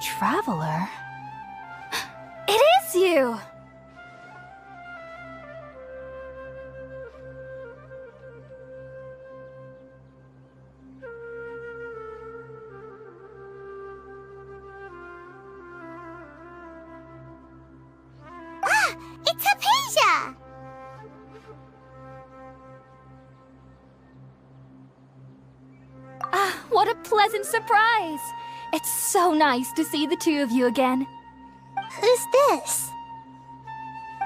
Traveler? It is you! Ah! It's Hypatia! Ah, what a pleasant surprise! It's so nice to see the two of you again. Who's this?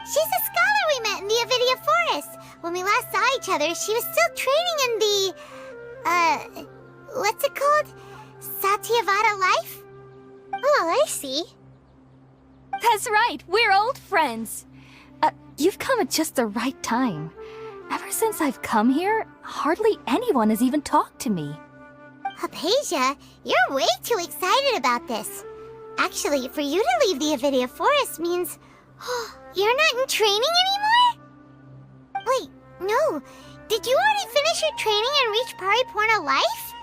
She's a scholar we met in the Avidia Forest. When we last saw each other, she was still training in the... what's it called? Satyavada life? Oh, I see. That's right, we're old friends. You've come at just the right time. Ever since I've come here, hardly anyone has even talked to me. Hypatia, you're way too excited about this. Actually, for you to leave the Avidia Forest means... you're not in training anymore? Wait, no. Did you already finish your training and reach Paripurna life?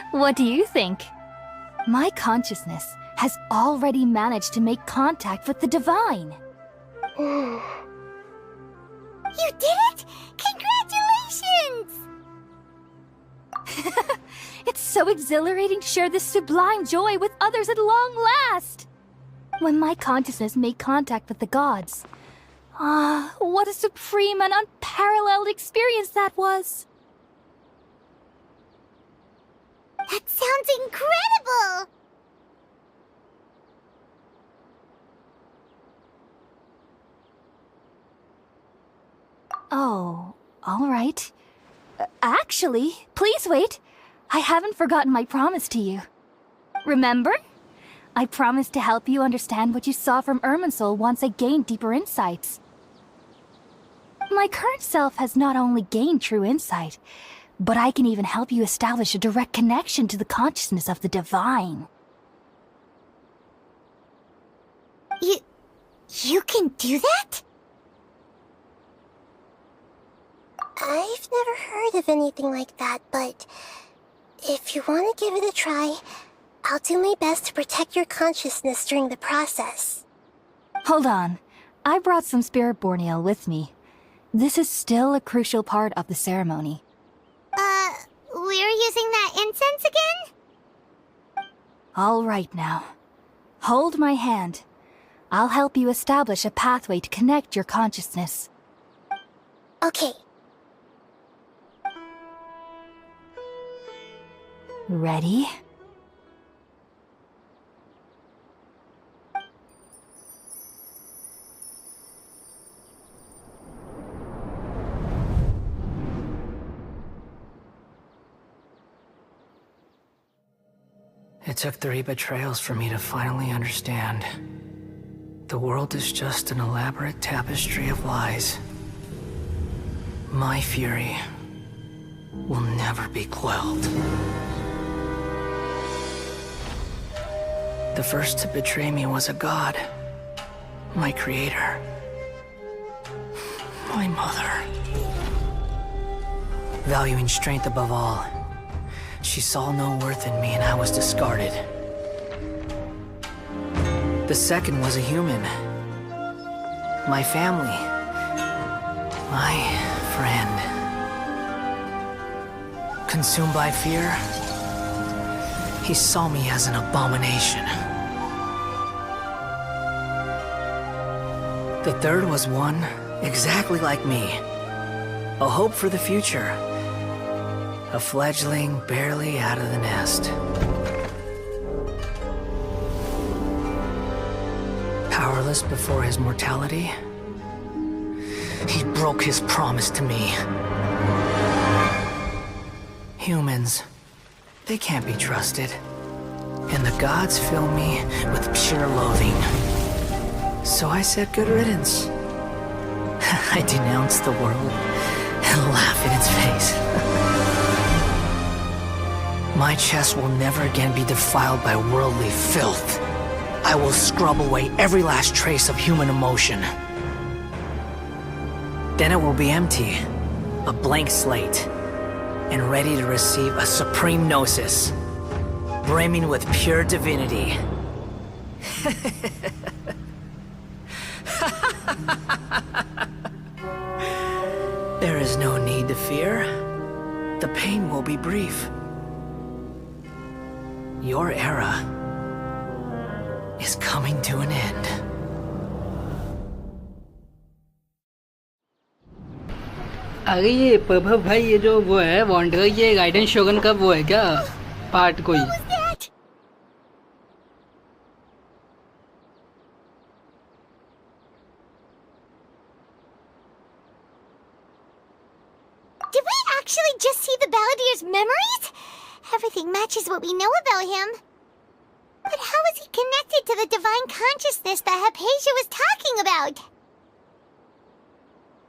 What do you think? My consciousness has already managed to make contact with the divine. You did it! Congratulations! It's so exhilarating to share this sublime joy with others at long last! When my consciousness made contact with the gods. Ah, what a supreme and unparalleled experience that was! That sounds incredible! Oh, all right. Actually, please wait. I haven't forgotten my promise to you. Remember? I promised to help you understand what you saw from Irminsul once I gained deeper insights. My current self has not only gained true insight, but I can even help you establish a direct connection to the consciousness of the divine. You can do that? I've never heard of anything like that, but if you want to give it a try, I'll do my best to protect your consciousness during the process. Hold on. I brought some spirit borneal with me. This is still a crucial part of the ceremony. We're using that incense again? All right now. Hold my hand. I'll help you establish a pathway to connect your consciousness. Okay. Ready? It took 3 betrayals for me to finally understand. The world is just an elaborate tapestry of lies. My fury will never be quelled. The first to betray me was a god. My creator. My mother. Valuing strength above all, she saw no worth in me and I was discarded. The second was a human. My family. My friend. Consumed by fear, he saw me as an abomination. The third was one exactly like me. A hope for the future. A fledgling barely out of the nest. Powerless before his mortality, he broke his promise to me. Humans, they can't be trusted. And the gods fill me with pure loathing. So I said good riddance. I denounced the world and laugh in its face. My chest will never again be defiled by worldly filth. I will scrub away every last trace of human emotion. Then it will be empty, a blank slate, and ready to receive a supreme gnosis, brimming with pure divinity. There is no need to fear. The pain will be brief. Your era is coming to an end. अरे ये प्रभव भाई, ये जो वो है wander, ये गाइडन शोगन का वो है क्या पार्ट कोई? Did we actually just see the Balladier's memories? Everything matches what we know about him. But how is he connected to the divine consciousness that Hypatia was talking about?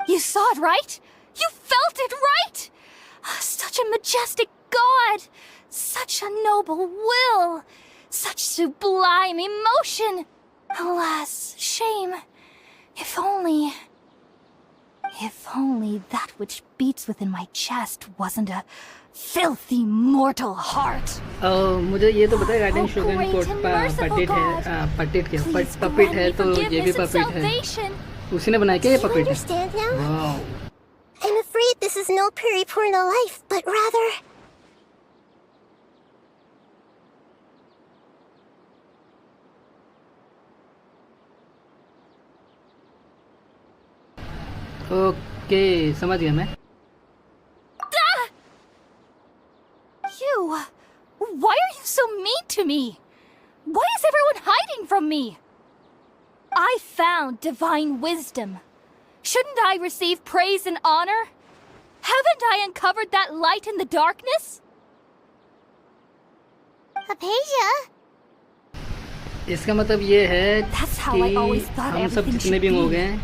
You saw it, right? You felt it, right? Such a majestic god! Such a noble will! Such sublime emotion! Alas, shame. If only that which beats within my chest wasn't a filthy mortal heart. मुझे ये तो पता है गाइडन शोगन coat पटिट है, puppet है, तो ये भी पपिट है। उसी ने बनाया क्या ये पपिट है? Wow. I'm afraid this is no periporno life, but rather... okay, समझ गया मैं। You! Why are you so mean to me? Why is everyone hiding from me? I found divine wisdom. Shouldn't I receive praise and honor? Haven't I uncovered that light in the darkness? Hypatia? इसका मतलब ये है कि हम सब जितने भी हो गए हैं,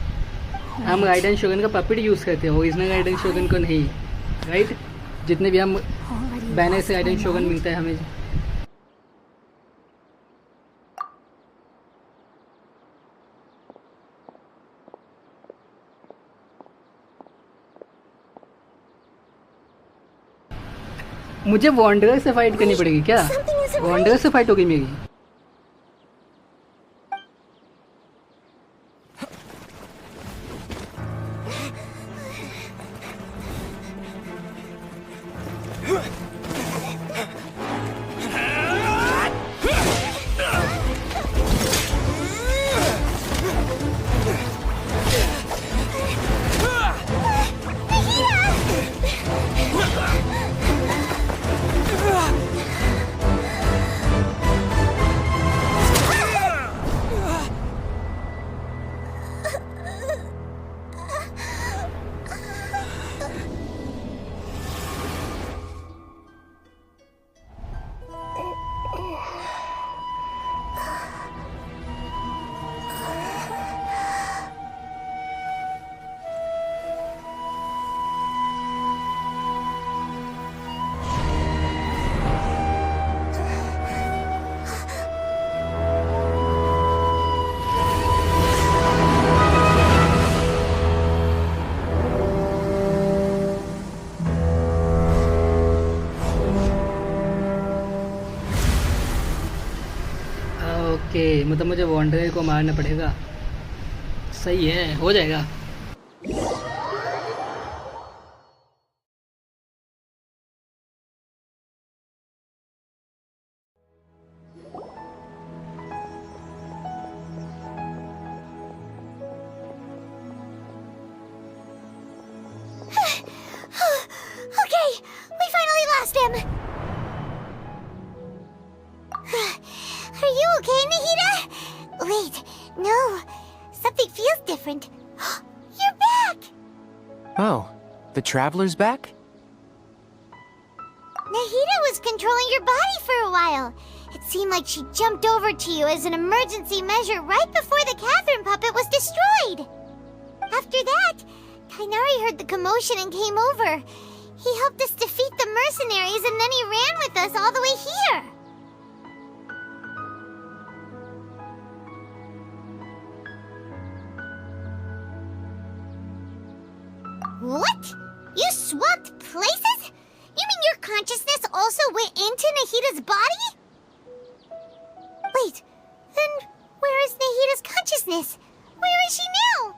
हम गाइडन शोगन का पपिट यूज करते हैं, ओरिजिनल गाइडन शोगन को नहीं, राइट? जितने भी हम बैनर से गाइडन शोगन मिलता है हमें। मुझे वॉन्डरर से फाइट करनी पड़ेगी क्या? वॉन्डरर से फाइट होगी मेरी? ओके, मतलब मुझे वॉन्डरर को मारना पड़ेगा। सही है, हो जाएगा। Okay, we finally lost him. Are you okay, Nahida? Wait, no. Something feels different. You're back! Oh, the Traveler's back? Nahida was controlling your body for a while. It seemed like she jumped over to you as an emergency measure right before the Catherine puppet was destroyed. After that, Kainari heard the commotion and came over. He helped us defeat the mercenaries and then he ran with us all the way here. into Nahida's body? Wait, then where is Nahida's consciousness? Where is she now?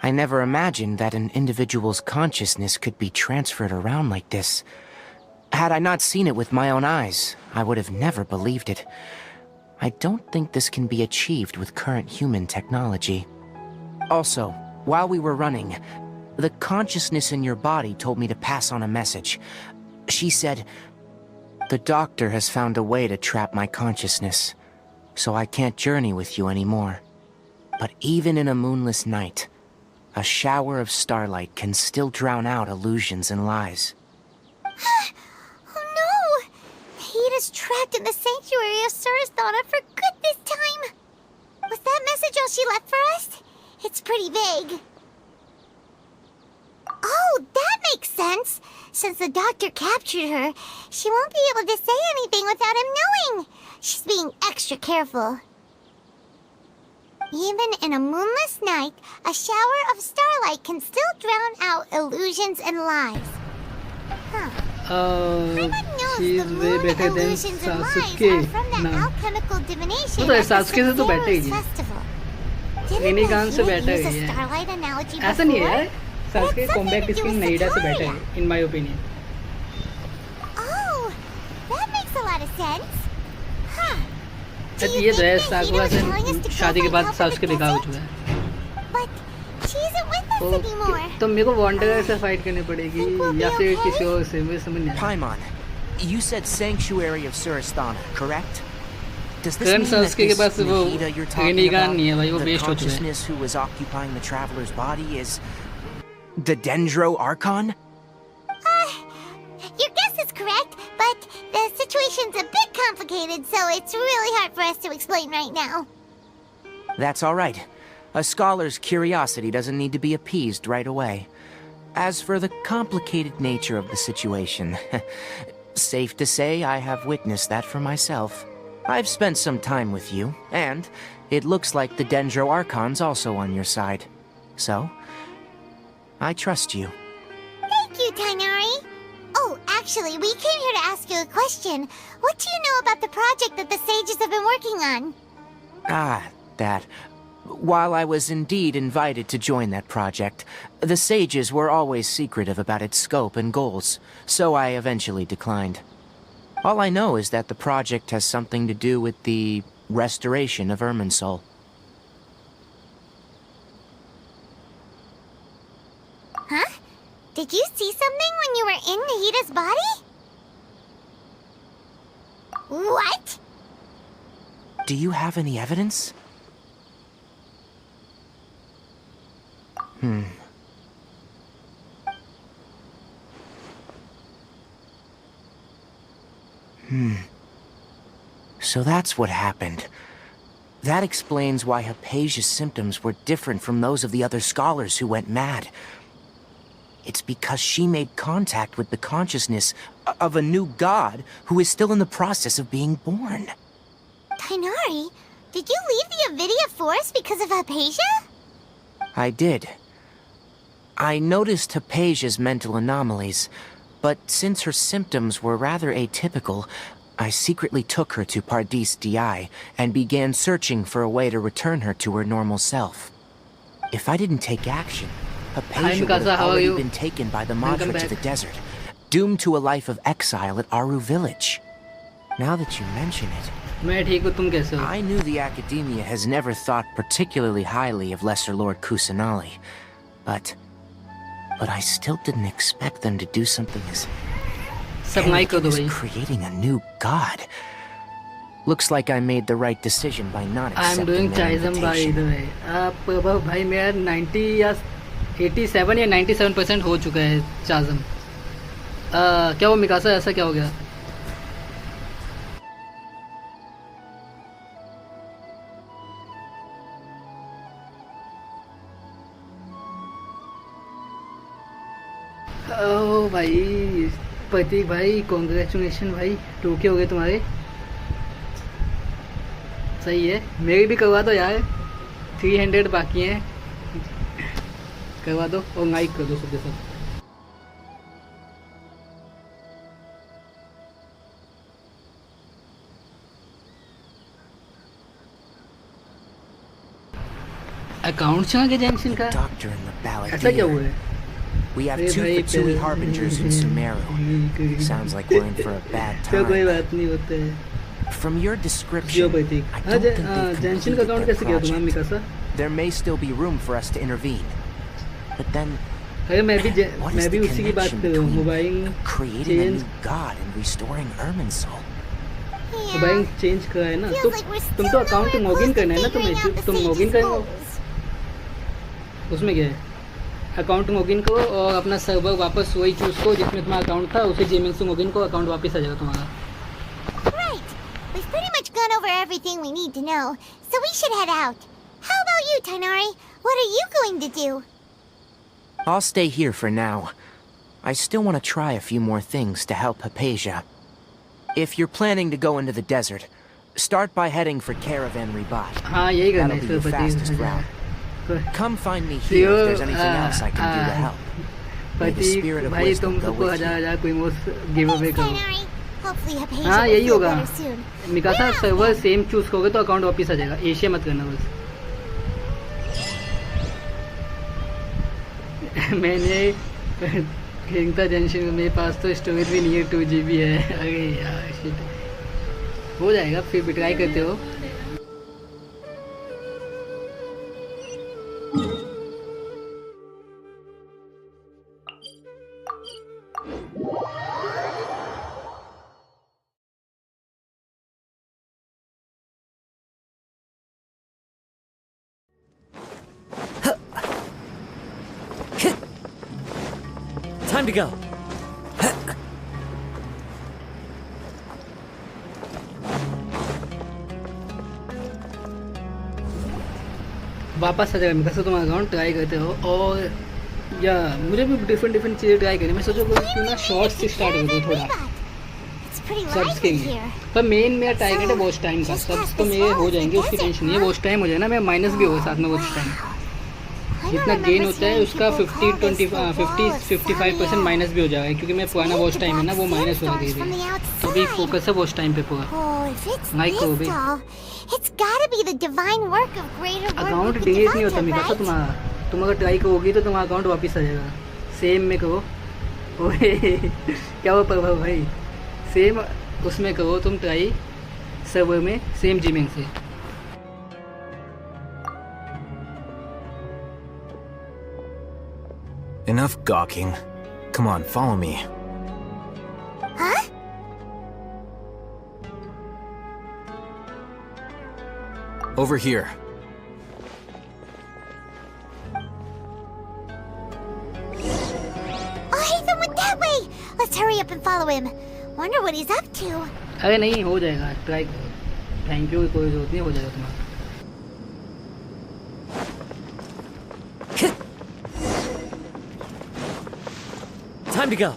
I never imagined that an individual's consciousness could be transferred around like this. Had I not seen it with my own eyes, I would have never believed it. I don't think this can be achieved with current human technology. Also, while we were running, the consciousness in your body told me to pass on a message. She said, "The doctor has found a way to trap my consciousness, so I can't journey with you anymore. But even in a moonless night, a shower of starlight can still drown out illusions and lies." Oh no! Nahida's trapped in the sanctuary of Surasthana for good this time! Was that message all she left for us? It's pretty vague. Oh, that makes sense! Since the doctor captured her, she won't be able to say anything without him knowing! She's being extra careful. Even in a moonless night, a shower of starlight can still drown out illusions and lies. Huh. She is way better than Sasuke. Nah. Alchemical divination तो Sasuke से तो better ही है. festival. Rinnegan से better use a ही है. starlight analogy ऐसा नहीं है. before? Sasuke combat skill Nahida से better है, in my opinion. Oh, that makes a lot of sense. Huh. Do you ये तो है think साकुरा Nahida से was telling us to go शादी के find बाद help in the Sasuke बेकार हो desert? चुका है. But she isn't with us anymore. तो मेरे को वांडरर से फाइट करनी पड़ेगी या फिर किसी और से, मुझे समझ नहीं आ रहा. Paimon, you said Sanctuary of Surasthana, correct? Does this Current mean that Sasuke के this पास वो Nahida you're talking Rinnegan about, नहीं है भाई, वो the waste हो चुका है. consciousness who was occupying the traveler's body, is the Dendro Archon? Your guess is correct, but the situation's a bit complicated, so it's really hard for us to explain right now. That's all right. A scholar's curiosity doesn't need to be appeased right away. As for the complicated nature of the situation, safe to say I have witnessed that for myself. I've spent some time with you, and it looks like the Dendro Archon's also on your side. So, I trust you. Thank you, Tainari. Oh, actually, we came here to ask you a question. What do you know about the project that the sages have been working on? Ah, that. While I was indeed invited to join that project, the sages were always secretive about its scope and goals, so I eventually declined. All I know is that the project has something to do with the restoration of Irminsul. Huh? Did you see something when you were in Nahida's body? What? Do you have any evidence? So that's what happened. That explains why Hypatia's symptoms were different from those of the other scholars who went mad. It's because she made contact with the consciousness of a new god who is still in the process of being born. Tainari, did you leave the Avidia Forest because of Hypatia? I did. I noticed Hypatia's mental anomalies, but since her symptoms were rather atypical, I secretly took her to Pardis Di and began searching for a way to return her to her normal self. If I didn't take action, Hypatia would have already been taken by the Madra to the desert, doomed to a life of exile at Aru village. Now that you mention it, मैं ठीक हूँ, तुम कैसे हो? I knew the Academia has never thought particularly highly of Lesser Lord Kusanali, but I still didn't expect them to do something as सब mic कर दो as भाई. creating a new god. Looks like I made the right decision by not I'm accepting doing their Chaism by invitation. the way. अब भाई मेरा 90 या 87 या 97% हो चुका है चाजम. क्या वो मिकासा ऐसा क्या हो गया? ओ भाई प्रतीक भाई कॉन्ग्रेचुलेशन भाई, 2K हो गए तुम्हारे. सही है, मेरी भी करवा दो यार, 300 बाकी हैं, करवा दो और लाइक कर दो सबके सब. अकाउंट चला गया जेंशिन का? Doctor in the ऐसा क्या हुआ Balladeer. है? We have अरे two भाई, Fatui harbingers in Sumeru. Sounds like we're in for a bad तो कोई time. बात नहीं होता है. From your description, geopathic. I हाँ don't think they've जेंशिन का completed अकाउंट their कैसे किया तुम्हारा project. Mikasa? There may still be room for us to intervene. But then, अरे मैं what is भी the उसी की बात connection कर रहा हूँ. between mobile creating a change new god and restoring Irminsul? Mobile change करा है ना. तुम तो अकाउंट लॉगिन करना है ना तुम्हें. तुम लॉगिन करो. उसमें क्या है? अकाउंट लॉगिन करो और अपना सर्वर वापस वही चूज करो जिसमें तुम्हारा अकाउंट था. उसी जीमेल से लॉगिन करो, अकाउंट वापस आ जाएगा तुम्हारा. Right. We've pretty much gone over everything we need to know, so we should head out. How about you, Tainari? What are you going to do? I'll stay here for now. I still want to try a few more things to help Hypatia. If you're planning to go into the desert, start by heading for Caravan Ribat. हाँ यही करना That'll be है your fastest route. Sir. Come find me here if there's anything else I can do to help. May the पति spirit of भाई wisdom तुम go सबको with you. हजार कोई मोस्ट गिव अवे Thanks, करो. Tainari. Hopefully Hypatia हाँ will यही feel होगा. better soon. Mikasa server same choose करोगे तो अकाउंट वापस आ जाएगा. एशिया मत करना बस. मैंने खेलता जेंशिन मेरे पास तो स्टोरेज भी नहीं है. 2 GB है. अरे यार शिट. हो जाएगा फिर भी ट्राई करते हो. Time to go. वापस आ जाएगा मिकासा. तुम अकाउंट ट्राई करते हो और या मुझे भी डिफरेंट चीज़ें ट्राई करनी. मैं सोचा क्यों ना शॉर्ट्स से स्टार्ट कर दूँ थोड़ा It's pretty सब्स के lively लिए. here. पर मेन मेरा टारगेट है वॉच टाइम का. सब्स तो मेरे हो जाएंगे, उसकी टेंशन नहीं है. वॉच टाइम हो जाए ना, मैं माइनस भी होगा साथ में वॉच टाइम. I don't जितना remember गेन होता है seeing उसका people 50 call 20 this the 50 wall of 55% minus भी हो जाएगा क्योंकि मैं पुराना वॉच टाइम है ना वो माइनस हो गई from the है. outside. तो अभी फोकस है वॉच टाइम पे पूरा. Oh, if it's Like this Kobe. tall, it's gotta be the divine work of greater work account with the delete नहीं होता divine, मिकासा right? तुम्हारा. तुम अगर ट्राई करोगी तो तुम्हारा अकाउंट वापस आ जाएगा. सेम में करो. ओए क्या हुआ प्रभाव भाई. सेम उसमें करो तुम ट्राई सर्वर में सेम जीमेल से. Enough gawking. Come on, follow me. Huh? Over here. Oh, Ethan went that way! Let's hurry up and follow him. Wonder what he's up to. अरे नहीं हो जाएगा ट्राई. थैंक यू कोई जरूरत नहीं, हो जाएगा तुम्हारा. Time to go.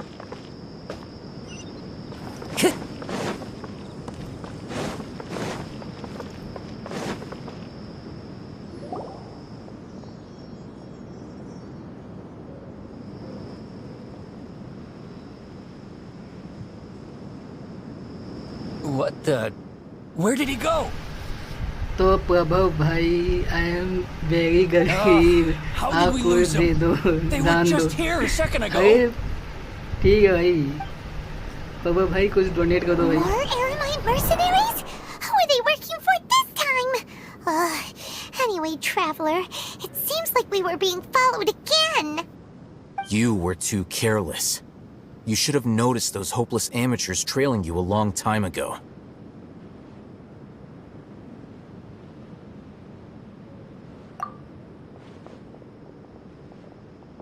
What the? Where did he go? तो प्रभव भाई आई एम वेरी गरीब. how did आप we कोई lose दे him? दो, They were दान दो. just here a second ago. अरे ठीक है भाई. प्रभव भाई कुछ डोनेट कर दो भाई. More Eremite mercenaries? Who are they working for this time? Anyway, traveler, it seems like we were being followed again. You were too careless. You should have noticed those hopeless amateurs trailing you a long time ago.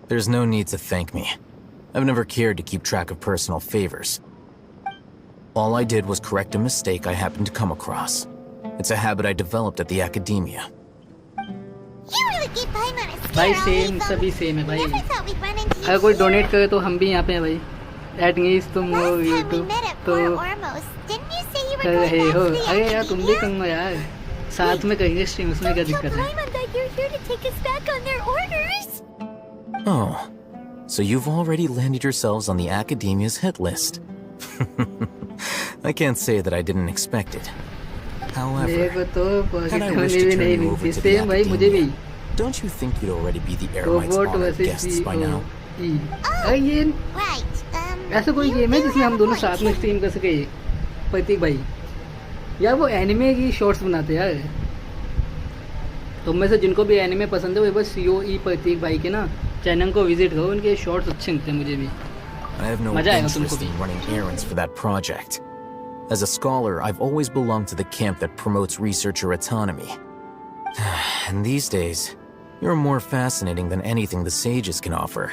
There's no need to thank me. I've never cared to keep track of personal favors. All I did was correct a mistake I happened to come across. It's a habit I developed at the academia. You really get by on a scare, भाई all same Ethan. सभी same है भाई. Never thought we'd run into अगर each कोई other. Donate करे तो हम भी यहाँ पे हैं भाई. एट मीन्स तुम हो Last time we YouTube met at तो Port Ormos, didn't you say you were कर going रहे back हो. to the अरे यार तुम भी academia? करो यार. साथ में करेंगे स्ट्रीम, उसमें क्या दिक्कत है. that you're here to take us back on their orders. Oh, so you've already landed yourselves on the academia's hit list. I can't say that I didn't expect it. मेरे However, को तो pocket I money wish to भी turn नहीं you over मिलती. to the same भाई मुझे भी. Don't you think you'd already be the Eremites' robot honored versus guests by now? अरे ये Right. ऐसा कोई you गेम है do जिसमें have हम a दोनों point. साथ में स्ट्रीम कर सके? प्रतीक भाई यार वो एनिमे की शॉर्ट्स बनाते हैं यार, तुम में से जिनको भी एनिमे पसंद है वो बस COE प्रतीक भाई के ना चैनल को विजिट करो, उनके शॉर्ट्स अच्छे लगते हैं मुझे भी। I have no मजा आएगा तुमको interest भी। in running errands for that project. As a scholar, I've always belonged to the camp that promotes researcher autonomy. And these days, you're more fascinating than anything the sages can offer.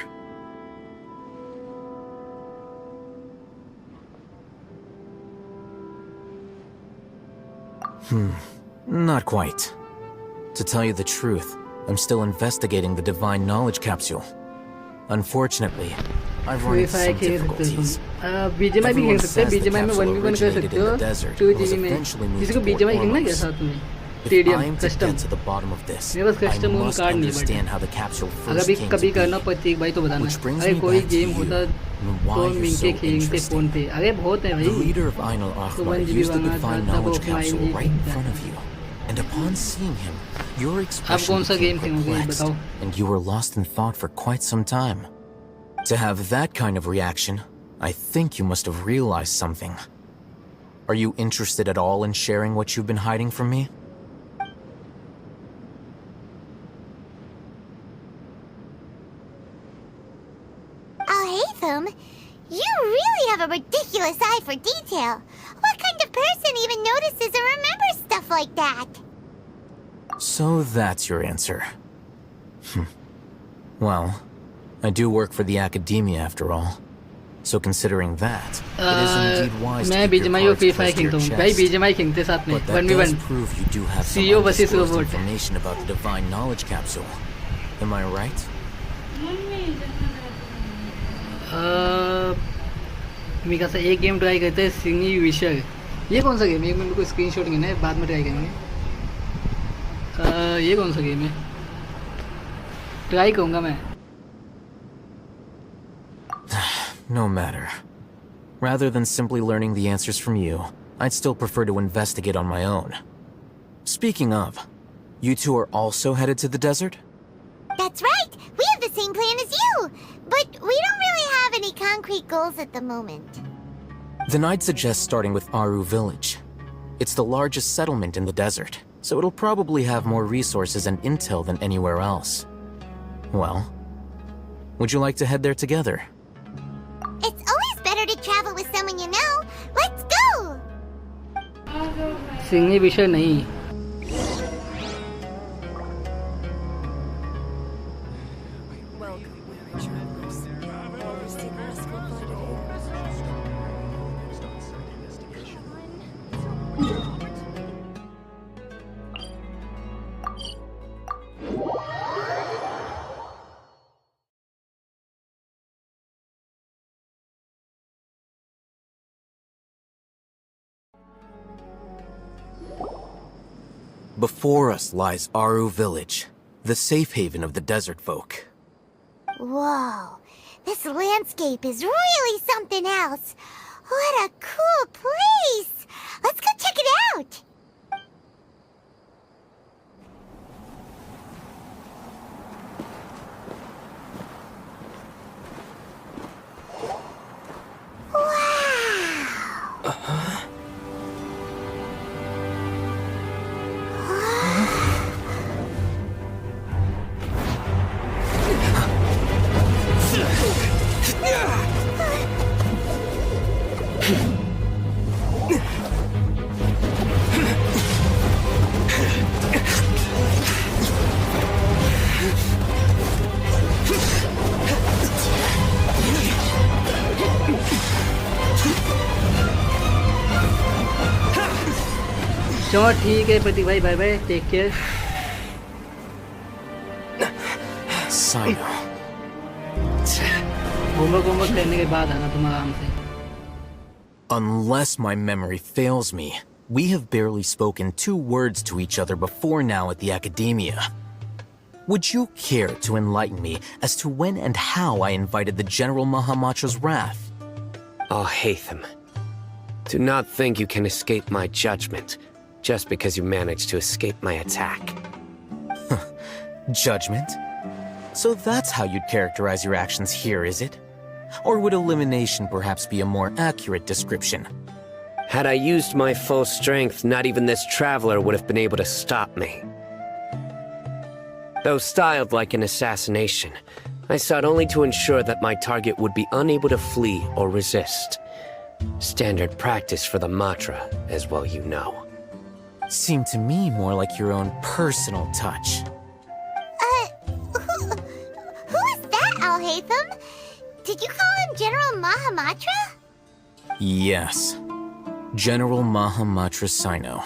Not quite. To tell you the truth, I'm still investigating the divine knowledge capsule. Unfortunately, I've run free into fire some खेल सकते हो difficulties. तुम, BGMI भी खेल Everyone सकते हैं, says the BGMI में capsule 1v1 कर originated सकते in हो the desert 2GB and was में। eventually moved किसी को to BGMI खेलना है क्या Ormuz. साथ में? If stadium I'm to custom, get to the bottom of this, मेरे पास I कस्टम must कार्ड नहीं है understand but how the capsule अगर first भी came कभी to करना be. प्रतीक भाई तो बताना। Which brings अरे me कोई back to गेम you होता and why तो you're मिलके so खेलते interesting. फोन पे। अरे बहुत है The भाई, leader of Ainul तो Ahmar 1GB used the banana divine था तब knowledge offline capsule he right in खेलता front है। of you. And upon seeing him, your आप expression कौन सा became गेम खेलोगे perplexed, बताओ? and you were lost in thought for quite some time. To have that kind of reaction, I think you must have realized something. Are you interested at all in sharing what you've been hiding from me? Haytham, you really have a ridiculous eye for detail. What kind of person even notices or remembers stuff like that? So that's your answer. Well, I do work for the academia after all. So considering that, it is indeed wise to मैं keep your BGMI और cards free close fire to your खेलता हूँ भाई, chest. BGMI खेलते साथ में But that does 1v1 prove you do have some CEO versus undisclosed robot. information about the divine knowledge capsule. Am I right? मेरे से एक गेम ट्राई करते हैं, सिंगी विशर। ये कौन सा गेम है? मेरे को स्क्रीनशॉट लेना है, बाद में ट्राई करेंगे। ये कौन सा गेम है? ट्राई करूँगा मैं। No matter. Rather than simply learning the answers from you, I'd still prefer to investigate on my own. Speaking of, you two are also headed to the desert? That's right. We have the same plan as you. But we don't really have any concrete goals at the moment. Then I'd suggest starting with Aru Village. It's the largest settlement in the desert, so it'll probably have more resources and intel than anywhere else. Well, would you like to head there together? It's always better to travel with someone you know. Let's go! सिंगी विशर नहीं। Before us lies Aru Village, the safe haven of the desert folk. Whoa, this landscape is really something else. What a cool place! Let's go check it out! Wow! चलो ठीक है प्रतीक भाई, bye bye, take care. Sino. Homework करने के बाद आना तुम आराम से। Unless my memory fails me, we have barely spoken 2 words to each other before now at the academia. Would you care to enlighten me as to when and how I invited the General Mahamatra's wrath? Oh, Haytham. Do not think you can escape my judgment just because you managed to escape my attack. Judgment? So that's how you'd characterize your actions here, is it? Or would elimination perhaps be a more accurate description? Had I used my full strength, not even this traveler would have been able to stop me. Though styled like an assassination, I sought only to ensure that my target would be unable to flee or resist. Standard practice for the Matra, as well you know. Seemed to me more like your own personal touch. Who is that, Alhaitham? Did you call him General Mahamatra? Yes. General Mahamatra Sino,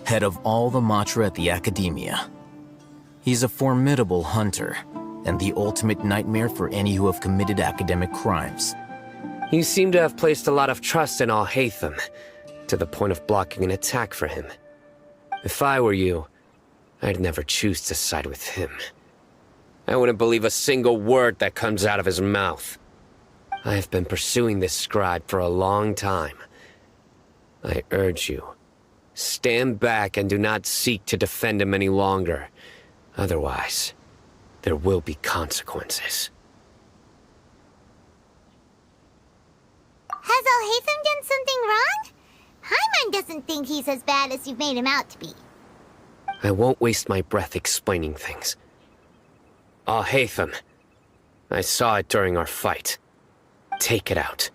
head of all the Matra at the Academia. He's a formidable hunter, and the ultimate nightmare for any who have committed academic crimes. You seem to have placed a lot of trust in Alhaitham, to the point of blocking an attack for him. If I were you, I'd never choose to side with him. I wouldn't believe a single word that comes out of his mouth. I have been pursuing this scribe for a long time. I urge you, stand back and do not seek to defend him any longer. Otherwise, there will be consequences. Has Alhaitham done something wrong? Paimon doesn't think he's as bad as you've made him out to be. I won't waste my breath explaining things. Alhaitham, I saw it during our fight. Take it out.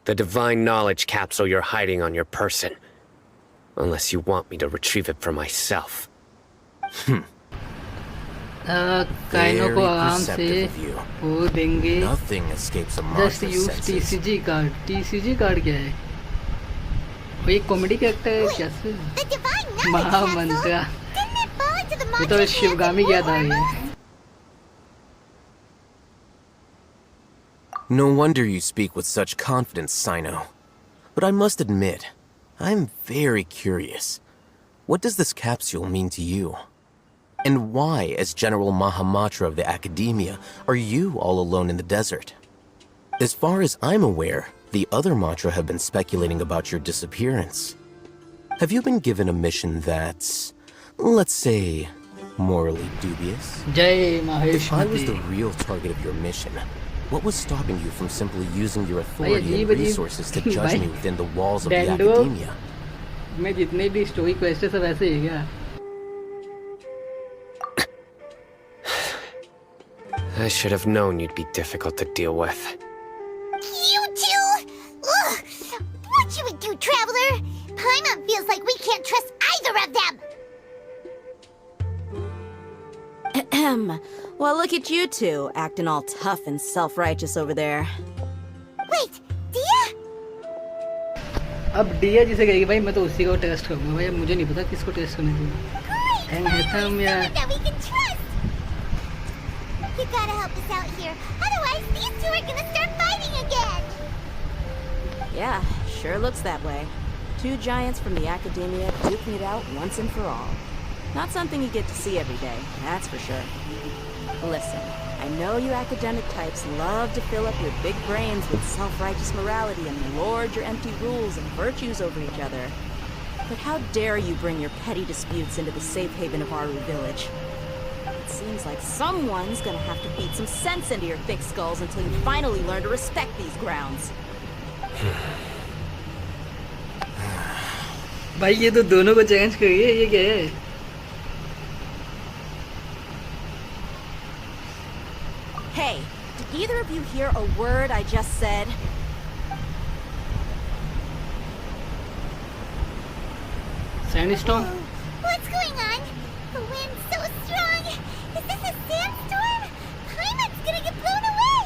The divine knowledge capsule you're hiding on your person. Unless you want me to retrieve it for myself. काइनो को आराम से वो देंगे. Nothing escapes a Just monster's use senses. TCG card. TCG card क्या है? वो एक comedy character है क्या से? The divine knowledge महामंत्र. capsule? Didn't it fall into the ये Matra तो hands शिवगामी in याद आ War रही है. Armor? No wonder you speak with such confidence, Sino. But I must admit, I'm very curious. What does this capsule mean to you? And why, as General Mahamatra of the Academia, are you all alone in the desert? As far as I'm aware, the other Matra have been speculating about your disappearance. Have you been given a mission that's, let's say, morally dubious? जय If I was the Mahishmati. real target of your mission, what was stopping you from simply using your भाई authority अजीब and अजीब resources to judge भाई me within the walls of the डैंडो Academia? में जितने भी story quest है सब ऐसे ही क्या? I should have known you'd be difficult to deal with. You two! Ugh! What you would do, Traveler? Paimon feels like we can't trust either of them! Ahem. Well, look at you two, acting all tough and self-righteous over there. Wait, Dia? अब डिया जिसे कहेगी भाई मैं तो उसी को test करूंगा भाई. अब मुझे नहीं पता किसको टेस्ट करने दूँ. Great! Henhetam या Someone that we can trust! You gotta help us out here, otherwise these two are gonna start fighting again! Yeah, sure looks that way. Two giants from the Academia duking it out once and for all. Not something you get to see every day, that's for sure. Listen, I know you academic types love to fill up your big brains with self-righteous morality and lord your empty rules and virtues over each other. But how dare you bring your petty disputes into the safe haven of Aru Village? It seems like someone's gonna have to feed some sense into your thick skulls until you finally learn to respect these grounds. भाई ये तो दोनों को challenge करिए. ये क्या है? Hey, did either of you hear a word I just said? Sandstorm. What's going on? The wind's so strong! Is this a sandstorm? Paimon's gonna get blown away!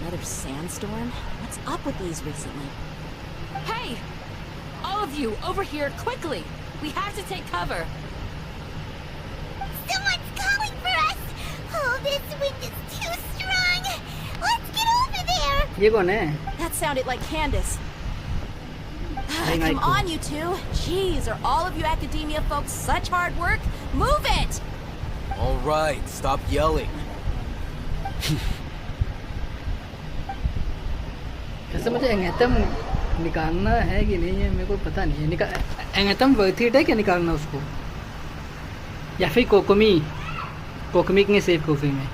Another sandstorm? What's up with these recently? Hey! All of you, over here, quickly! We have to take cover! Someone's calling for us! Oh, this wind is too strong! Let's get over there! ये कौन है? That sounded like Candace. Hey, Come Michael. on, you two. Jeez, are all of you Academia folks such hard work? Move it! All right, stop yelling. ऐसा मुझे एंगेतम निकालना है कि नहीं है मेरे को पता नहीं है. एंगेतम वर्थ इट है क्या निकालना उसको? या फिर कोकोमी कोकोमी के सेफ कॉफी में.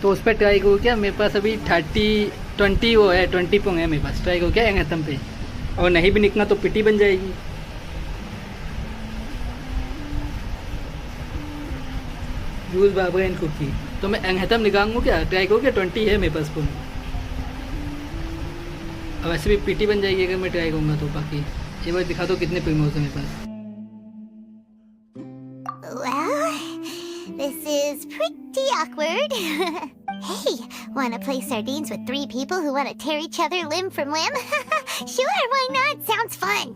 तो उस पर ट्राई करूँ क्या? मेरे पास अभी 20 वो है, 20 पोंग है मेरे पास. ट्राई करूँ क्या एंगहतम पे? और नहीं भी निकला तो पिटी बन जाएगी. यूज बाबर एंड कुकी. तो मैं एंगहतम निकालूँ क्या? ट्राई करूँ क्या? 20 है मेरे पास पोंग. और वैसे भी पिटी बन जाएगी अगर मैं ट्राई करूँगा तो. बाकी ये बार दिखा दो कितने प्रीमोस है मेरे पास. Well, this is pretty awkward. Hey, wanna play sardines with 3 people who wanna tear each other limb from limb? Sure, why not? Sounds fun.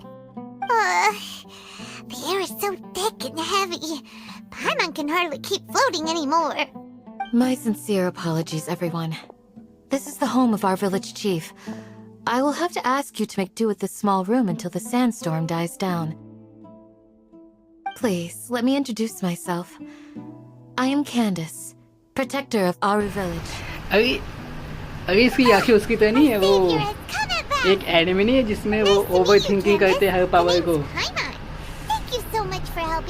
The air is so thick and heavy. Paimon can hardly keep floating anymore. My sincere apologies, everyone. This is the home of our village chief. I will have to ask you to make do with this small room until the sandstorm dies down. Please, let me introduce myself. I am Candace, protector of Aru village. अरे इसकी आंखें उसकी तरह नहीं है. वो एक anime नहीं है जिसमें वो ओवर थिंकिंग करते हैं हर पावर को.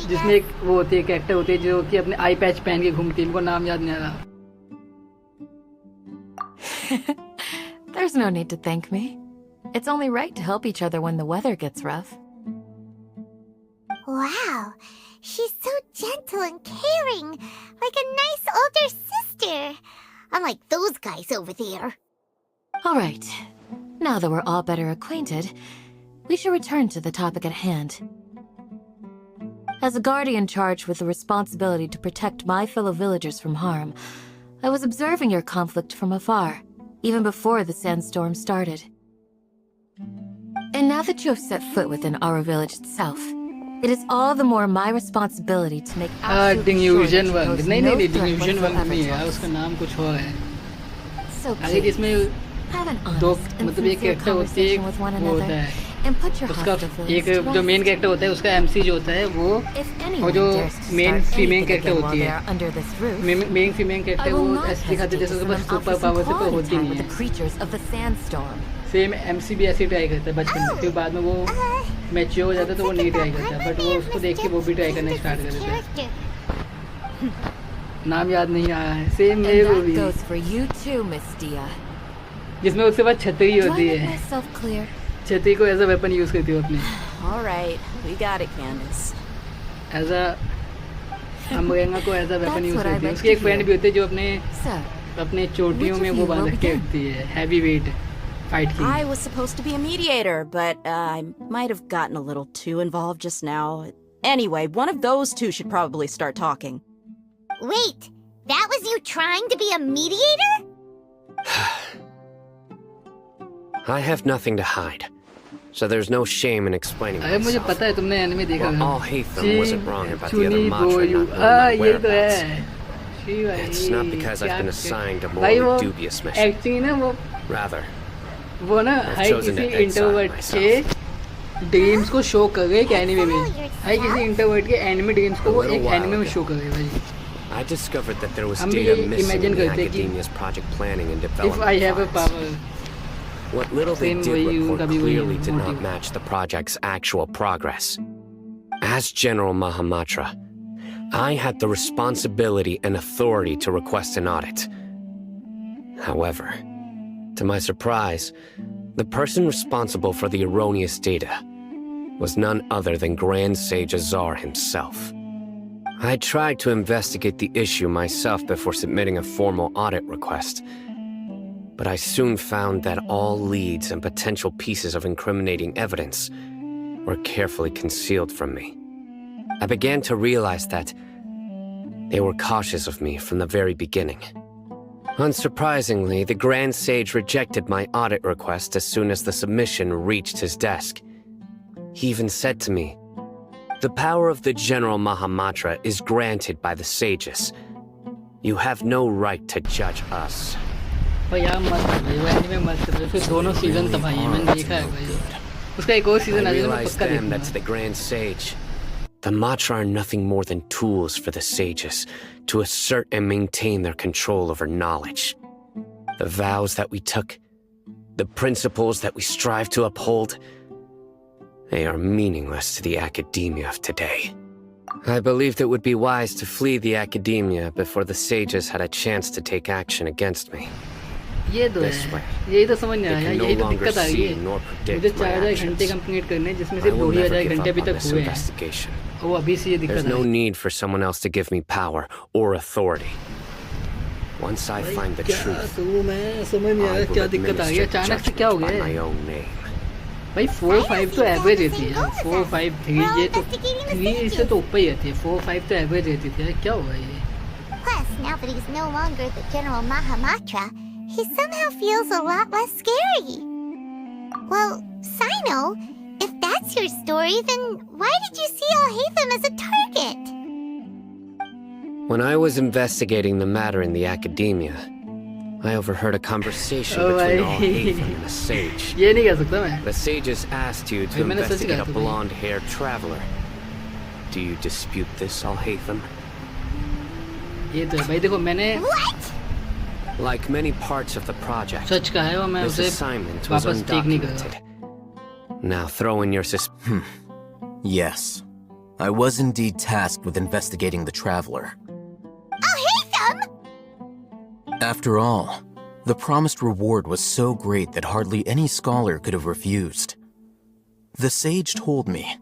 जिसमें एक वो होती है, कैरेक्टर होती है जो कि अपने आई पैच पहन के घूमती है. उनको नाम याद नहीं आ रहा. There's no need to thank me. It's only right to help each other when the weather gets rough. Wow, she's so gentle and caring, like a nice older sister. Unlike those guys over there. All right. Now that we're all better acquainted, we should return to the topic at hand. As a guardian charged with the responsibility to protect my fellow villagers from harm, I was observing your conflict from afar, even before the sandstorm started. And now that you have set foot within our village itself, it is all the more my responsibility to make absolutely sure that you pose no threat whatsoever to us. उसका नाम कुछ और है. So अगर please, इसमें have an दो honest and मतलब एक sincere कैरेक्टर होती है, conversation with one वो होता another, है and put your उसका hostile feelings एक to जो मेन rest. कैरेक्टर होता है उसका एमसी जो होता है वो, If और anyone जो dares to main start female anything character again while होती they है, are under this roof, main female I character वो will not ऐसे दिखाते hesitate to जैसे उसके send pass them out super for some power से पर quality होती time नहीं with the है. creatures of the sandstorm. Same MC भी ऐसे ट्राई करता है बचपन में. फिर बाद में वो मैच्योर हो जाता है तो वो नहीं ट्राई करता. बट वो उसको देख के वो भी ट्राई करना स्टार्ट कर देता है. नाम याद नहीं आया है. सेम And मेरे को that भी, goes for you too, Miss Dia. जिसमें उसके बाद छतरी Do I होती make है. myself clear? छतरी को एज अ वेपन यूज करती है अपनी. All right, we got it, Candace. As a umbrella को as a weapon That's use what I करती है. like उसकी to एक फ्रेंड hear. भी होती है जो So, अपने चोटियों Which में of वो you बांध will के begin? रखती है. हैवी वेट फाइट की. I was supposed to be a mediator, but I might have gotten a little too involved just now. Anyway, one of those two should probably start talking. Wait, that was you trying to be a mediator? I have nothing to hide, so there's no shame in explaining अरे मुझे myself. पता है तुमने anime देखा Well, है. all Hatham wasn't wrong about the other चुनी mantra बोयू. not knowing my ये तो whereabouts. है. शी भाई, It's not because I've been क्या- assigned a भाई morally वो dubious mission. एक्चुअली ना Rather, वो ना I've हर chosen किसी to exile इंट्रोवर्ट के ड्रीम्स को शो कर गए एक एनिमे में. हर किसी इंट्रोवर्ट के एनिमे ड्रीम्स को वो A little एक while एनिमे में ago. शो कर गए भाई. I discovered that there was हम भी data ये missing imagine in the करते हैं कि Academia's project planning and If development I have a files. power. What little they Same did way you report कभी वही clearly did not motive. match the project's actual progress. As General Mahamatra, I had the responsibility and authority to request an audit. However, to my surprise, the person responsible for the erroneous data was none other than Grand Sage Azar himself. I tried to investigate the issue myself before submitting a formal audit request, but I soon found that all leads and potential pieces of incriminating evidence were carefully concealed from me. I began to realize that they were cautious of me from the very beginning. Unsurprisingly, the Grand Sage rejected my audit request as soon as the submission reached his desk. He even said to me, "The power of the General Mahamatra is granted by the sages. You have no right to judge us." भाई यार मत कर भाई, वो anime मत कर भाई, फिर दोनों सीजन तबाही है, मैंने देखा है भाई। उसका एक और सीजन आ जाएगा, मैं realize पक्का then that's देखूंगा। the Grand Sage. The Matra are nothing more than tools for the sages to assert and maintain their control over knowledge. The vows that we took, the principles that we strive to uphold, they are meaningless to the academia of today. I believed it would be wise to flee the academia before the sages had a chance to take action against me. ये तो This है, way, यही तो समझ नहीं they आया, can no यही तो longer दिक्कत आ गई see है। nor मुझे predict my 4000 घंटे actions. कंप्लीट करने हैं, जिसमें I से will never 2000 give घंटे up अभी on तक this हुए हैं। investigation. वो अभी से ये There's दिक्कत no I. need for someone else to give me power or authority. Once I find the क्या truth, तो मैं समझ नहीं I आया will क्या दिक्कत आ गई, administer अचानक से क्या हो judgment by गया my है? own name. भाई 4-5 तो एवरेज रहती है, 4-5-3 ये तो 3 इससे तो ऊपर ही रहती है, 4-5 तो एवरेज रहती थी। क्या होगा ये? Plus, now that he's no longer the General Mahamatra, he somehow feels a lot less scary. Well, Sino, if that's your story, then why did you see Al-Haytham as a target? When I was investigating the matter in the academia, I overheard a conversation Oh, between भाई। Al-Haytham and a sage. ये नहीं कह सकता मैं। The sages asked you to भाई, मैंने सच investigate कहा a था भाई। blonde-haired traveler. Do you dispute this, Al-Haytham? ये तो है भाई, देखो मैंने What? Like many parts of the project, सच कहा है और मैं this उसे assignment was वापस टेक नहीं undocumented. करूँगा। Now throw in your Yes. I was indeed tasked with investigating the traveler. Al-Haytham? After all, the promised reward was so great that hardly any scholar could have refused. The sage told me,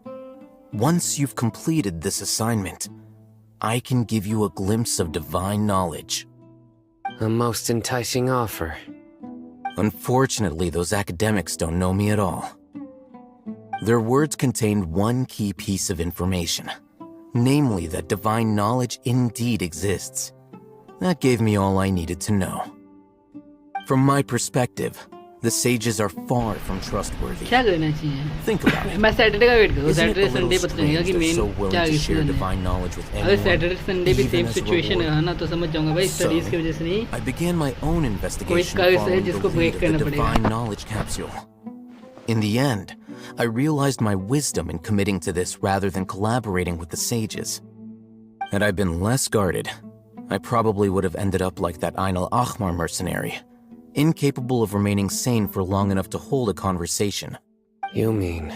once you've completed this assignment, I can give you a glimpse of divine knowledge. A most enticing offer. Unfortunately, those academics don't know me at all. Their words contained one key piece of information, namely that divine knowledge indeed exists. That gave me all I needed to know. From my perspective, the sages are far from trustworthy. क्या करना चाहिए? Think about it. मैं Saturday का wait करूँ, Isn't it Saturday a little Sunday पता चलेगा strange कि they're main so क्या willing to share रीजन है। divine knowledge with अगर anyone, सैटरडे संडे भी even same as a situation reward? रहा ना तो समझ जाऊंगा भाई, So, स्टडीज की वजह से नहीं। I began my own investigation कर्स है following जिसको the break lead of करना the पड़ेगा। divine knowledge capsule. In the end, I realized my wisdom in committing to this rather than collaborating with the sages. Had I been less guarded, I probably would have ended up like that Ain al-Ahmar mercenary, incapable of remaining sane for long enough to hold a conversation. You mean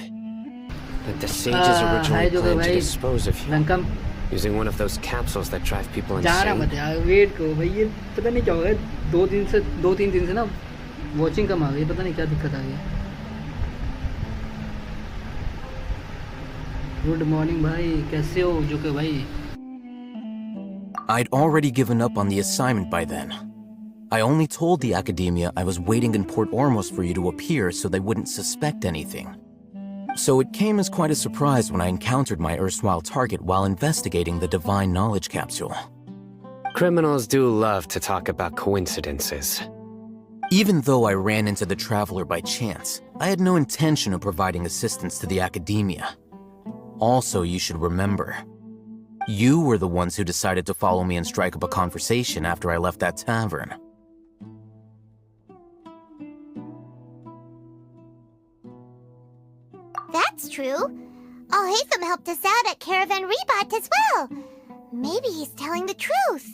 that the sages originally जो planned to भाई dispose of you, Lanka using one of those capsules that drive people जा रहा मत insane? यार, wait करो भाई, ये पता नहीं क्या होगा। 2-3 दिन से ना वॉचिंग कम आ गई, पता नहीं क्या दिक्कत आ गई। गुड मॉर्निंग भाई, कैसे हो जोके भाई? I'd already given up on the assignment by then. I only told the academia I was waiting in Port Ormos for you to appear so they wouldn't suspect anything. So it came as quite a surprise when I encountered my erstwhile target while investigating the divine knowledge capsule. Criminals do love to talk about coincidences. Even though I ran into the traveler by chance, I had no intention of providing assistance to the academia. Also, you should remember, you were the ones who decided to follow me and strike up a conversation after I left that tavern. That's true. Al-Haytham helped us out at Caravan Rebat as well. Maybe he's telling the truth.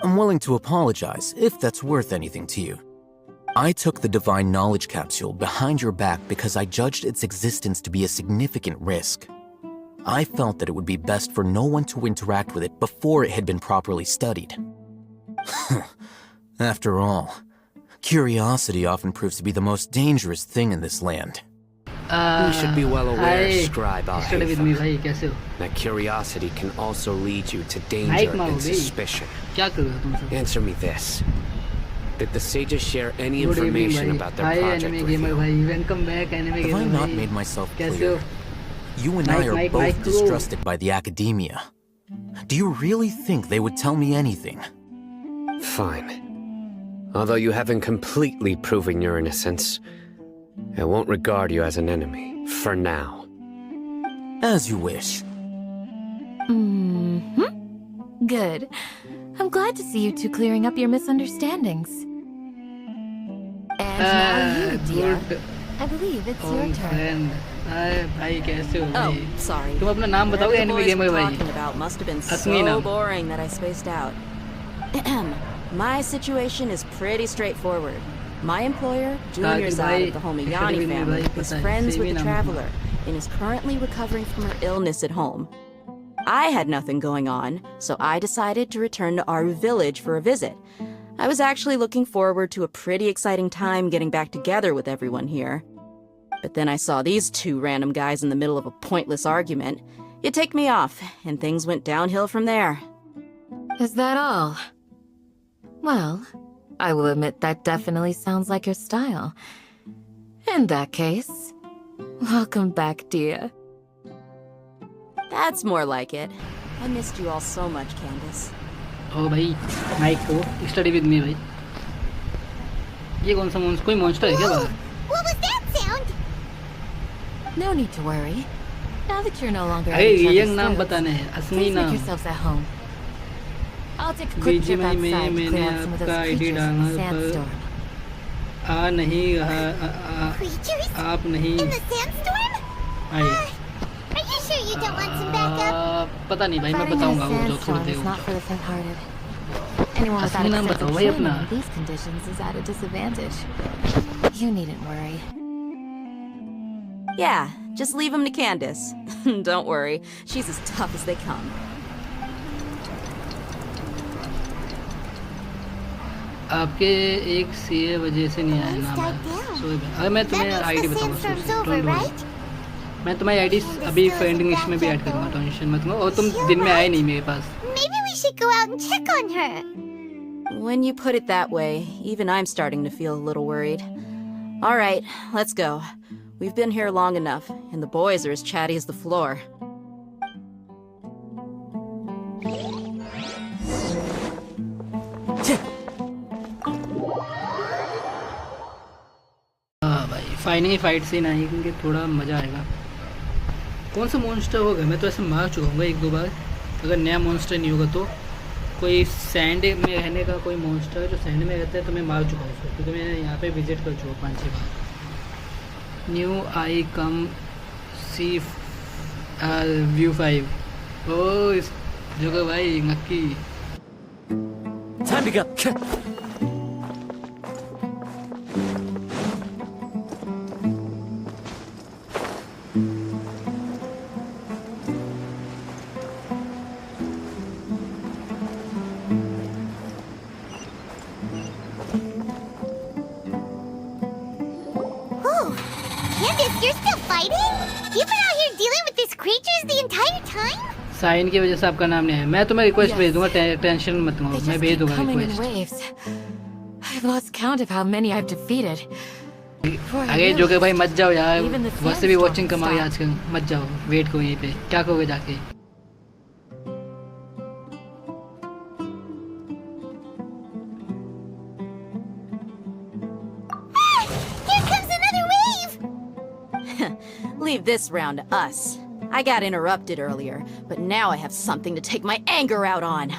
I'm willing to apologize if that's worth anything to you. I took the divine knowledge capsule behind your back because I judged its existence to be a significant risk. I felt that it would be best for no one to interact with it before it had been properly studied. After all, curiosity often proves to be the most dangerous thing in this land. You should be well aware, Hi. Scribe study with me Al-Haytham, भाई, कैसे हो? that curiosity can also lead you to Mike danger मारो and भाई, suspicion. क्या करोगे तुम सब? Answer me this. Did the sages share any Good evening information भाई, about their hi project anime with gamer you? भाई, welcome back anime Have I gamer not भाई, made myself कैसे clear? हो? You and Mike, I are Mike, both Mike, distrusted by the academia. Do you really think they would tell me anything? Fine. Although you haven't completely proven your innocence, I won't regard you as an enemy, for now. As you wish. Good. I'm glad to see you two clearing up your misunderstandings. And now you, dear. Good I believe it's your old turn. friend. भाई कैसे हो Oh, भाई? sorry. तुम अपना नाम Whatever बताओगे the anime boys game में were भाई? talking about must have been असली so नाम. boring that I spaced out. My situation is pretty straightforward. My employer, junior side of the Homiyani family, is friends with the traveler and is currently recovering from her illness at home. I had nothing going on, so I decided to return to Aru village for a visit. I was actually looking forward to a pretty exciting time getting back together with everyone here. But then I saw these two random guys in the middle of a pointless argument. It ticked me off, and things went downhill from there. Is that all? Well, I will admit that definitely sounds like your style. In that case, welcome back, dear. That's more like it. I missed you all so much, Candace. ओ भाई mic को study with me भाई. ये कौन सा monster? कोई monster है क्या बाहर? What was that sound? No need to worry. Now that you're no longer अरे at each ये other's नाम throats, बताने हैं असली please make नाम. yourselves at home. I'll take a quick trip BGMI में outside to मैंने clear out some of those आपका आईडी creatures in the डाला पर sandstorm. आ नहीं Creatures? आप नहीं In the sandstorm? आए. Are you sure you don't want some backup? पता नहीं भाई मैं Fighting in a बताऊंगा वो जो थोड़ी sandstorm देर is में. not for the faint-hearted. Anyone without असली a नाम sense of बताओ भाई training अपना. in these conditions is at a disadvantage. You needn't worry. Yeah, just leave him to Candace. Don't worry, she's as tough as they come. आपके एक CA वजह से नहीं आया नाम. अरे मैं तुम्हें That आईडी means the बताऊंगा. sandstorm's Don't over, worry. right? मैं तुम्हारी आईडी अभी फ्रेंड लिस्ट में भी ऐड करूंगा. टेंशन मत लो. और तुम दिन में आए नहीं मेरे पास. Maybe we should go out and check on her. When you put it that way, even I'm starting to feel a little worried. All right, let's go. We've been here long enough, and the boys are as chatty as the floor. हाँ भाई finally fight scene आई क्योंकि थोड़ा मज़ा आएगा. कौन सा monster होगा? मैं तो ऐसे मार चुका हूँ एक दो बार. अगर नया मॉन्स्टर नहीं होगा तो कोई सैंड में रहने का कोई मॉन्स्टर जो सैंड में रहता है तो मैं मार चुका हूँ उसको, क्योंकि मैं यहाँ पे विजिट कर चुका हूँ 5-6 बार. न्यू आई कम सी व्यू 5. ओ इस जगह भाई नक्की. Time to go. Oh, Candace, you're still fighting? You've been out here dealing with these creatures the entire time? Sign की वजह से आपका नाम नहीं आया. मैं तुम्हें रिक्वेस्ट भेज दूंगा. टेंशन मत लो. They मैं just भेज keep दूंगा coming in request. waves. I've lost count of how many I've defeated. अरे जो कि भाई मत जाओ यार. Even the वैसे भी sandstorm वॉचिंग कम आ गई stopped. आजकल. मत जाओ. वेट करो यहीं पे. क्या करोगे जाके? Here comes another wave! Leave this round to us. I got interrupted earlier, but now I have something to take my anger out on.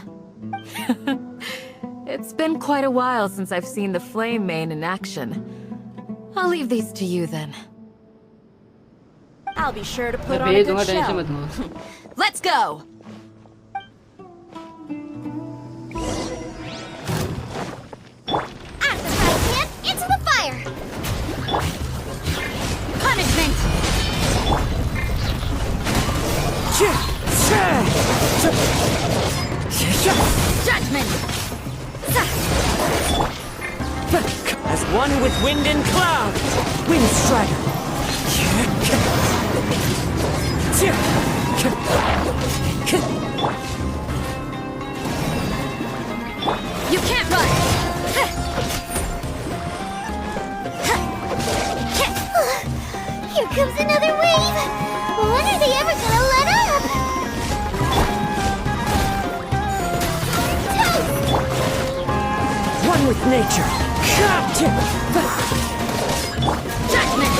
It's been quite a while since I've seen the flame main in action. I'll leave these to you then. I'll be sure to मैं put on a भेज दूंगा. good tension show. मत लो. Let's go! Out of the frying pan, into the fire! Punishment! Judgment! As one with wind and cloud. Wind Strider. You can't run! Here comes another wave! When are they ever gonna let up? One with nature. Judgment!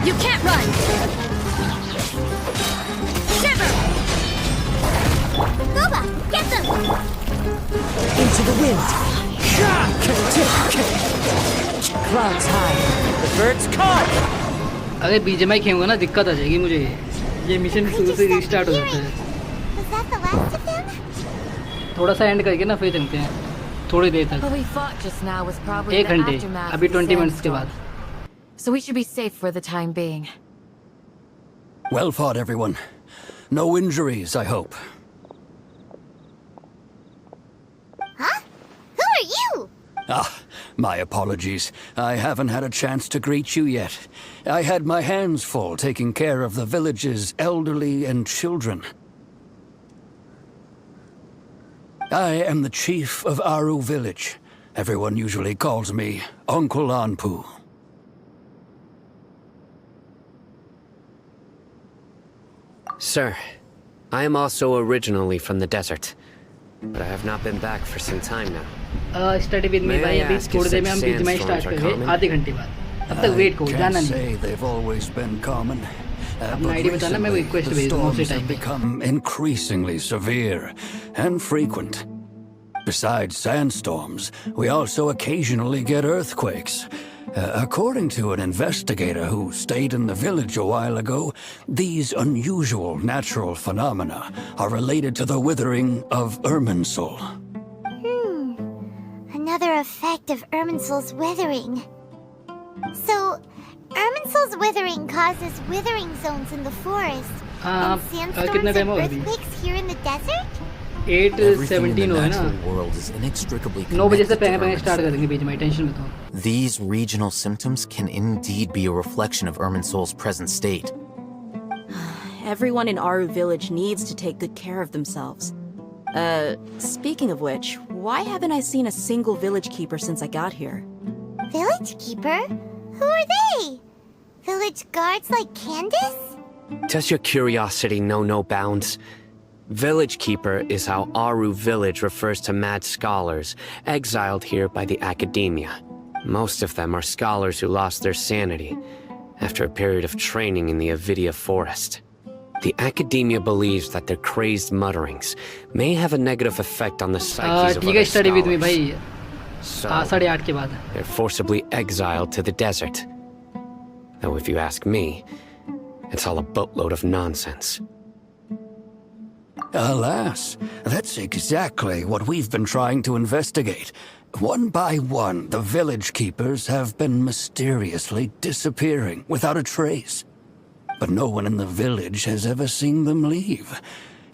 You can't run! Shiver! Experts caught! अगर BGMI खेलूंगा ना दिक्कत आ जाएगी मुझे। ये mission शुरू से restart हो जाता है। Was that the last of them? थोड़ा सा एंड करके ना फिर चलते हैं थोड़ी देर तक। What we fought just now was probably 1 the घंटे, aftermath अभी of the 20 मिनट्स के sandstorm. बाद। So we should be safe for the time being. Well fought, everyone. No injuries, I hope. Huh? Who are you? Ah, my apologies. I haven't had a chance to greet you yet. I had my hands full taking care of the village's elderly and children. I am the chief of Aru village. Everyone usually calls me Uncle Anpu. Sir, I am also originally from the desert, but I have not been back for some time now. Study with me भाई, अभी थोड़ी देर में हम BGMI start करेंगे, आधे घंटे बाद। तब तक वेट करो, जाना नहीं। They've always been common. अपना आईडी बताना, मैं रिक्वेस्ट भेज दूंगा उसी टाइम पे। Become increasingly severe and frequent. Besides sandstorms, we also occasionally get earthquakes. According to an investigator who stayed in the village a while ago, these unusual natural phenomena are related to the withering of Irminsul. Another effect of Irminsul's withering. So, Irminsul's withering causes withering zones in the forest. And sandstorms and earthquakes here in the desert? 8:17 हो ना। world is inextricably 9 बजे से connected to पहले start कर देंगे BGMI, tension मत हो। These regional symptoms can indeed be a reflection of Irminsul's present state. Everyone in Aru village needs to take good care of themselves. Speaking of which, why haven't I seen a single village keeper since I got here? Village keeper? Who are they? Village guards like Candace? Does your curiosity know no bounds? Village Keeper is how Aru village refers to mad scholars exiled here by the academia. Most of them are scholars who lost their sanity after a period of training in the Avidia forest. The academia believes that their crazed mutterings may have a negative effect on the psyches of other scholars. So, 8:30 के बाद। they're forcibly exiled to the desert. Though if you ask me, it's all a boatload of nonsense. Alas, that's exactly what we've been trying to investigate. One by one, the village keepers have been mysteriously disappearing without a trace. But no one in the village has ever seen them leave.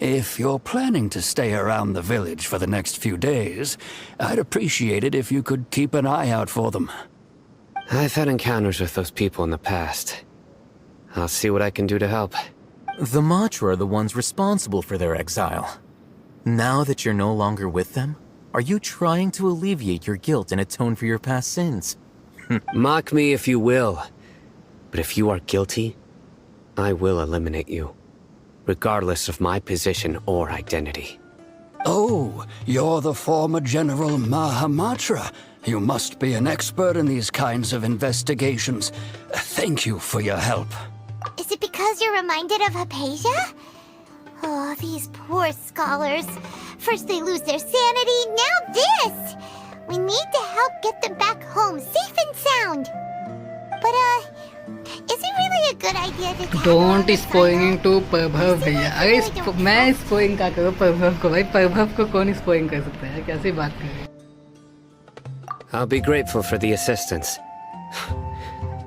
If you're planning to stay around the village for the next few days, I'd appreciate it if you could keep an eye out for them. I've had encounters with those people in the past. I'll see what I can do to help. The Matra are the ones responsible for their exile. Now that you're no longer with them, are you trying to alleviate your guilt and atone for your past sins? Mock me if you will, but if you are guilty, I will eliminate you, regardless of my position or identity. Oh, you're the former General Mahamatra. You must be an expert in these kinds of investigations. Thank you for your help. Is it because you're reminded of Hypatia? Oh, these poor scholars. First they lose their sanity, now this! We need to help get them back home, safe and sound. But, is it really a good idea to Don't spoiling to प्रभव भैया। अगर मैं स्पोइंग क्या करूँ प्रभव को भाई, प्रभव को कौन स्पोइंग कर सकता है? कैसी बात कर रहे हैं? I'll be grateful for the assistance.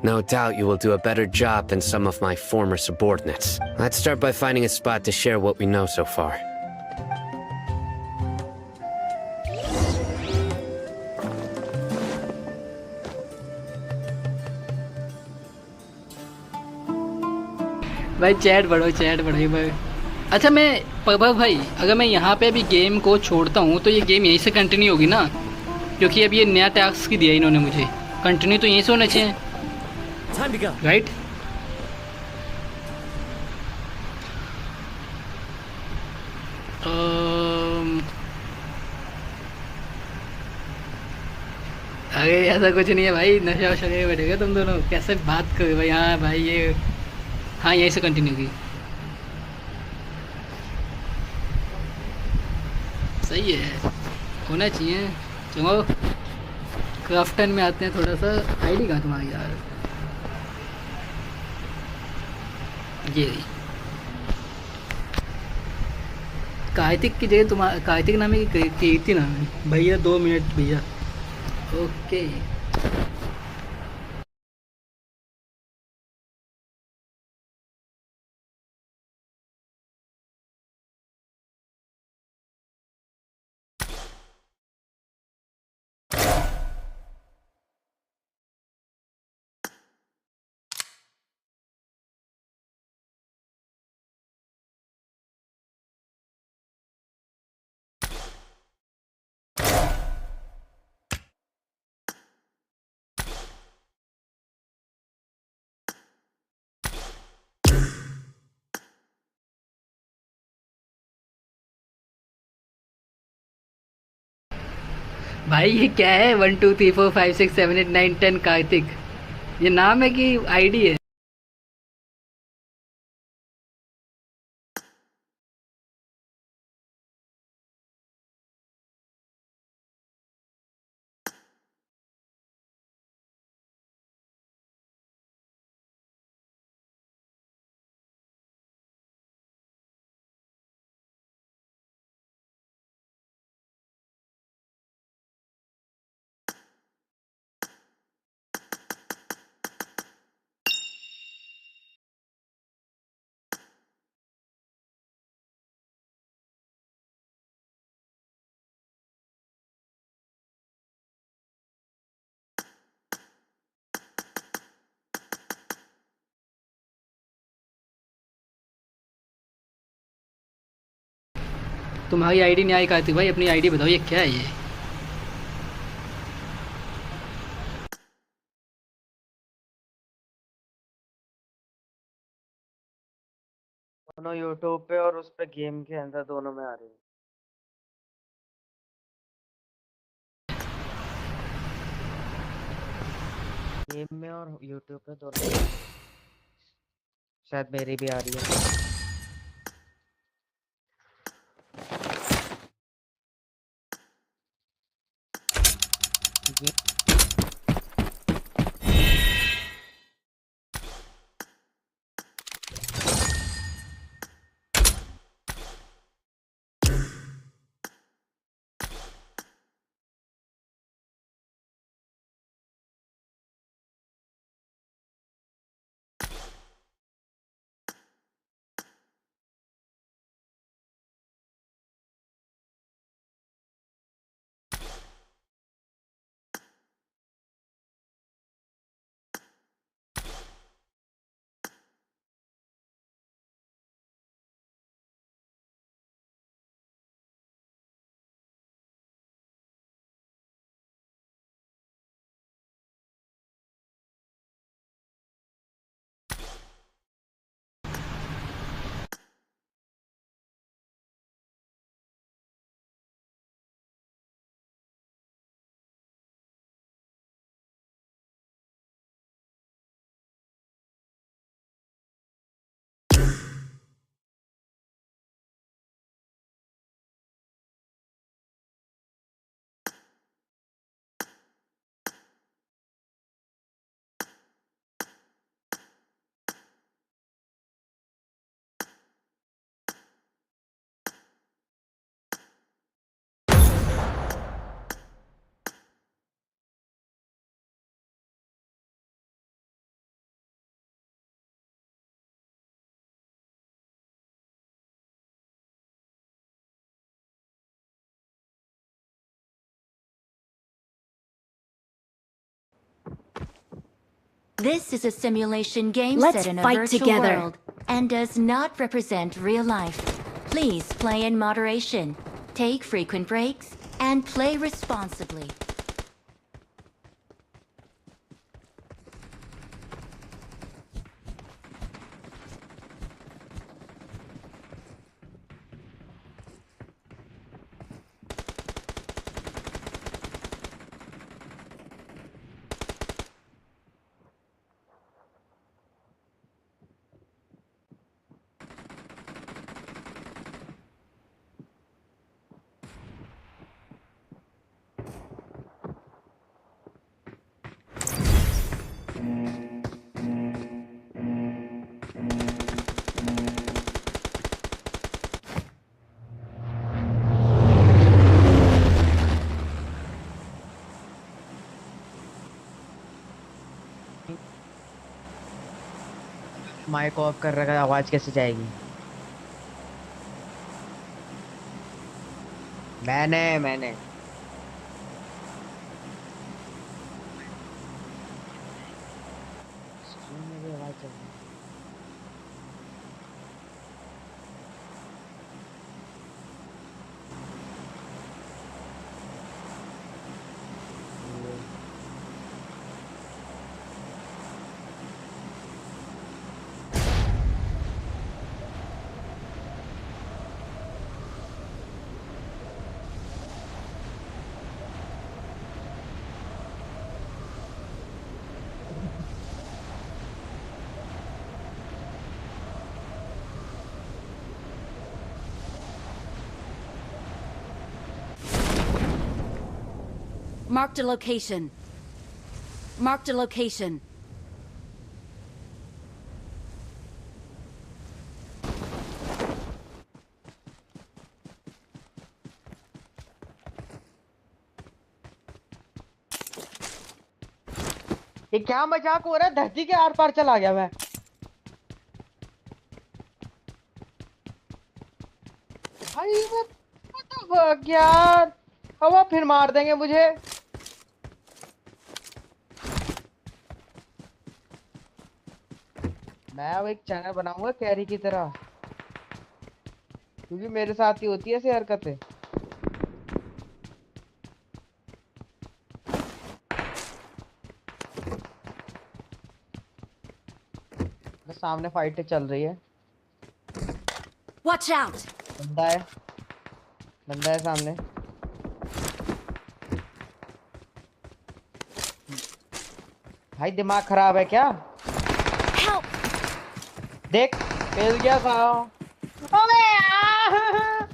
No doubt you will do a better job than some of my former subordinates. Let's start by finding a spot to share what we know so far. भाई chat बढ़ो भाई। अच्छा मैं प्रभव भाई, अगर मैं यहाँ पे अभी गेम को छोड़ता हूँ तो ये गेम यहीं से कंटिन्यू होगी ना? क्योंकि अभी ये नया टास्क की दिया इन्होंने मुझे, कंटिन्यू तो यहीं से होना चाहिए, राइट? अरे ऐसा कुछ नहीं है भाई, नशा वशा नहीं बैठेगा तुम दोनों, कैसे बात करो भाई? हाँ भाई ये, हाँ यहीं से कंटिन्यू की, सही है, होना चाहिए। चलो क्राफ्टन में आते हैं थोड़ा सा। आईडी कहाँ तुम्हारी यार? ये रही। कार्तिक की जगह तुम्हारा कार्तिक नाम है कि कीर्ति नाम है? भैया 2 मिनट भैया। ओके भाई ये क्या है? 1 2 3 4 5 6 7 8 9 10 कार्तिक, ये नाम है कि आईडी है? तुम्हारी आईडी नहीं आई कार्तिक भाई, अपनी आईडी बताओ, ये क्या है ये? दोनों यूट्यूब पे और उस पे गेम के अंदर दोनों में आ रही है। गेम में और यूट्यूब पे दोनों में। शायद मेरी भी आ रही है। This is a simulation game Let's set in a fight virtual together. world and does not represent real life. Please play in moderation, take frequent breaks, and play responsibly. Mic off कर रखा है, आवाज कैसे जाएगी? मैंने stream में भी आवाज जाएगी। Marked a location. Marked a location. ये क्या मजाक हो रहा है? धरती के आर पार चला गया मैं। भाई मैं what the fuck यार, हवा फिर मार देंगे मुझे। मैं अब एक चैनल बनाऊंगा कैरी की तरह, क्योंकि मेरे साथ ही होती है ऐसी हरकतें। सामने फाइट चल रही है। Watch out! बंदा है, बंदा है सामने। भाई दिमाग खराब है क्या? Help! देख फेल गया साला। अबे यार!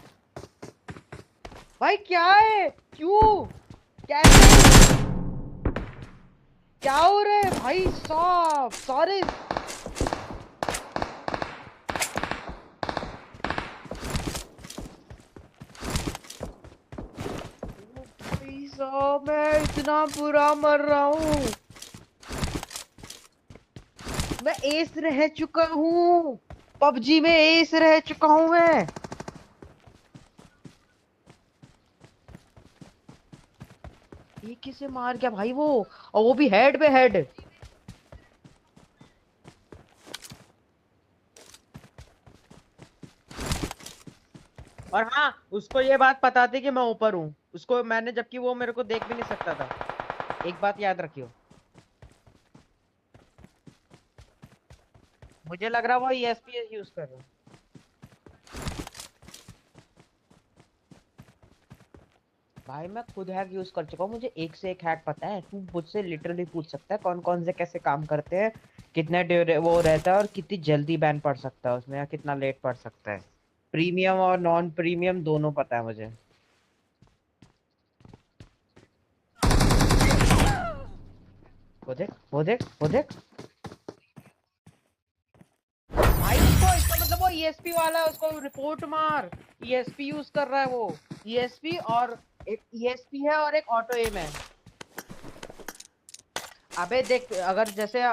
भाई क्या है? क्यों? कैसे? क्या हो रहा है भाई साहब? सारे भाई साहब, मैं इतना बुरा मर रहा हूँ। मैं एस रह चुका हूँ, पबजी में एस रह चुका हूँ मैं। ये किसे मार गया भाई वो, और वो भी हेड पे हेड। और हाँ, उसको ये बात पता थी कि मैं ऊपर हूँ, उसको मैंने, जबकि वो मेरे को देख भी नहीं सकता था। एक बात याद रखियो। मुझे लग रहा वो ESP यूज कर रहा है। भाई मैं खुद हैक यूज कर चुका हूँ, मुझे एक से एक हैक पता है। तू मुझसे लिटरली पूछ सकता है कौन कौन से कैसे काम करते हैं, कितना वो रहता है, और कितनी जल्दी बैन पड़ सकता है उसमें, या कितना लेट पड़ सकता है। प्रीमियम और नॉन प्रीमियम दोनों पता है मुझे। वो देख वो देख वो देख भाई, उसको इसका मतलब वो ESP वाला है, उसको रिपोर्ट मार। ESP यूज कर रहा है वो। ESP और एक ESP है और एक ऑटो एम है। अबे देख, अगर जैसे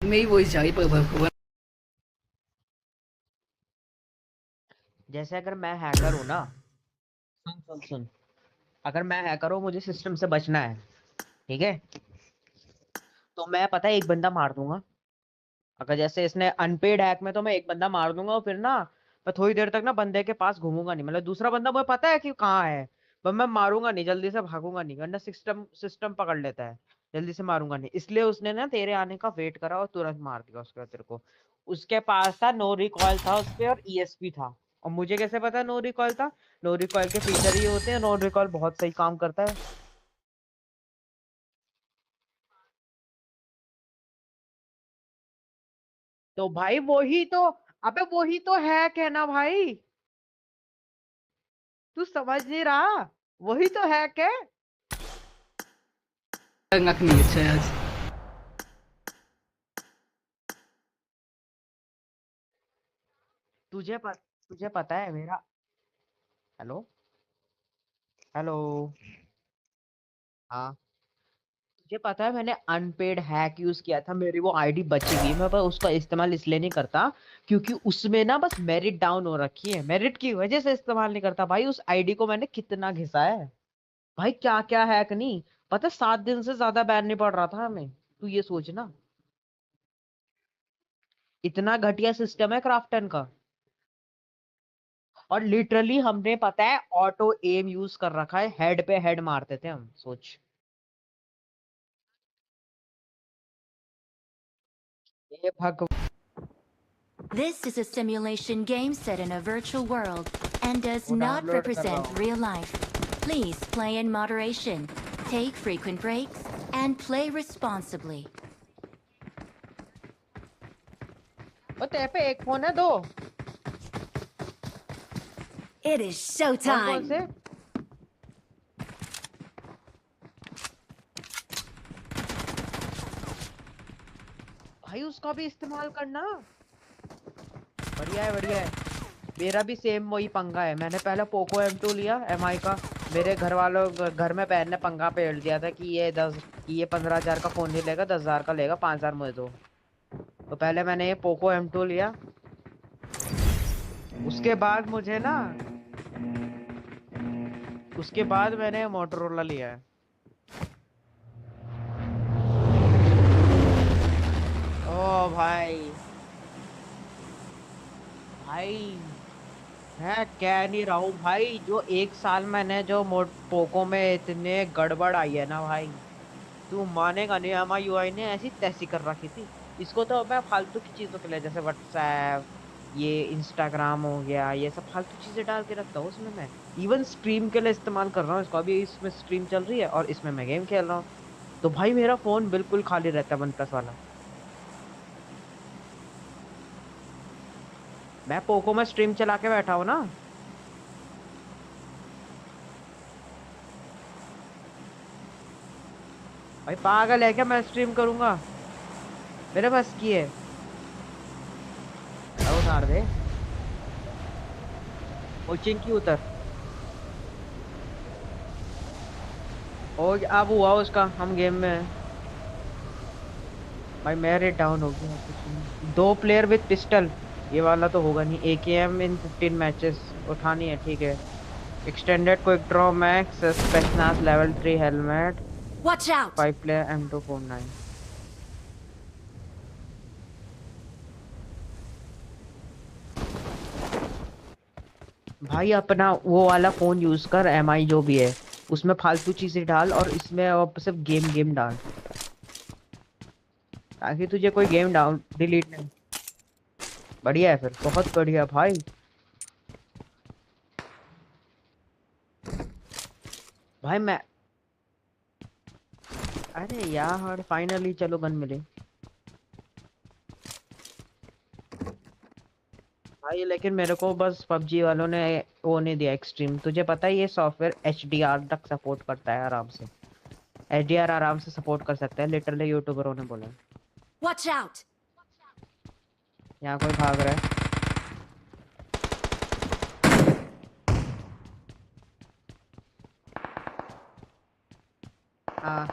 में ही वॉइस जा रही पर जैसे अगर मैं हैकर हूं ना, सुन सुन सुन, अगर मैं हैकर हूं, मुझे सिस्टम से बचना है, ठीक है, तो मैं पता है एक बंदा मार दूंगा। अगर जैसे इसने अनपेड हैक में, तो मैं एक बंदा मार दूंगा, और फिर ना मैं थोड़ी देर तक ना बंदे के पास घूमूंगा नहीं, मतलब दूसरा बंदा मुझे पता है कि कहाँ है, पर मैं मारूंगा नहीं, जल्दी से भागूंगा नहीं, वरना सिस्टम सिस्टम पकड़ लेता है। जल्दी से मारूंगा नहीं, इसलिए उसने ना तेरे आने का वेट करा और तुरंत मार दिया उसके बाद तेरे को। उसके पास था नो रिकॉइल था उस पे और ईएसपी था। और मुझे कैसे पता नो रिकॉइल था? नो रिकॉइल के फीचर ये होते हैं, नो रिकॉइल बहुत सही काम करता है। तो भाई वही तो, अबे वही तो है कहना भाई, तू समझ नहीं रहा? वही तो है क्या? अंगक नहीं अच्छा है आज। तुझे पता है मेरा। हेलो। हेलो। हाँ। तुझे पता है मैंने अनपेड हैक यूज किया था, मेरी वो आईडी बची हुई है, मैं बस उसका इस्तेमाल इसलिए नहीं करता क्योंकि उसमें ना बस मेरिट डाउन हो रखी है, मेरिट की वजह से इस्तेमाल नहीं करता। भाई उस आईडी को मैंने कितना घिसा है भाई, क्या क्या हैक नहीं पता, 7 दिन से ज्यादा बैन नहीं पड़ रहा था हमें, तू ये सोचना। इतना घटिया सिस्टम है क्राफ्टन का। और लिटरली हमने पता है ऑटो एम यूज कर रखा है, हेड पे हेड मारते थे हम, सोच। ये भगवान। This is a simulation game set in a virtual world and does वो not डाउनलोड कर रहा represent हूँ। real life. Please play in moderation, take frequent breaks, and play responsibly. ओ तेरे पे एक फोन है, दो? It is कौन कौन showtime. से? भाई उसका भी इस्तेमाल करना। बढ़िया है बढ़िया है। मेरा भी सेम वही पंगा है, मैंने पहले पोको M2 लिया MI का। मेरे घर वालों घर में बहन ने पंगा पेड़ दिया था कि ये 15,000 का फोन नहीं लेगा, 10,000 का लेगा, 5,000 मुझे दो। तो पहले मैंने ये पोको M2 लिया, उसके बाद मुझे ना, उसके बाद मैंने मोटरोला लिया है। ओ भाई, भाई मैं कह नहीं रहा हूँ भाई, जो 1 साल मैंने जो पोको में इतने गड़बड़ आई है ना भाई, तू मानेगा नहीं। हमारी यूआई ने ऐसी तैसी कर रखी थी। इसको तो मैं फालतू की चीजों के लिए, जैसे व्हाट्सएप, ये इंस्टाग्राम हो गया, ये सब फालतू चीजें डाल के रखता हूँ उसमें। मैं इवन स्ट्रीम के लिए इस्तेमाल कर रहा हूँ इसको, अभी इसमें स्ट्रीम चल रही है और इसमें मैं गेम खेल रहा हूँ। तो भाई मेरा फोन बिल्कुल खाली रहता है वन प्लस वाला। मैं पोको में स्ट्रीम चला के बैठा हूँ ना। भाई पागल है क्या, मैं स्ट्रीम करूंगा? मेरे बस की है। उतार दे कोचिंग की, उतर। और अब हुआ उसका, हम गेम में हैं। भाई मेरे डाउन हो गया कुछ नहीं। 2 प्लेयर विद पिस्टल, ये वाला तो होगा नहीं। AKM इन 15 मैचेस उठानी है, ठीक है। Extended quickdraw max Spetsnaz level 3 helmet. Watch out! 5 player M249। भाई अपना वो वाला फोन यूज कर, MI जो भी है, उसमें फालतू चीजें डाल और इसमें अब सिर्फ गेम डाल, ताकि तुझे कोई गेम डाउन डिलीट नहीं। बढ़िया है फिर, बहुत बढ़िया भाई। भाई मैं, अरे यार फाइनली चलो गन मिले भाई, लेकिन मेरे को बस PUBG वालों ने वो नहीं दिया एक्सट्रीम। तुझे पता है ये सॉफ्टवेयर HDR तक सपोर्ट करता है आराम से, HDR आराम से सपोर्ट कर सकता है, लिटरली यूट्यूबरों ने बोला। Watch out! यहाँ कोई भाग रहा है। हाँ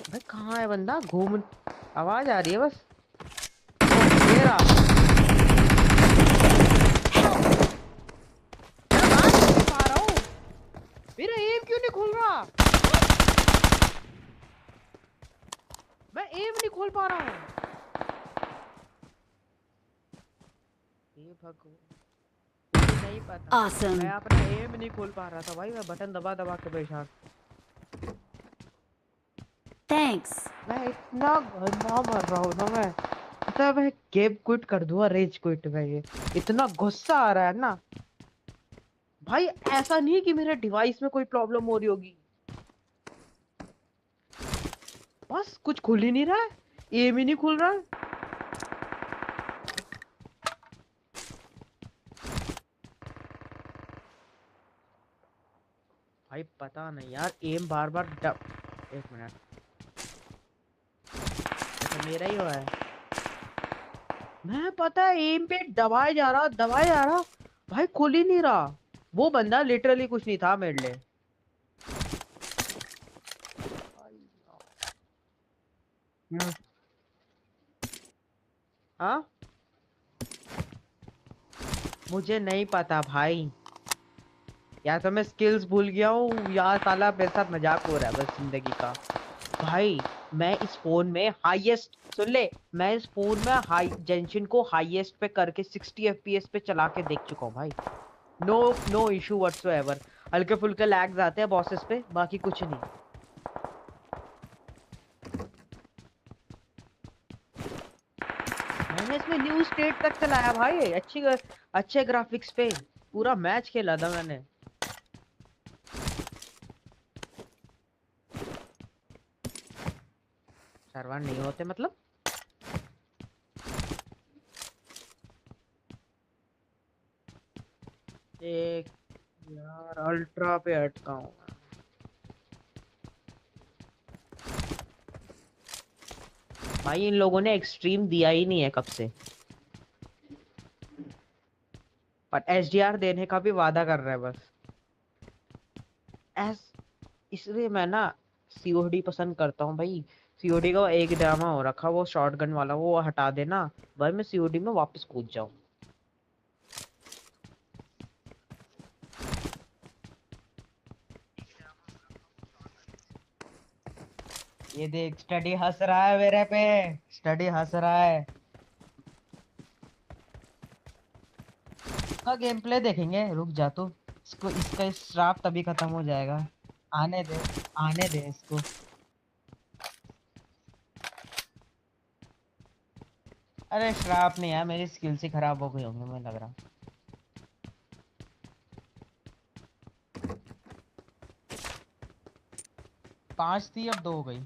भाई कहाँ है बंदा? घूम, आवाज आ रही है बस। ओ, ये रहा। मैं बात नहीं पा रहा हूँ, मेरा एम क्यों नहीं खुल रहा? मैं एम नहीं खोल पा रहा हूँ। ये भगवान, मुझे नहीं पता। Awesome. मैं अपना एम नहीं खोल पा रहा था भाई, मैं बटन दबा दबा के परेशान। Thanks. मैं इतना गंदा मर रहा हूँ ना मैं, मतलब मैं गेम क्विट कर दूंगा, रेज क्विट में। ये इतना गुस्सा आ रहा है ना भाई, ऐसा नहीं है कि मेरे डिवाइस में कोई प्रॉब्लम हो रही होगी, बस कुछ खुल ही नहीं रहा है, एम ही नहीं खुल रहा है। भाई पता नहीं यार, एम बार बार एक मिनट, अच्छा मेरा ही हुआ है। मैं पता है एम पे दबाए जा रहा भाई, खुल ही नहीं रहा। वो बंदा लिटरली कुछ नहीं था मेरे लिए। हाँ मुझे नहीं पता भाई, या तो मैं स्किल्स भूल गया हूँ या साला मेरे साथ मजाक हो रहा है बस जिंदगी का। भाई मैं इस फोन में हाईएस्ट, सुन ले, मैं इस फोन में हाई जेंशिन को हाईएस्ट पे करके 60 एफपीएस पे चला के देख चुका हूँ भाई। No issue whatsoever. हल्के फुल्के लैग्स आते हैं बॉसेस पे, बाकी कुछ नहीं। मैंने इसमें न्यू स्टेट तक चलाया भाई, अच्छे ग्राफिक्स पे पूरा मैच खेला था मैंने। सर्वर नहीं होते मतलब? एक यार अल्ट्रा पे अटका हूँ। भाई इन लोगों ने एक्सट्रीम दिया ही नहीं है कब से, पर एचडीआर देने का भी वादा कर रहा है बस। इसलिए मैं ना सीओडी पसंद करता हूँ भाई। सीओडी का एक ड्रामा हो रखा, वो शॉटगन वाला, वो हटा देना भाई, मैं सीओडी में वापस कूद जाऊं। ये देख स्टडी हंस रहा है मेरे पे, स्टडी हंस रहा है। इसका गेम प्ले देखेंगे, रुक जा तू, इसको इसका श्राप तभी खत्म हो जाएगा। आने दे, आने दे इसको। अरे श्राप नहीं है, मेरी स्किल्स ही खराब हो गई होंगी मुझे लग रहा। पांच थी अब 2 हो गई,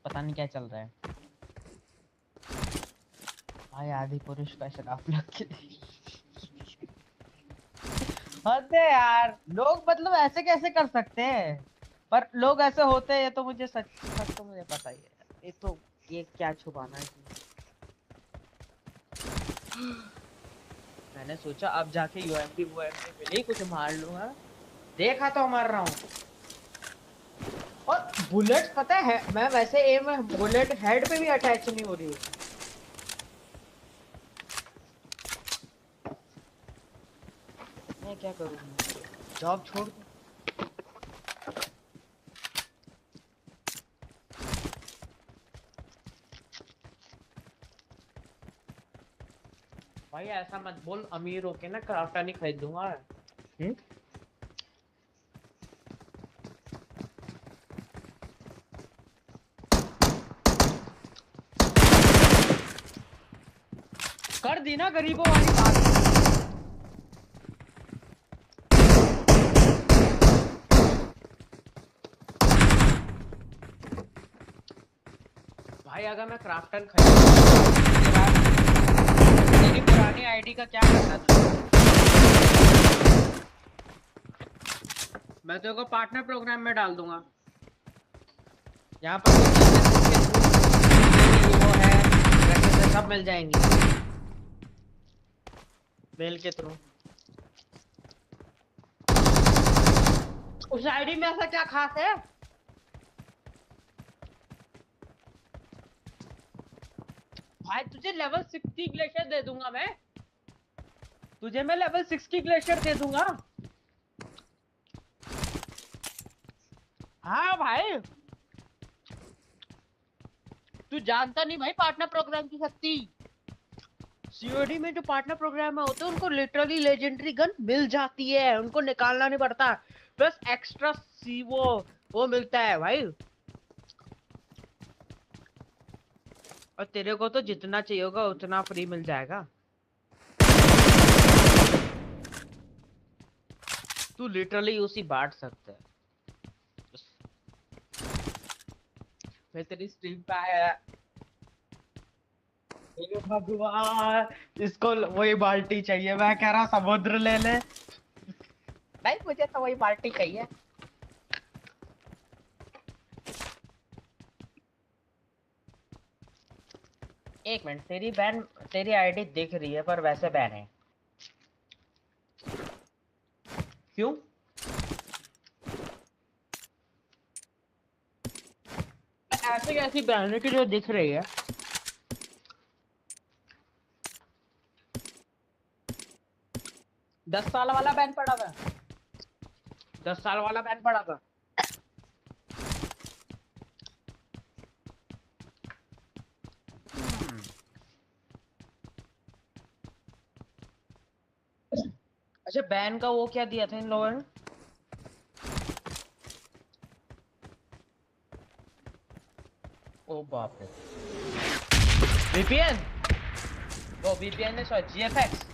पता नहीं क्या चल रहा है भाई। आदि पुरुष का श्राप लग के हद है यार, लोग मतलब ऐसे कैसे कर सकते हैं, पर लोग ऐसे होते हैं, ये तो मुझे सच सच तो मुझे पता ही है। ये तो ये क्या छुपाना है इसमें। मैंने सोचा अब जाके यूएमपी मिली कुछ मार लूंगा, देखा तो मर रहा हूँ। और बुलेट पता है, मैं वैसे एम बुलेट हेड पे भी अटैच नहीं हो रही। मैं क्या करूँ, जॉब छोड़ दूँ? भाई ऐसा मत बोल, अमीर होके ना क्राफ्टा नहीं खरीद दूंगा। कर दी ना गरीबों वाली बात। भाई अगर मैं क्राफ्टन तेरी पुरानी आईडी का क्या करना था? मैं तेरे को पार्टनर प्रोग्राम में डाल दूंगा। यहाँ पर वो है, वैसे सब मिल जाएंगे मेल के थ्रू। उस आईडी में ऐसा क्या खास है? भाई तुझे लेवल 6 की ग्लेशियर दे दूंगा मैं, तुझे मैं लेवल 6 की ग्लेशियर दे दूंगा। हाँ भाई, तू जानता नहीं भाई पार्टनर प्रोग्राम की शक्ति। सीओडी में जो पार्टनर प्रोग्राम में होते हैं उनको लिटरली लेजेंडरी गन मिल जाती है, उनको निकालना नहीं पड़ता, प्लस एक्स्ट्रा सी वो मिलता है भाई। और तेरे को तो जितना चाहिए होगा उतना फ्री मिल जाएगा। तू लिटरली उसी बांट सकता है। मैं तेरी स्ट्रीम पे आया, हे भगवान, इसको वही बाल्टी चाहिए। मैं कह रहा समुद्र ले ले, नहीं मुझे तो वही बाल्टी चाहिए। एक मिनट, तेरी आईडी दिख रही है पर वैसे बैन है क्यों? ऐसे कैसी बैन है कि जो दिख रही है? दस साल वाला बैन पड़ा था, 10 साल वाला बैन पड़ा था। अच्छा, बैन का वो क्या दिया था इन लोगों ने? ओ बाप रे, वीपीएन, वो वीपीएन ने सॉरी जीएफएक्स।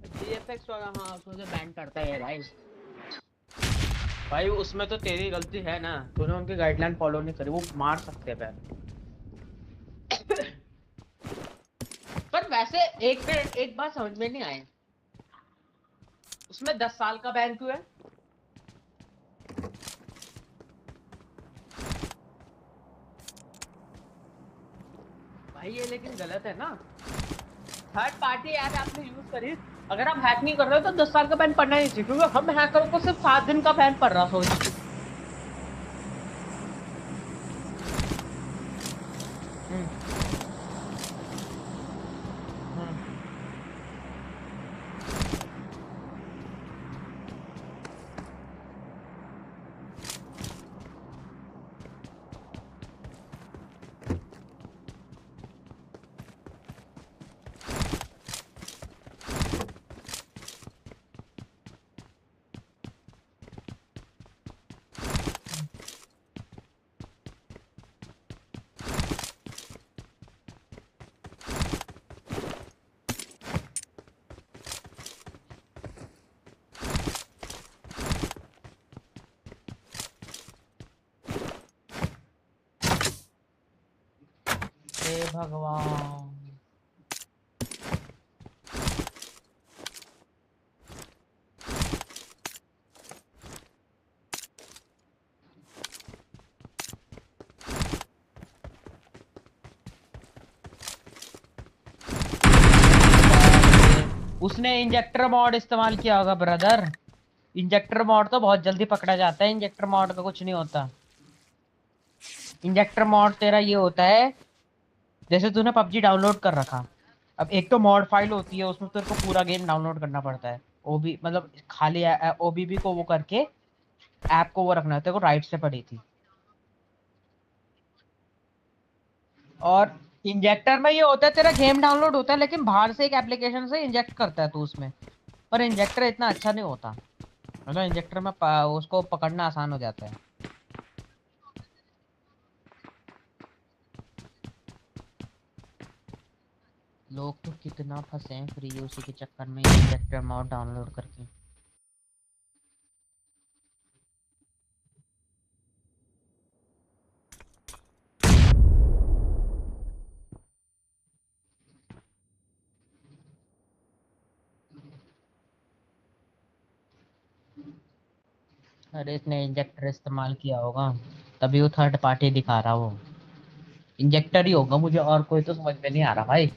जीएफएक्स वाला, हाँ उसमें से बैन करता है गाइस। भाई उसमें तो तेरी गलती है ना, तूने उनकी गाइडलाइन फॉलो नहीं करी, वो मार सकते हैं बैन। पर वैसे एक बात समझ में नहीं आई, उसमें 10 साल का बैन क्यों है? भाई ये लेकिन गलत है ना। थर्ड पार्टी ऐप आपने यूज करी, अगर आप हैक नहीं कर रहे हो तो 10 साल का बैन पड़ना ही चाहिए, क्योंकि हम हैकरों को सिर्फ 7 दिन का बैन पड़ रहा। सोच हे भगवान, उसने इंजेक्टर मॉड इस्तेमाल किया होगा ब्रदर। इंजेक्टर मॉड तो बहुत जल्दी पकड़ा जाता है, इंजेक्टर मॉड का कुछ नहीं होता। इंजेक्टर मॉड तेरा ये होता है, जैसे तूने पबजी डाउनलोड कर रखा, अब एक तो मॉड फाइल होती है, उसमें तेरे को पूरा गेम डाउनलोड करना पड़ता है। ओबी मतलब खाली ओबीबी को वो करके ऐप को वो रखना है, तेरे को राइट से पड़ी थी। और इंजेक्टर में ये होता है, तेरा गेम डाउनलोड होता है लेकिन बाहर से एक एप्लीकेशन से इंजेक्ट करता है तू उसमें। पर इंजेक्टर इतना अच्छा नहीं होता, मतलब इंजेक्टर में उसको पकड़ना आसान हो जाता है। लोग तो कितना फंसे हैं फ्री यूसी के चक्कर में इंजेक्टर मॉड डाउनलोड करके। अरे इसने इंजेक्टर इस्तेमाल किया होगा, तभी वो थर्ड पार्टी दिखा रहा, वो इंजेक्टर ही होगा, मुझे और कोई तो समझ में नहीं आ रहा भाई।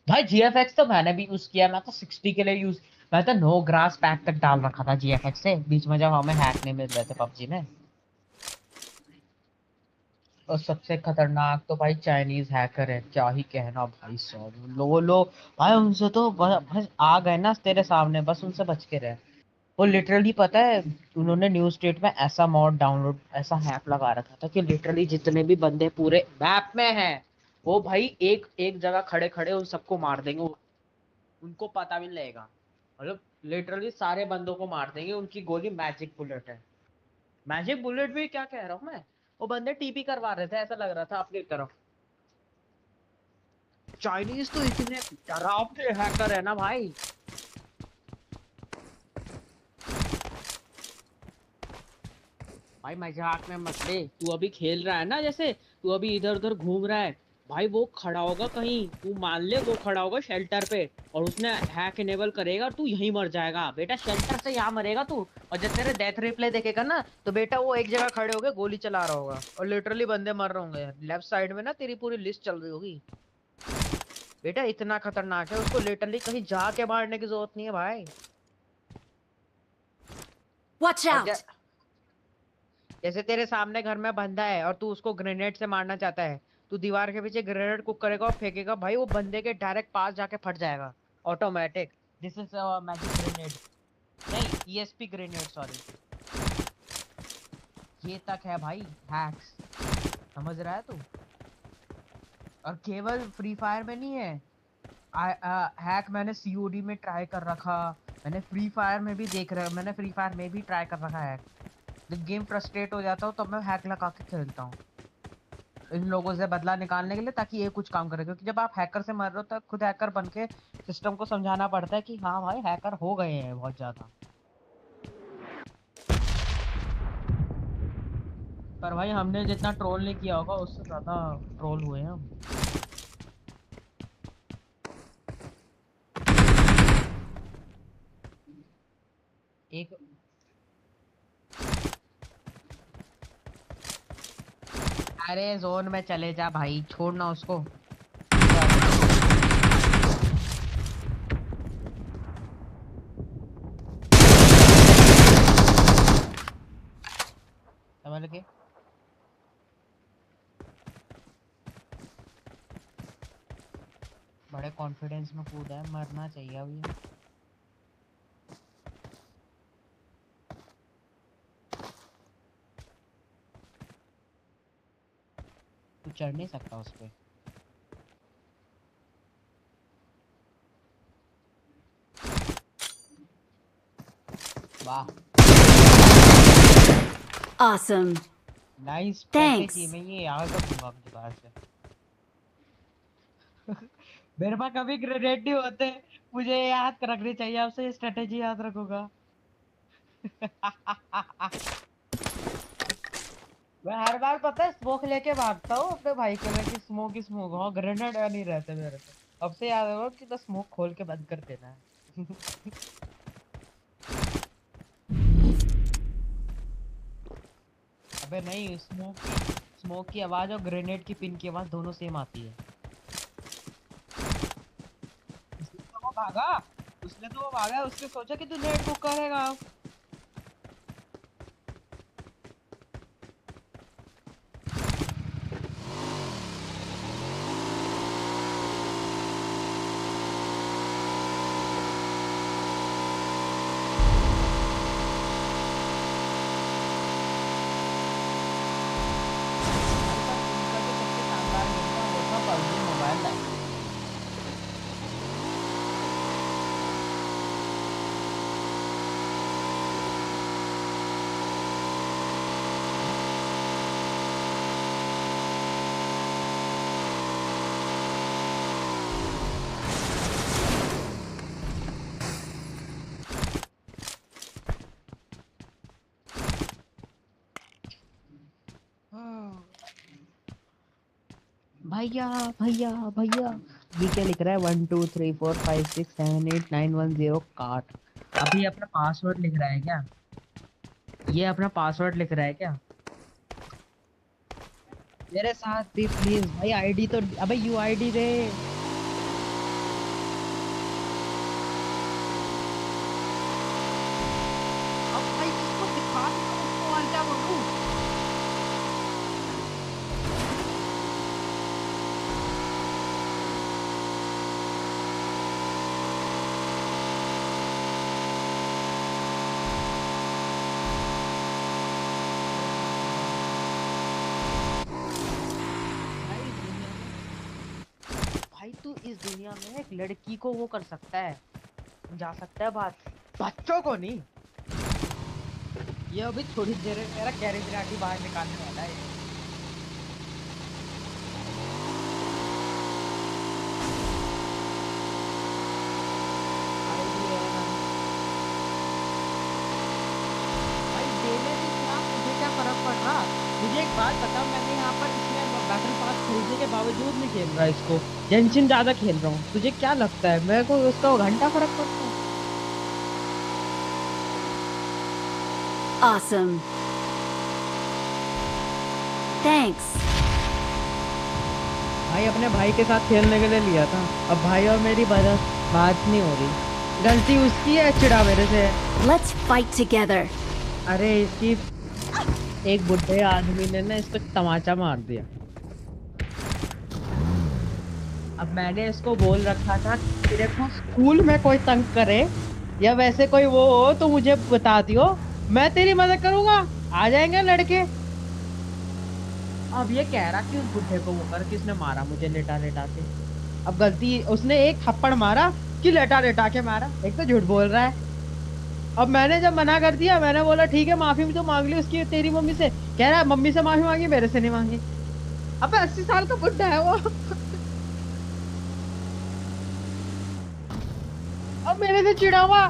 भाई जीएफएक्स तो मैंने भी यूज किया, मैं तो 60 के लिए यूज, मैं तो नो ग्रास पैक तक डाल रखा था जीएफएक्स से, बीच में जब हमें हैक नहीं मिल रहे थे पबजी में। और सबसे खतरनाक तो भाई चाइनीज हैकर है, क्या ही कहना भाई साहब। लो भाई उनसे तो बस आ गए ना तेरे सामने, बस उनसे बच के रहे। वो लिटरली पता है, उन्होंने न्यू स्टेट में ऐसा मॉड डाउनलोड, ऐसा हैक लगा रखा था कि लिटरली जितने भी बंदे पूरे मैप में हैं, वो भाई एक एक जगह खड़े खड़े उन सबको मार देंगे, उनको पता भी नहीं लगेगा। मतलब लिटरली सारे बंदों को मार देंगे, उनकी गोली मैजिक बुलेट है। मैजिक बुलेट भी क्या कह रहा हूँ मैं, वो बंदे टीपी करवा रहे थे, ऐसा लग रहा था अपनी तरफ। चाइनीज तो इतने डरावने हैकर है ना भाई। भाई मजाक में मत ले, तू अभी खेल रहा है ना, जैसे तू अभी इधर उधर घूम रहा है भाई, वो खड़ा होगा कहीं, तू मान ले वो खड़ा होगा शेल्टर पे, और उसने हैक इनेबल करेगा, तू यहीं मर जाएगा बेटा, शेल्टर से यहाँ मरेगा तू। और जब तेरे डेथ रिप्ले देखेगा ना, तो बेटा वो एक जगह खड़े होके गोली चला रहा होगा और लिटरली बंदे मर रहे होंगे, लेफ्ट साइड में ना तेरी पूरी लिस्ट चल रही होगी। बेटा इतना खतरनाक है, उसको लिटरली कहीं जाके मारने की जरूरत नहीं है भाई। Watch out! जैसे तेरे सामने घर में बंदा है और तू उसको ग्रेनेड से मारना चाहता है, तू दीवार के पीछे ग्रेनेड कुक करेगा और फेंकेगा भाई, वो बंदे के डायरेक्ट पास जाके फट जाएगा automatic. This is magic grenade, नहीं ईएसपी ग्रेनेड, सॉरी। ये तक है भाई हैक्स, समझ रहा है तू? और केवल फ्री फायर में नहीं है हैक, मैंने सीओडी में ट्राई कर रखा, मैंने फ्री फायर में भी देख रहा, मैंने फ्री फायर में भी ट्राई कर रखा है। जब गेम फ्रस्ट्रेट हो जाता हूँ तब मैं हैक लगा के खेलता हूँ, इन लोगों से बदला निकालने के लिए, ताकि ये कुछ काम करे। क्योंकि जब आप हैकर से मर रहे हो तब खुद हैकर बन के सिस्टम को समझाना पड़ता है कि हाँ भाई हैकर हो गए हैं बहुत ज्यादा। पर भाई हमने जितना ट्रोल नहीं किया होगा उससे ज्यादा ट्रोल हुए हैं हम। एक अरे जोन में चले जा भाई, छोड़ना उसको। समझ के बड़े कॉन्फिडेंस में कूदा है, मरना चाहिए अभी। तू चढ़ नहीं सकता उस पे। वाह Awesome. Nice, Thanks. की मैं ये याद रखूंगा अपनी बात से। मेरे पास कभी ग्रेनेड नहीं होते, मुझे याद रखनी चाहिए, आपसे स्ट्रेटेजी याद रखूंगा। मैं हर बार पता है स्मोक लेके भागता हूँ अपने भाई के लिए कि स्मोक ही स्मोक हो, ग्रेनेड नहीं रहते मेरे पे। अब से याद होगा कि बस स्मोक खोल के बंद कर देना है। अबे नहीं, स्मोक की आवाज और ग्रेनेड की पिन की आवाज दोनों सेम आती है। उसने तो वो भागा, उसने सोचा कि तू नेट बुक करेगा। PUBG mobile life. भैया भैया भैया, ये क्या लिख रहा है? 1 2 3 4 5 6 7 8 9 1 0 काट। अभी अपना पासवर्ड लिख रहा है क्या? ये अपना पासवर्ड लिख रहा है क्या? मेरे साथ भी प्लीज भाई, आईडी तो अबे यूआईडी दे। अब भाई इसको दिखा दो, उसको और क्या बोलूं? भाई तू इस दुनिया में एक लड़की को वो कर सकता है, जा सकता है बात, बच्चों को नहीं। ये अभी थोड़ी देर में मेरा गैरेज राखी बाहर निकालने वाला है। भाई देने से क्या मुझे क्या फर्क पड़ रहा? मुझे एक बात बता, मैंने यहाँ पर इसमें बैटल पास खरीदने के बावजूद नहीं खेल रहा इसको, जेंशिन ज्यादा खेल रहा हूँ। तुझे क्या लगता है मेरे को उसका घंटा फर्क पड़ता है? Awesome. Thanks. भाई अपने भाई के साथ खेलने के लिए लिया था, अब भाई और मेरी बात नहीं हो रही। गलती उसकी है, चिढ़ा मेरे से। Let's fight together. अरे इसकी एक बुढ़े आदमी ने ना इसको तमाचा मार दिया। अब मैंने इसको बोल रखा था कि तेरे को स्कूल में कोई तंग करे या वैसे कोई वो हो तो मुझे बता दियो, मैं तेरी मदद करूंगा, आ जाएंगे लड़के। अब ये कह रहा कि उस बुढ़े को वो कर किसने मारा मुझे लेटा लेटा के। अब गलती उसने एक थप्पड़ मारा कि लेटा लेटा के मारा, एक तो झूठ बोल रहा है। अब मैंने जब मना कर दिया, मैंने बोला ठीक है माफी तो मांग ली उसकी तेरी मम्मी से, कह रहा है मम्मी से माफी मांगी, मेरे से नहीं मांगी। अब 80 साल का बुढ़ा है वो। अब मेरे से चिढ़ा हुआ।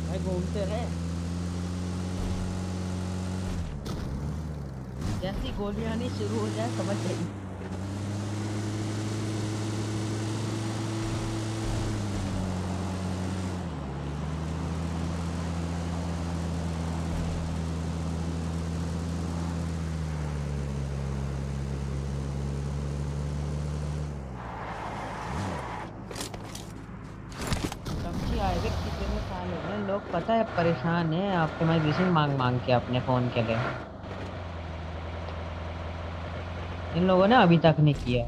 भाई घूमते रहे, जैसी गोलियां आनी शुरू हो जाए समझ जाइए। लोग पता है परेशान है ऑप्टिमाइजेशन मांग मांग के अपने फोन के लिए। इन लोगों ने अभी तक नहीं किया।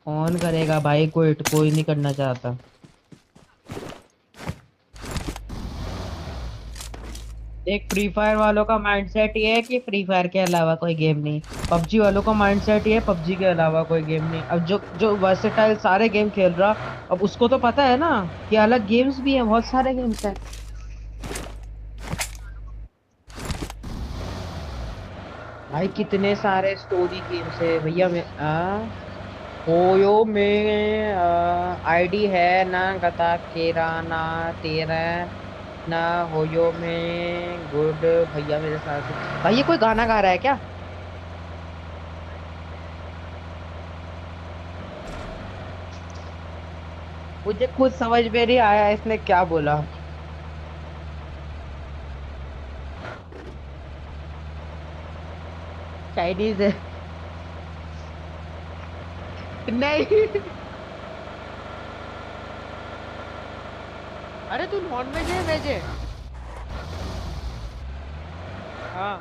कौन करेगा भाई, कोई नहीं करना चाहता। एक फ्री फायर वालों का माइंडसेट ये है कि फ्री फायर के अलावा कोई गेम नहीं, पबजी वालों का माइंडसेट ये है पबजी के अलावा कोई गेम नहीं। अब जो वर्सेटाइल सारे गेम खेल रहा, अब उसको तो पता है ना कि अलग गेम्स भी हैं, बहुत सारे गेम्स हैं। भाई कितने सारे स्टोरी गेम्स है भैया। मैं होयो में आईडी है ना गता केरा ना तेरा ना होयो में गुड भैया मेरे साथ। भाई ये कोई गाना गा रहा है क्या? मुझे खुद समझ में नहीं आया इसने क्या बोला। चाइनीज है। नहीं। अरे तू नॉन वेज है वेज है? हाँ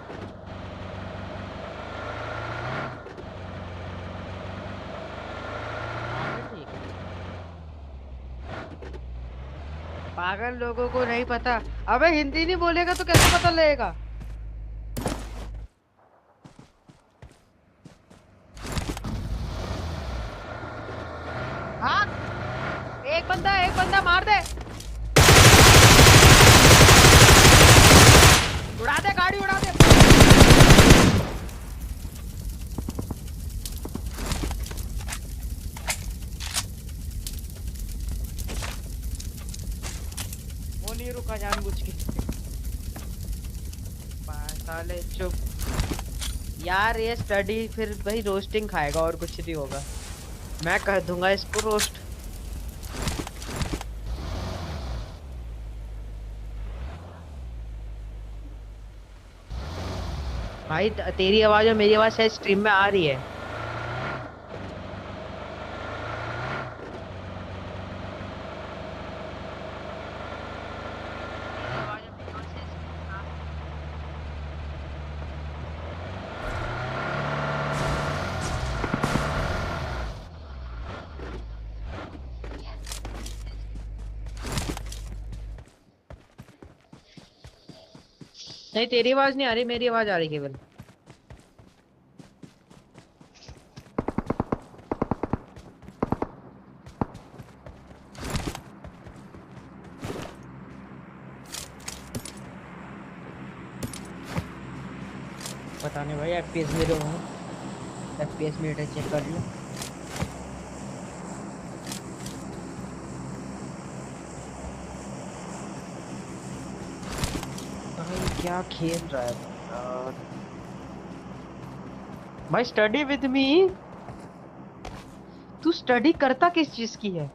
पागल लोगों को नहीं पता। अबे हिंदी नहीं बोलेगा तो कैसे पता लगेगा? हाँ एक बंदा मार दे, उड़ा दे गाड़ी उड़ा दे। वो नहीं रुका जानबूझ के। साले चुप यार, ये स्टडी फिर भाई रोस्टिंग खाएगा और कुछ नहीं होगा। मैं कर दूंगा इसको रोस्ट। भाई तेरी आवाज और मेरी आवाज शायद स्ट्रीम में आ रही है। नहीं, तेरी आवाज नहीं आ रही, मेरी आवाज आ रही केवल। पता नहीं भाई, एफपीएस मेरे हो, एफपीएस मीटर चेक कर लो। भाई क्या खेल रहा है यार। भाई स्टडी विद मी, तू स्टडी करता किस चीज की है?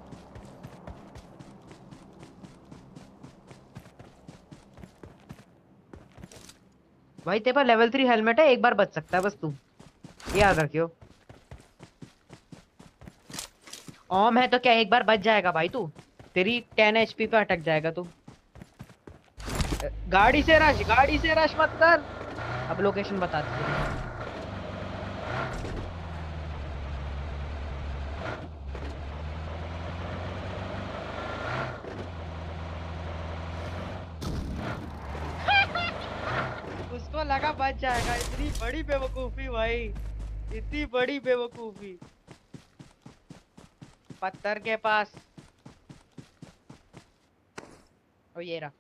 भाई तेरे पास लेवल 3 हेलमेट है, एक बार बच सकता है बस तू, ये याद रखियो। ओम है तो क्या एक बार बच जाएगा भाई तू? तेरी 10 एचपी पे अटक जाएगा तू। गाड़ी से रश, गाड़ी से रश मत कर। अब लोकेशन बता दी तेरी। उसको लगा बच जाएगा, इतनी बड़ी बेवकूफी भाई, इतनी बड़ी बेवकूफी। पत्थर के पास। ओ ये रहा।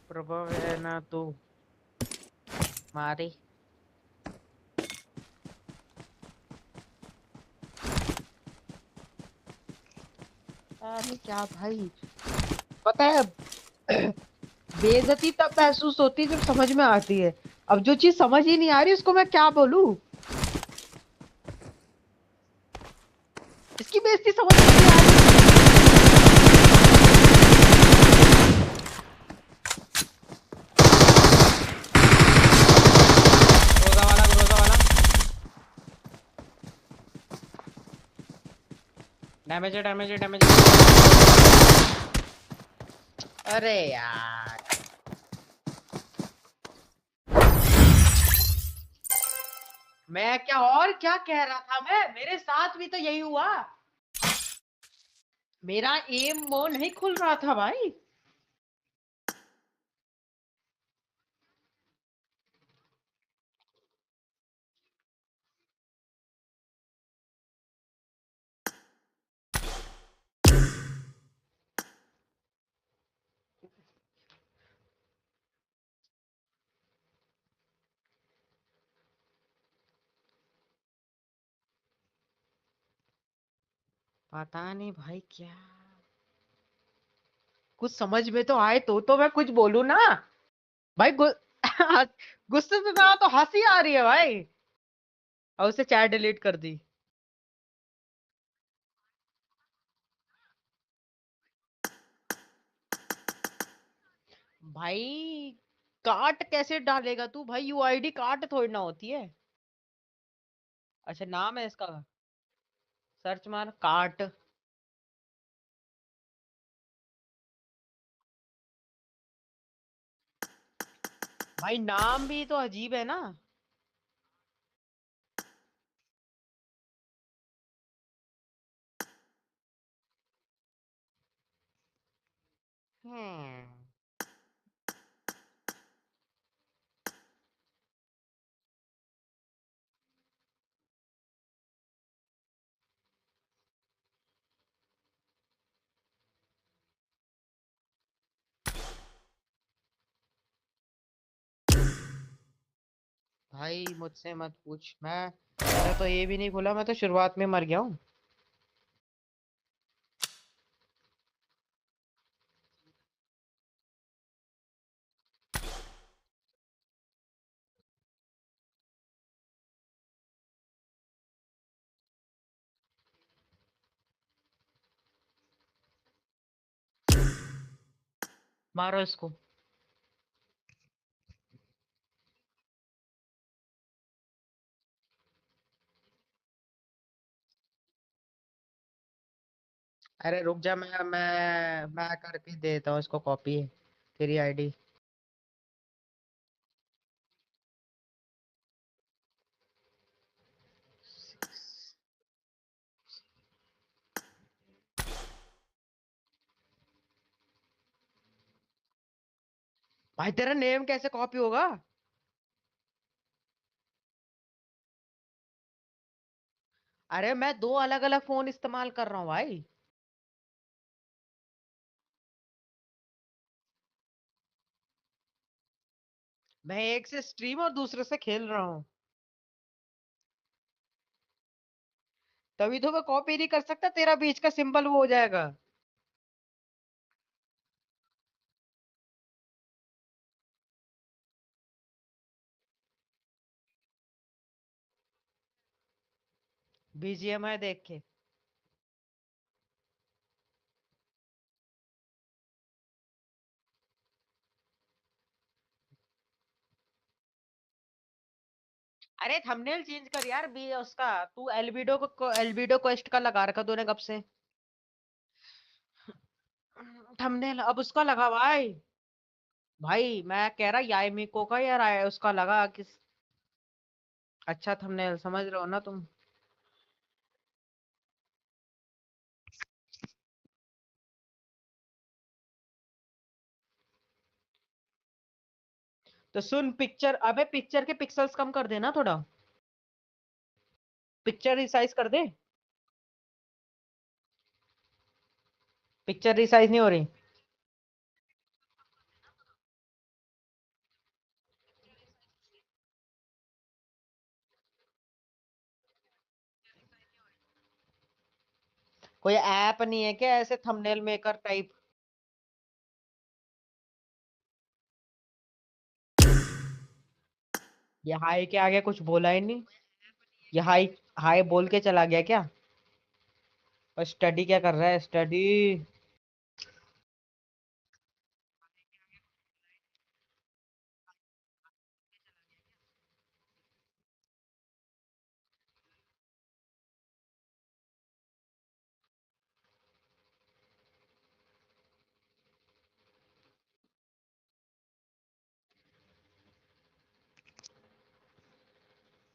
प्रभाव है ना तू मारी। अरे क्या भाई, पता है बेइज्जती तब महसूस होती है जब समझ में आती है। अब जो चीज समझ ही नहीं आ रही उसको मैं क्या बोलूं? इसकी बेइज्जती समझ में नहीं आ रही। ग्रोजा वाला, ग्रोजा वाला। डैमेज है, डैमेज है, डैमेज है। अरे यार, मैं क्या और क्या कह रहा था, मैं मेरे साथ भी तो यही हुआ। मेरा एम वो नहीं खुल रहा था भाई। पता नहीं भाई क्या, कुछ समझ में तो आए तो मैं कुछ बोलूं ना भाई। गुस्से से ना तो हंसी आ रही है भाई। और उसे चैट डिलीट कर दी। भाई काट कैसे डालेगा तू भाई? यूआईडी काट थोड़ी ना होती है। अच्छा नाम है इसका, सर्च मार काट। भाई नाम भी तो अजीब है ना। हम्म। भाई मुझसे मत पूछ, मैंने तो ये भी नहीं खोला, मैं तो शुरुआत में मर गया हूँ। मारो इसको। अरे रुक जा, मैं करके देता हूँ इसको कॉपी, तेरी आईडी। भाई तेरा नेम कैसे कॉपी होगा? अरे मैं 2 अलग-अलग फोन इस्तेमाल कर रहा हूँ भाई। मैं एक से स्ट्रीम और दूसरे से खेल रहा हूँ। तभी तो मैं कॉपी नहीं कर सकता, तेरा बीच का सिंबल वो हो जाएगा। बीजीएमआई देख के। अरे थंबनेल चेंज कर यार, बी उसका तू एल्बिडो क्वेस्ट का लगा रखा तूने कब से? थंबनेल अब उसका लगा भाई। भाई मैं कह रहा यामिको का यार आया उसका लगा किस। अच्छा थंबनेल समझ रहे हो ना तुम? तो सुन पिक्चर, अबे पिक्चर के पिक्सल्स कम कर देना थोड़ा। पिक्चर रिसाइज कर दे। पिक्चर रिसाइज नहीं हो रही। कोई ऐप नहीं है क्या ऐसे थंबनेल मेकर टाइप? ये हाई के आगे कुछ बोला ही नहीं। ये हाई हाई बोल के चला गया क्या? और स्टडी क्या कर रहा है स्टडी?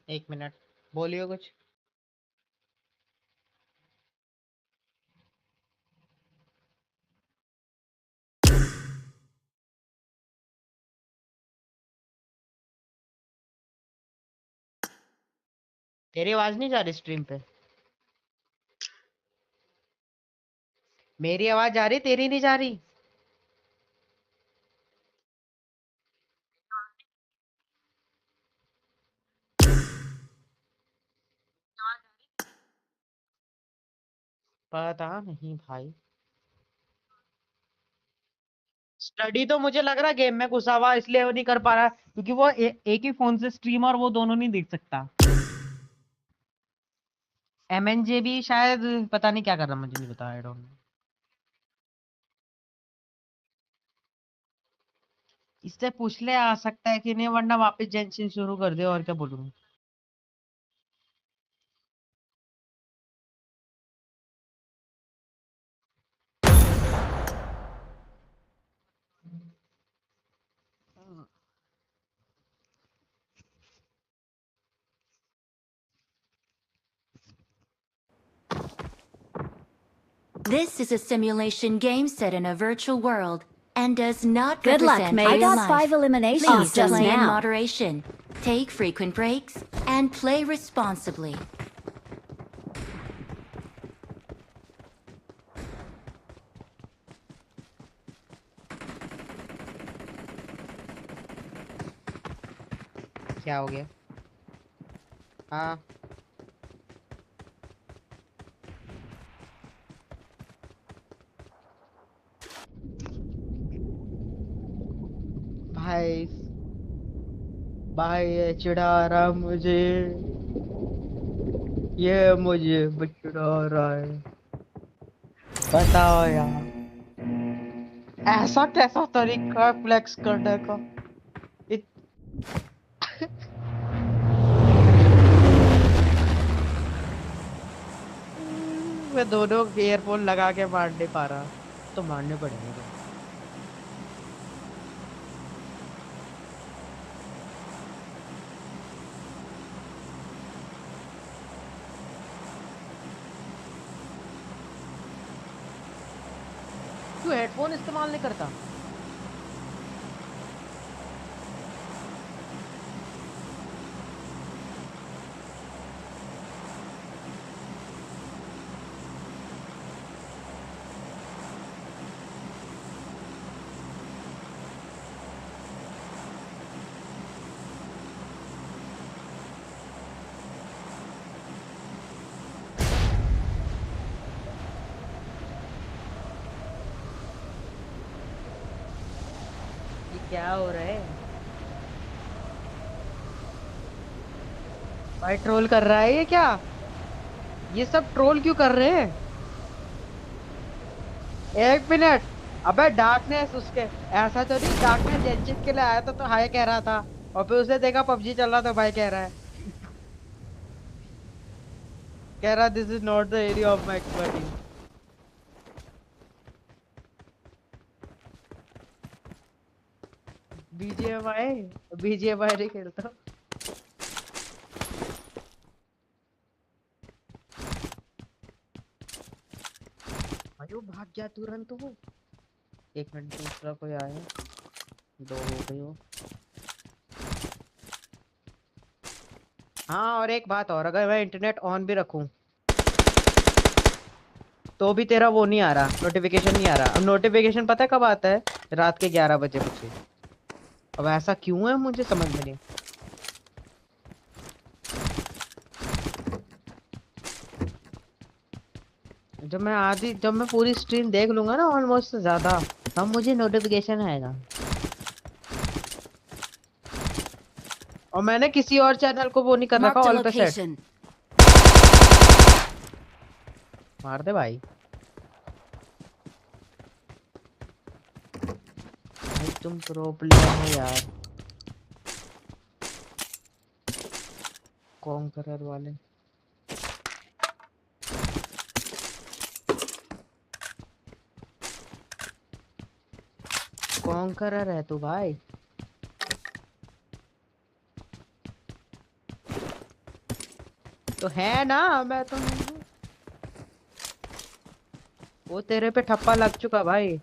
1 मिनट बोलियो कुछ। तेरी आवाज नहीं जा रही स्ट्रीम पे? मेरी आवाज जा रही तेरी नहीं जा रही? पता नहीं भाई। स्टडी तो मुझे लग रहा है गेम में घुसा हुआ इसलिए वो नहीं कर पा रहा क्योंकि वो एक ही फोन से स्ट्रीम और वो दोनों नहीं देख सकता। एमएनजे भी शायद पता नहीं क्या कर रहा, मुझे नहीं पता, आई डोंट नो। इससे पूछ ले आ सकता है कि नहीं, वरना वापस जेंशिन शुरू कर दे, और क्या बोलूं। This is a simulation game set in a virtual world and does not Good luck, represent mate. I real got 5 life. eliminations Please just play in now. moderation, take frequent breaks, and play responsibly. क्या हो गया? हाँ भाई। भाई ये चिढ़ा रहा मुझे, ये मुझे चिढ़ा रहा है। बताओ यार, ऐसा कैसा तरीका है फ्लेक्स करने का? इत... मैं दोनों ईयरफोन लगा के मार नहीं पा रहा, तो मारने पड़ेंगे। तू हेडफोन इस्तेमाल नहीं करता? क्या हो रहा है भाई? ट्रोल कर रहा है ये क्या? ये सब ट्रोल क्यों कर रहे हैं? एक मिनट। अबे डार्कनेस उसके ऐसा तो नहीं, डार्कनेस जेनशिन के लिए आया था तो हाय कह रहा था, और फिर उसने देखा पबजी चल रहा तो भाई कह रहा है, कह रहा this is not the area of my expertise. BGMI, BGMI नहीं खेलता। अयो भाग गया तुरंत वो। एक मिनट, दूसरा कोई आया? दो हो गई हो। हाँ, और एक बात और, अगर मैं इंटरनेट ऑन भी रखूं तो भी तेरा वो नहीं आ रहा, नोटिफिकेशन नहीं आ रहा। अब नोटिफिकेशन पता है कब आता है? रात के 11 बजे मुझे। अब ऐसा क्यों है मुझे समझ में नहीं। जब मैं पूरी स्ट्रीम देख लूंगा ना ऑलमोस्ट ज्यादा, तब मुझे नोटिफिकेशन आएगा। और मैंने किसी और चैनल को वो नहीं कर रखा ऑल पे सेट। मार दे भाई। भाई तुम प्रो प्लेयर हो यार, कॉन्करर वाले। कॉन्करर है तू भाई। तो है ना, मैं तो नहीं हूँ। वो तेरे पे ठप्पा लग चुका भाई।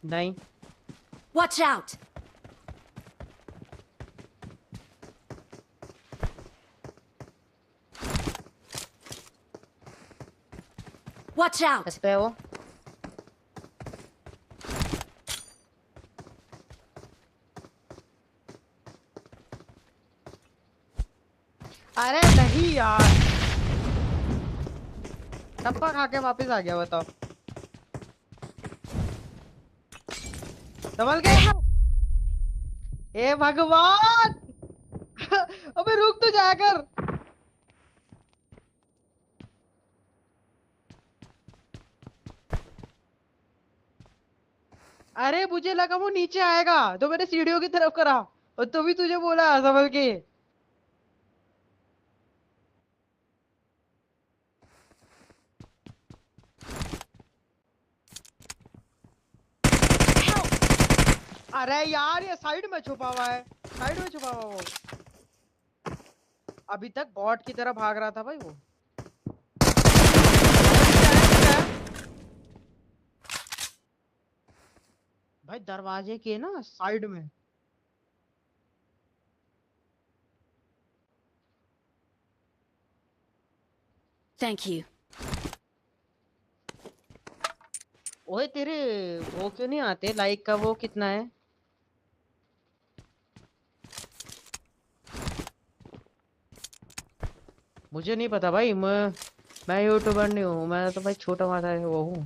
नहीं। Watch out! Watch out! सकते हो? अरे नहीं यार, टप्पा खा के वापस आ गया, बताओ। संभल गए। हे भगवान। अबे रुक तो जाया कर। अरे मुझे लगा वो नीचे आएगा तो मैंने सीढ़ियों की तरफ करा, और तो भी तुझे बोला संभल के। अरे यार, ये साइड में छुपा हुआ है, साइड में छुपा हुआ वो। अभी तक बॉट की तरह भाग रहा था भाई वो। भाई दरवाजे के ना साइड में। Thank you. ओए तेरे वो क्यों नहीं आते, लाइक का वो कितना है? मुझे नहीं पता भाई, मैं यूट्यूबर नहीं हूँ, मैं तो भाई छोटा माथा है वो हूँ।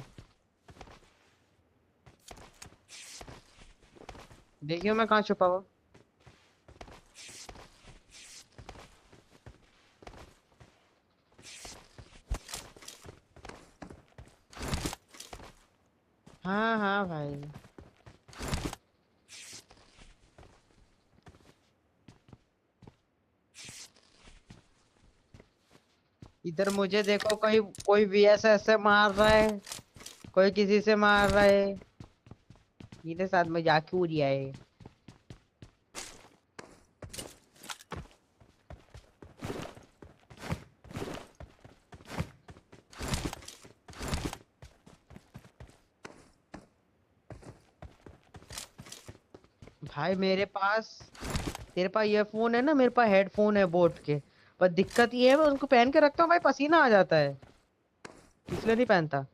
देखियो मैं कहाँ छुपा हुआ। हाँ हाँ भाई। इधर मुझे देखो, कोई कोई वीएसएस से मार रहा है, कोई किसी से मार रहा है। मेरे साथ मजाक क्यों रिया है? भाई मेरे पास, तेरे पास ईयरफोन है ना, मेरे पास हेडफोन है बोट के। पर दिक्कत ये है, मैं उनको पहन के रखता हूँ भाई, पसीना आ जाता है, इसलिए नहीं पहनता।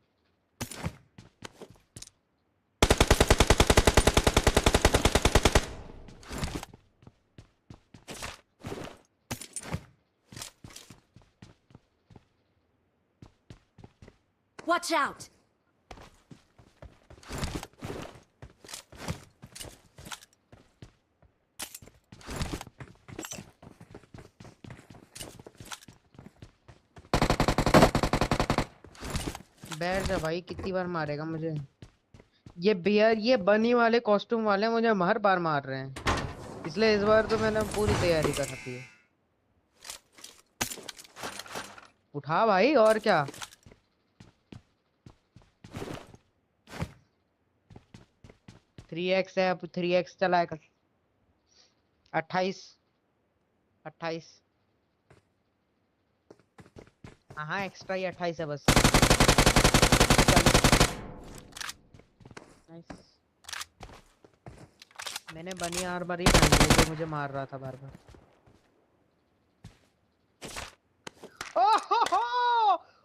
Watch out! बैठ जा भाई, कितनी बार मारेगा मुझे? ये बियर, ये बनी वाले कॉस्ट्यूम वाले मुझे हर बार मार रहे हैं, इसलिए इस बार तो मैंने पूरी तैयारी कर रखी है। उठा भाई, और क्या? थ्री एक्स है, अब 3x चलाएगा। 28 28। हाँ एक्स्ट्रा ही 28 है बस। नाइस। मैंने बनी आर्मर ही पहन ली जो मुझे मार रहा था बार बार।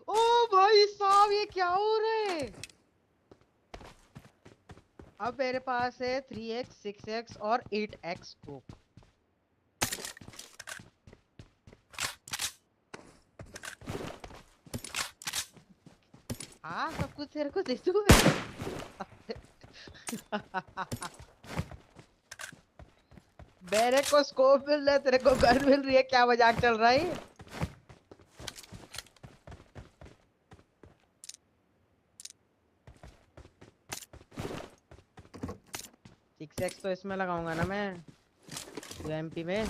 ओ भाई साहब, ये क्या हो रहा है? अब मेरे पास है 3x 6x और 8x स्कोप। हाँ, सब कुछ तेरे को दे दूंगा। मेरे को स्कोप मिल रहा है, तेरे को गन मिल रही है, क्या मजाक चल रहा है? 6x तो इसमें लगाऊंगा ना मैं, UMP में।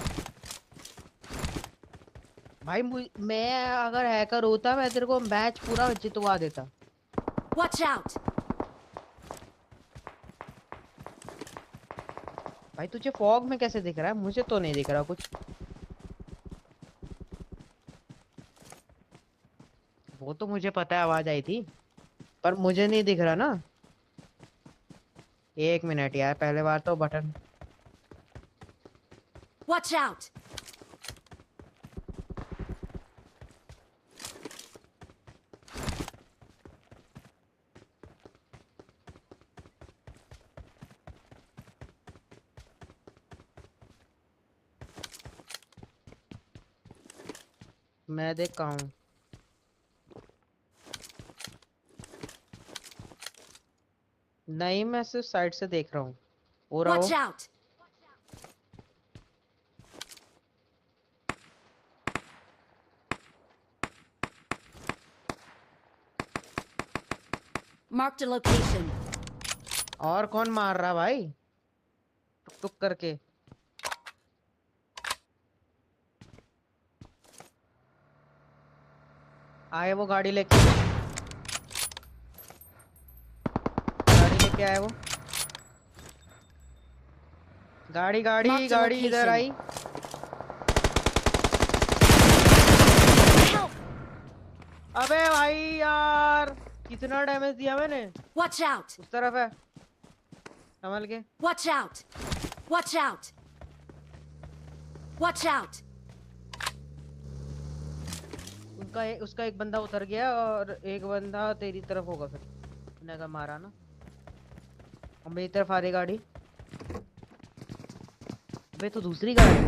भाई मैं अगर हैकर होता, मैं तेरे को मैच पूरा जितवा देता। Watch out! भाई तुझे फॉग में कैसे दिख रहा है? मुझे तो नहीं दिख रहा कुछ। वो तो मुझे पता है, आवाज आई थी, पर मुझे नहीं दिख रहा ना। 1 मिनट यार, पहले बार तो बटन। Watch out! मैं देख कहाँ हूँ। नहीं, मैं सिर्फ साइड से देख रहा हूँ। हो रहा हो। Watch out! Marked a location. और कौन मार रहा भाई? टुक टुक करके। आए वो गाड़ी लेके। गाड़ी लेके आए वो। गाड़ी गाड़ी Marked a गाड़ी इधर location. आई। अबे भाई यार, कितना डैमेज दिया मैंने? Watch out! उस तरफ है, संभल के। Watch out! Watch out! Watch out! उसका एक बंदा उतर गया और एक बंदा तेरी तरफ होगा फिर। तूने अगर मारा ना। अब मेरी तरफ आ रही गाड़ी। अबे तो दूसरी गाड़ी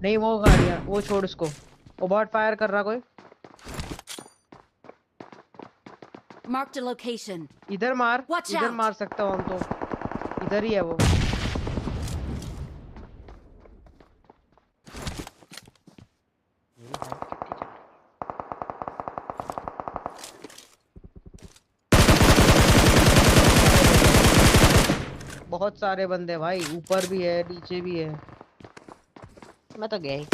नहीं, वो गाड़ी है, वो छोड़ उसको। वो बहुत फायर कर रहा कोई। Marked a location. इधर मार, Watch इधर out! मार सकता हूँ हम तो। इधर ही है वो। बहुत सारे बंदे भाई, ऊपर भी है नीचे भी है। मैं तो गया ही।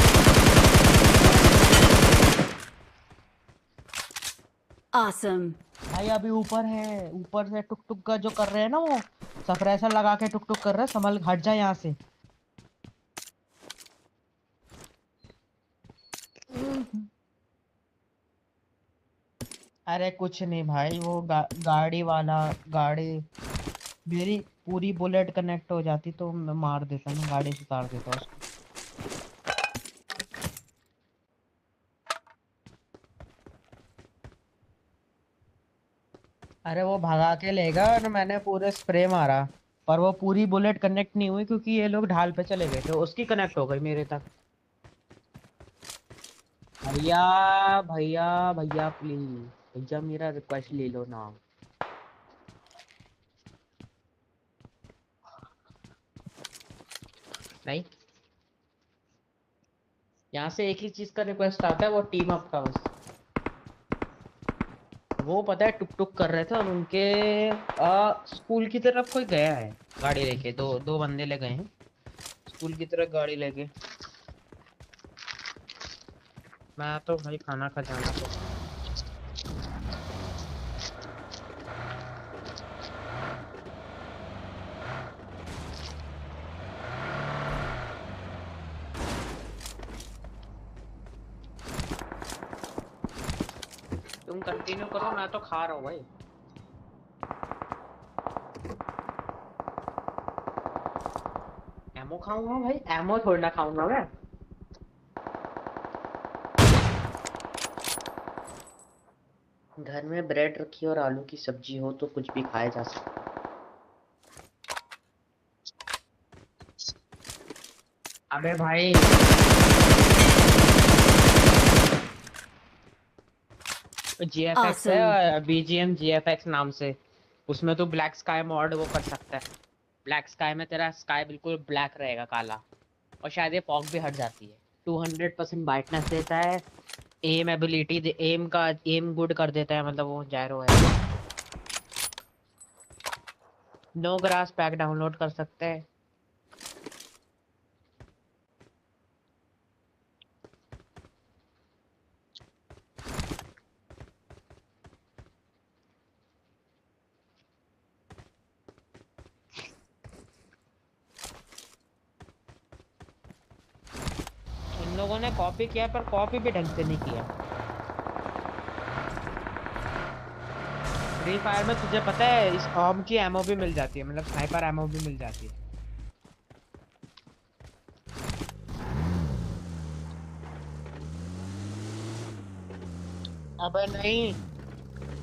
Awesome. भाई अभी ऊपर है, ऊपर से टुक टुक का जो कर रहे हैं ना, वो सप्रेसर लगा के टुक टुक कर रहा है। संभल, हट जा यहाँ से। अरे कुछ नहीं भाई, वो गाड़ी वाला, गाड़ी मेरी पूरी बुलेट कनेक्ट हो जाती तो मैं मार देता ना, गाड़ी से उतार देता उसको। अरे वो भगा के लेगा और मैंने पूरे स्प्रे मारा, पर वो पूरी बुलेट कनेक्ट नहीं हुई क्योंकि ये लोग ढाल पे चले गए थे। उसकी कनेक्ट हो गई मेरे तक। भैया भैया भैया प्लीज। भैया मेरा रिक्वेस्ट ले लो ना। नहीं, यहाँ से एक ही चीज का रिक्वेस्ट आता है, वो टीम अप का बस। वो पता है टुक टुक कर रहे थे और उनके स्कूल की तरफ कोई गया है गाड़ी लेके, दो दो बंदे ले गए हैं स्कूल की तरफ गाड़ी लेके। मैं तो भाई खाना खा जाना तो। तुम कंटिन्यू करो, मैं तो खा रहा हूँ भाई। एमो खाऊंगा भाई, एमो थोड़ी ना खाऊंगा मैं। घर में ब्रेड रखी और आलू की सब्जी हो तो कुछ भी खाया जा सकता है। अबे भाई GFX है, Awesome. BGM GFX नाम से। उसमें तो ब्लैक स्काई मॉड वो कर सकता है। ब्लैक स्काई में तेरा स्काई बिल्कुल ब्लैक रहेगा, काला। और शायद ये फॉग भी हट जाती है। 200% ब्राइटनेस देता है। एम एबिलिटी, एम का एम गुड कर देता है, मतलब वो जायरो है। नो ग्रास पैक डाउनलोड कर सकते हैं। इन लोगों ने कॉपी किया पर कॉपी भी ढंग से नहीं किया। फ्री फायर में तुझे पता है इस हॉर्म की एमओ भी मिल जाती है, मतलब स्नाइपर एमओ भी मिल जाती है। अबे नहीं,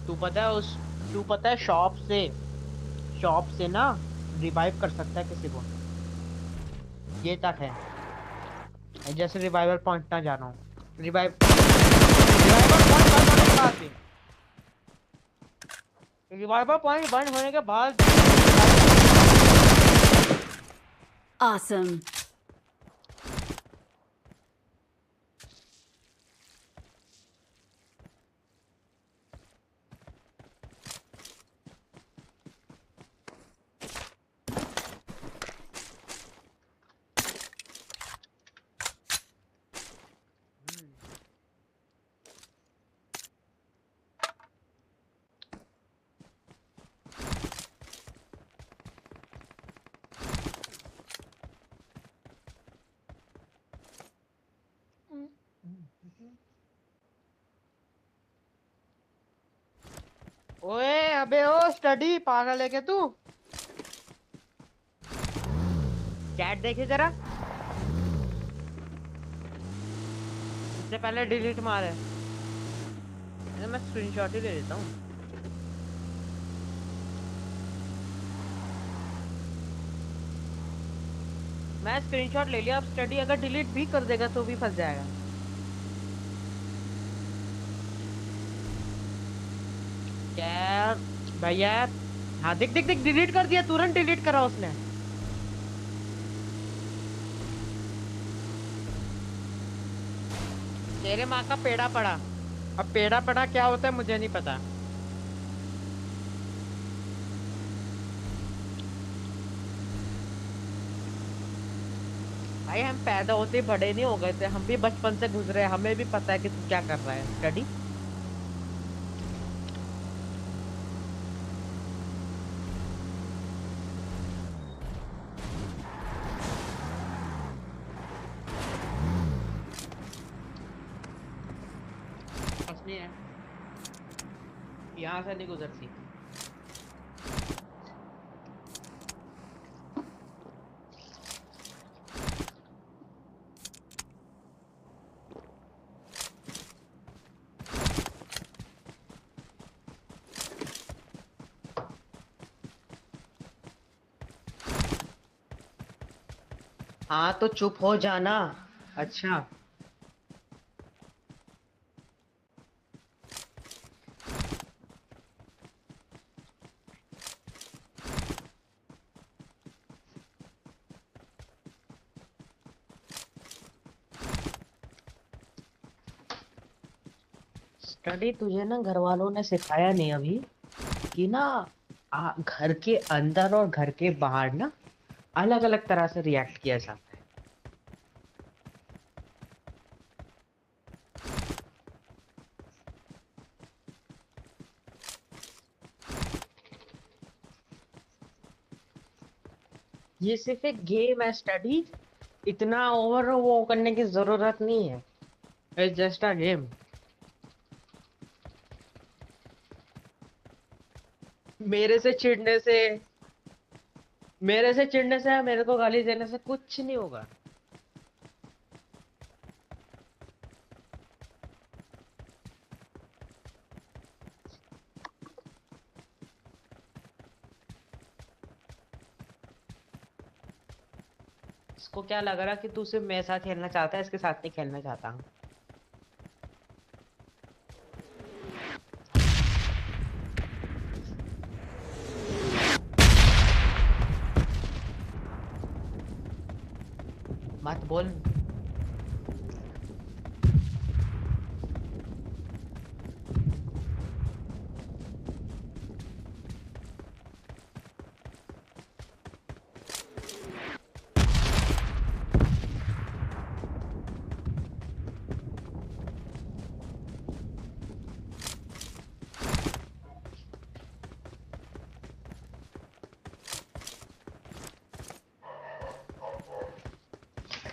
तू पता है शॉप से ना रिवाइव कर सकता है किसी को। ये तक है, जैसे रिवाइवल पॉइंट ना जाना हो। रिवाइवल पॉइंट बंद होने के बाद। Awesome. ओए अबे ओ स्टडी पागल है क्या तू? चैट देखे जरा, इससे पहले डिलीट मारे। मैं स्क्रीनशॉट ही ले लेता हूँ। मैं स्क्रीनशॉट ले लिया, अब स्टडी अगर डिलीट भी कर देगा तो भी फंस जाएगा। क्या भैया? हाँ दिख दिख दिख, डिलीट कर दिया, तुरंत डिलीट करा उसने। तेरे माँ का पेड़ा पड़ा। अब पेड़ा पड़ा क्या होता है मुझे नहीं पता। भाई हम पैदा होते ही बड़े नहीं हो गए थे, हम भी बचपन से गुजरे, हमें भी पता है कि तू क्या कर रहा है। स्टडी नहीं है, यहाँ से नहीं गुजरती। हाँ तो चुप हो जाना। अच्छा स्टडी तुझे ना घर वालों ने सिखाया नहीं अभी कि ना घर के अंदर और घर के बाहर ना अलग अलग तरह से रिएक्ट किया जाता है। ये सिर्फ एक गेम है स्टडी, इतना ओवर वो करने की जरूरत नहीं है। It's just a game. मेरे से चिढ़ने से मेरे को गाली देने से कुछ नहीं होगा। इसको क्या लग रहा कि तू सिर्फ मेरे साथ खेलना चाहता है, इसके साथ नहीं खेलना चाहता हूँ। मत बोल।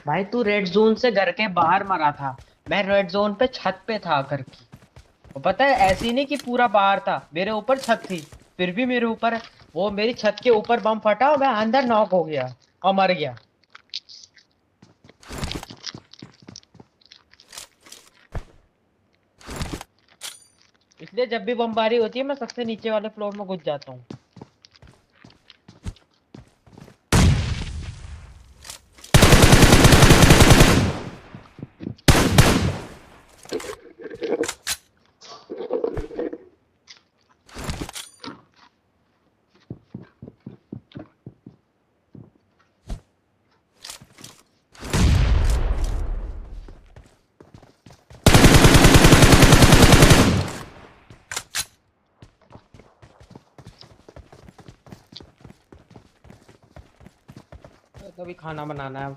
भाई तू रेड जोन से घर के बाहर मरा था, मैं रेड जोन पे छत पे था घर की। और पता है ऐसी नहीं कि पूरा बाहर था, मेरे ऊपर छत थी, फिर भी मेरे ऊपर वो मेरी छत के ऊपर बम फटा और मैं अंदर नॉक हो गया और मर गया। इसलिए जब भी बमबारी होती है मैं सबसे नीचे वाले फ्लोर में घुस जाता हूँ। कभी खाना बनाना है।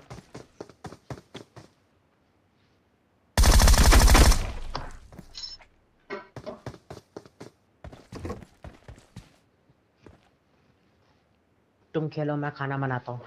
तुम खेलो, मैं खाना बनाता हूँ।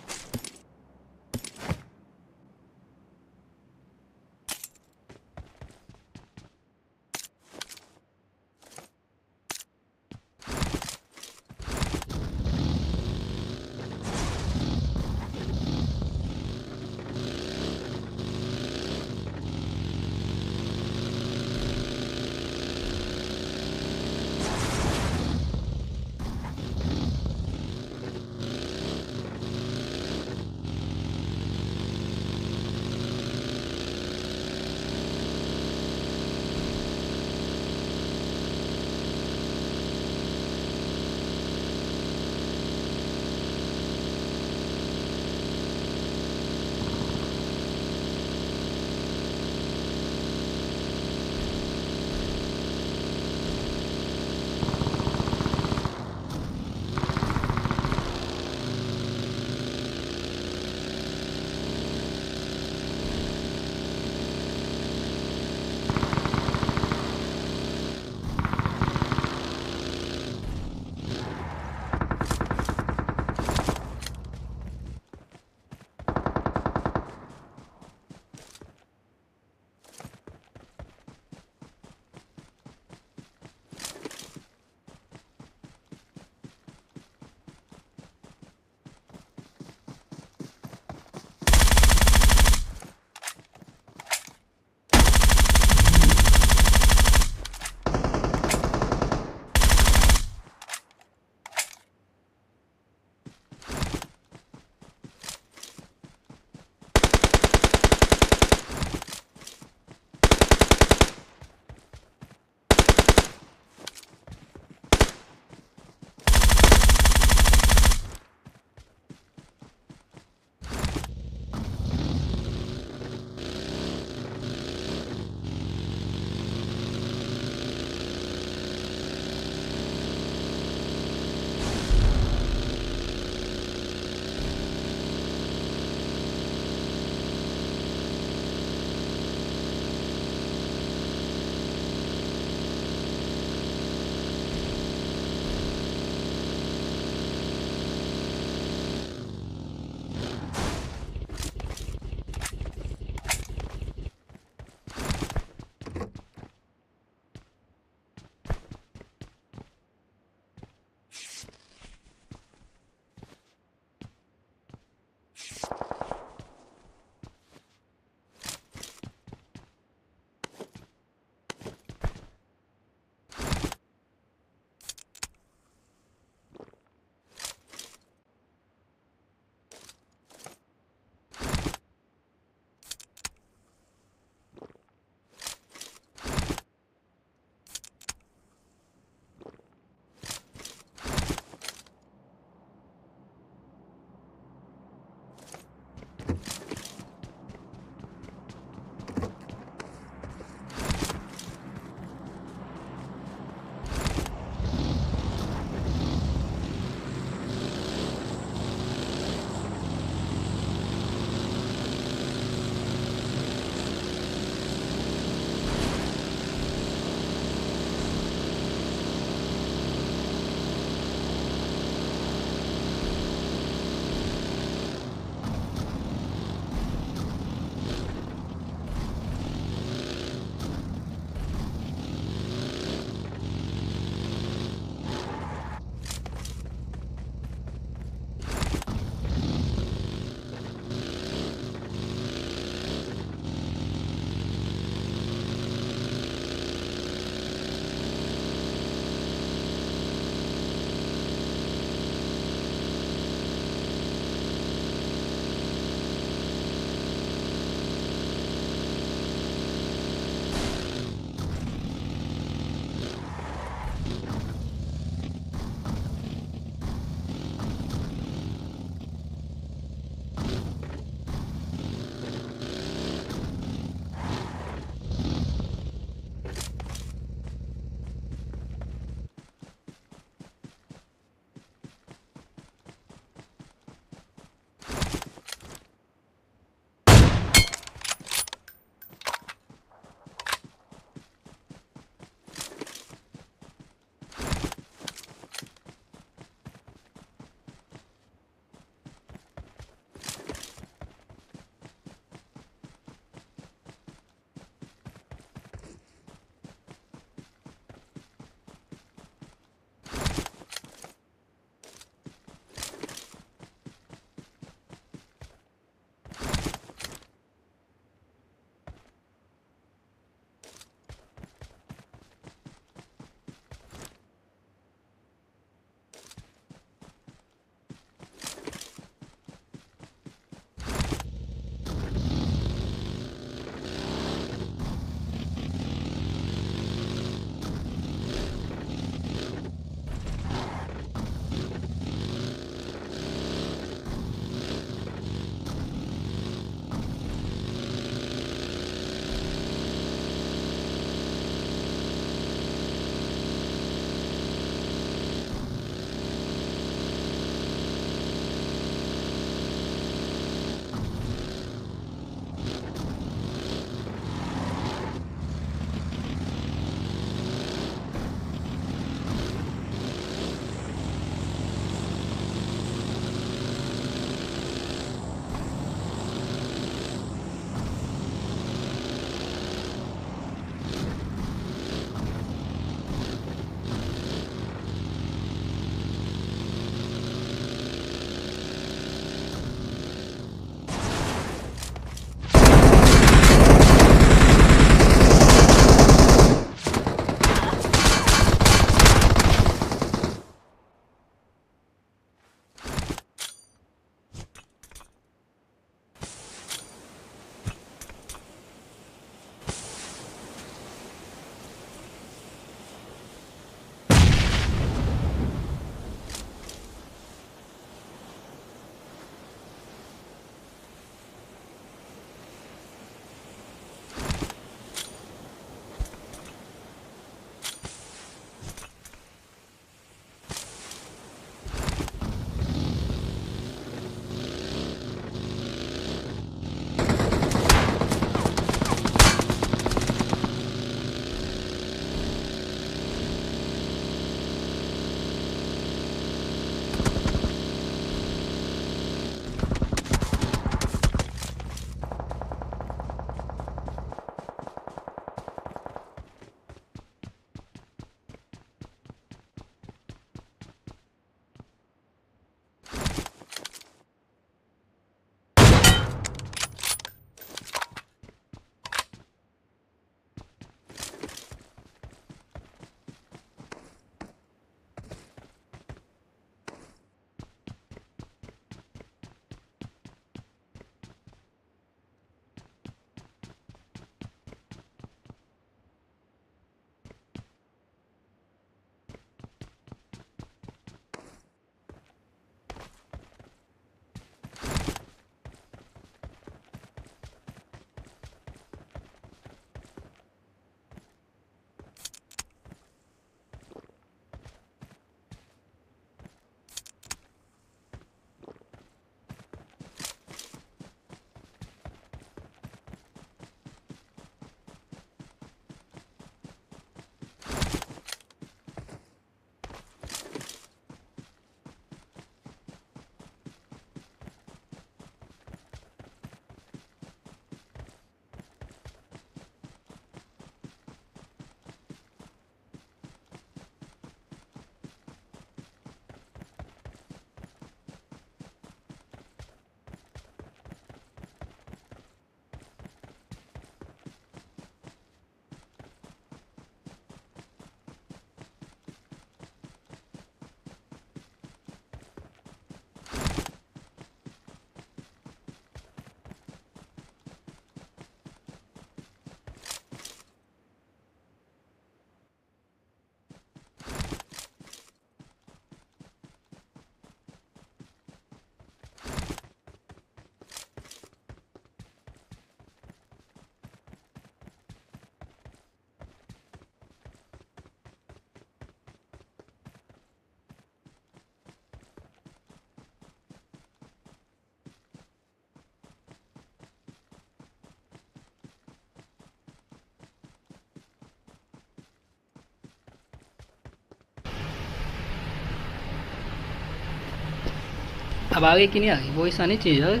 अब आ गई कि नहीं आ गई? वॉइस आनी चाहिए यार।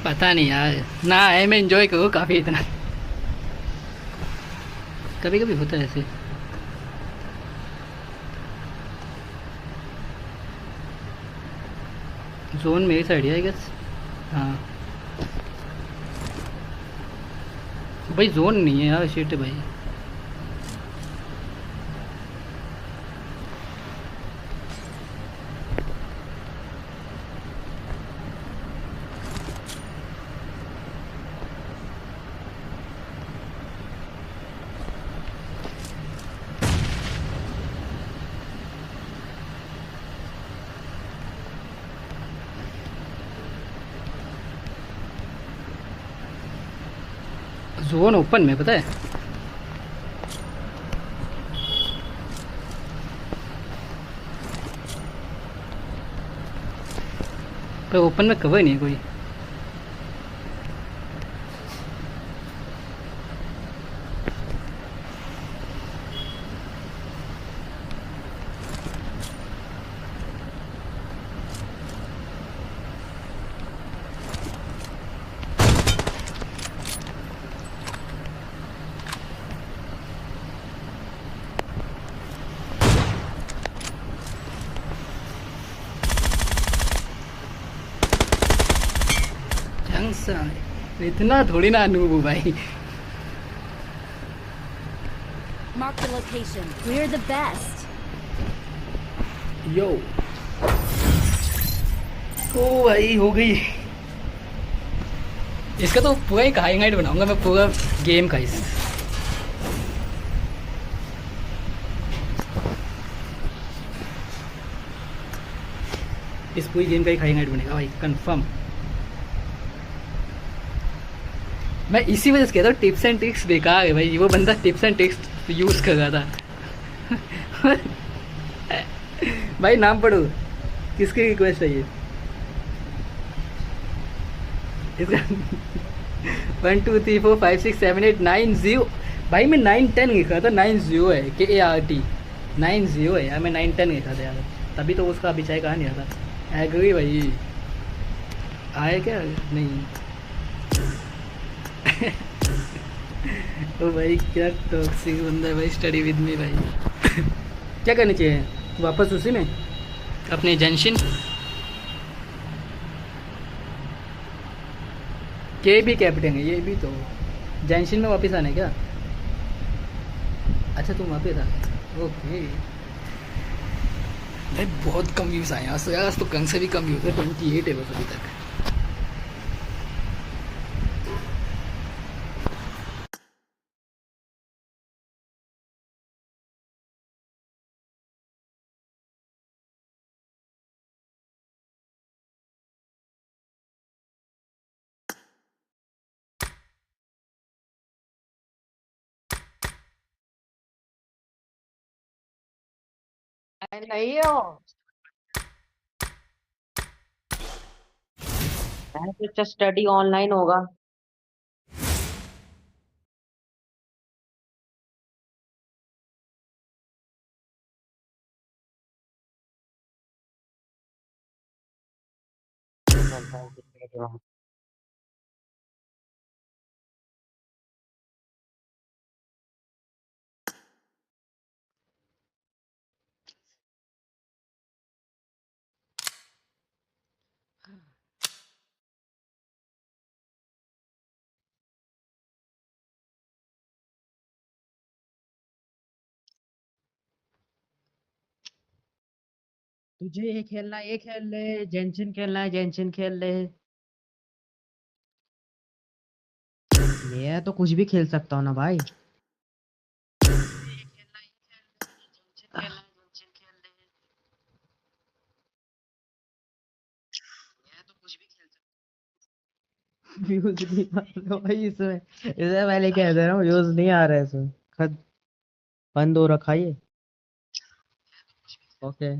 पता नहीं यार, ना है मैं एंजॉय करूँ काफ़ी इतना। कभी कभी होता है ऐसे। जोन मेरी साइड है आई गेस। हाँ भाई जोन नहीं है यार, शिट भाई। जोन ओपन में पता है। पर ओपन में कवर नहीं है कोई। इतना थोड़ी ना अनूब हूँ भाई। Mark the location. We're the best. यो ओ भाई हो गई। इसका तो पूरा एक हाईलाइट बनाऊंगा मैं, पूरा गेम का। इस पूरी गेम का एक हाईलाइट बनेगा भाई कंफर्म। मैं इसी वजह से कहता हूँ टिप्स एंड ट्रिक्स बेकार है भाई। वो बंदा टिप्स एंड ट्रिक्स यूज़ कर रहा था। भाई नाम पढ़ो, किसकी रिक्वेस्ट है ये? इसका 1 2 3 4 5 6 7 8 9 0। भाई मैं 9 10 लिखा था, 9 0 है KART 9 0 है यार। मैं 9 10 लिखा था यार, तभी तो उसका अभी चाय कहाँ नहीं आता। एग्री भाई आया क्या? नहीं। ओ भाई क्या टॉक्सिक बंदा है भाई। स्टडी विद मी भाई। क्या करनी चाहिए वापस उसी में अपने जेंशिन के भी कैप्टन है ये भी, तो जेंशिन में वापस आने क्या? अच्छा तुम वापस आ, ओके। भाई बहुत कम व्यूज़ आए यार, तो कम से भी कम व्यूज़ है। 28 है बस अभी तक। नहीं हो मैं सोचा स्टडी ऑनलाइन होगा। तुझे ये खेलना है, ये खेल ले, जेंशिन खेलना है, जेंशिन खेल ले। मैं तो कुछ भी खेल सकता हूँ ना भाई। व्यूज नहीं आ रहे भाई इसमें, इसमें पहले कह दे रहा हूँ व्यूज नहीं आ रहे इसमें। खत बंद हो रखा ये। ओके।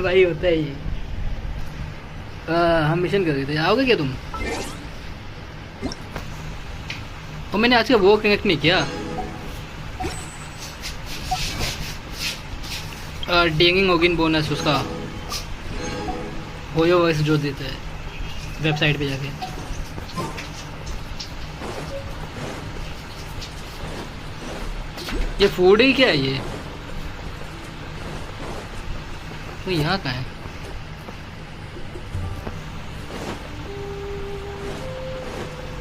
भाई होता है ये। हम मिशन कर रहे थे, आओगे क्या तुम? और मैंने आज का वो कनेक्ट नहीं किया, डेंगिंग होगिन बोनस उसका होयो वॉइस जो देता है वेबसाइट पे जाके। ये फूड ही क्या है ये? तो यहाँ कहाँ है?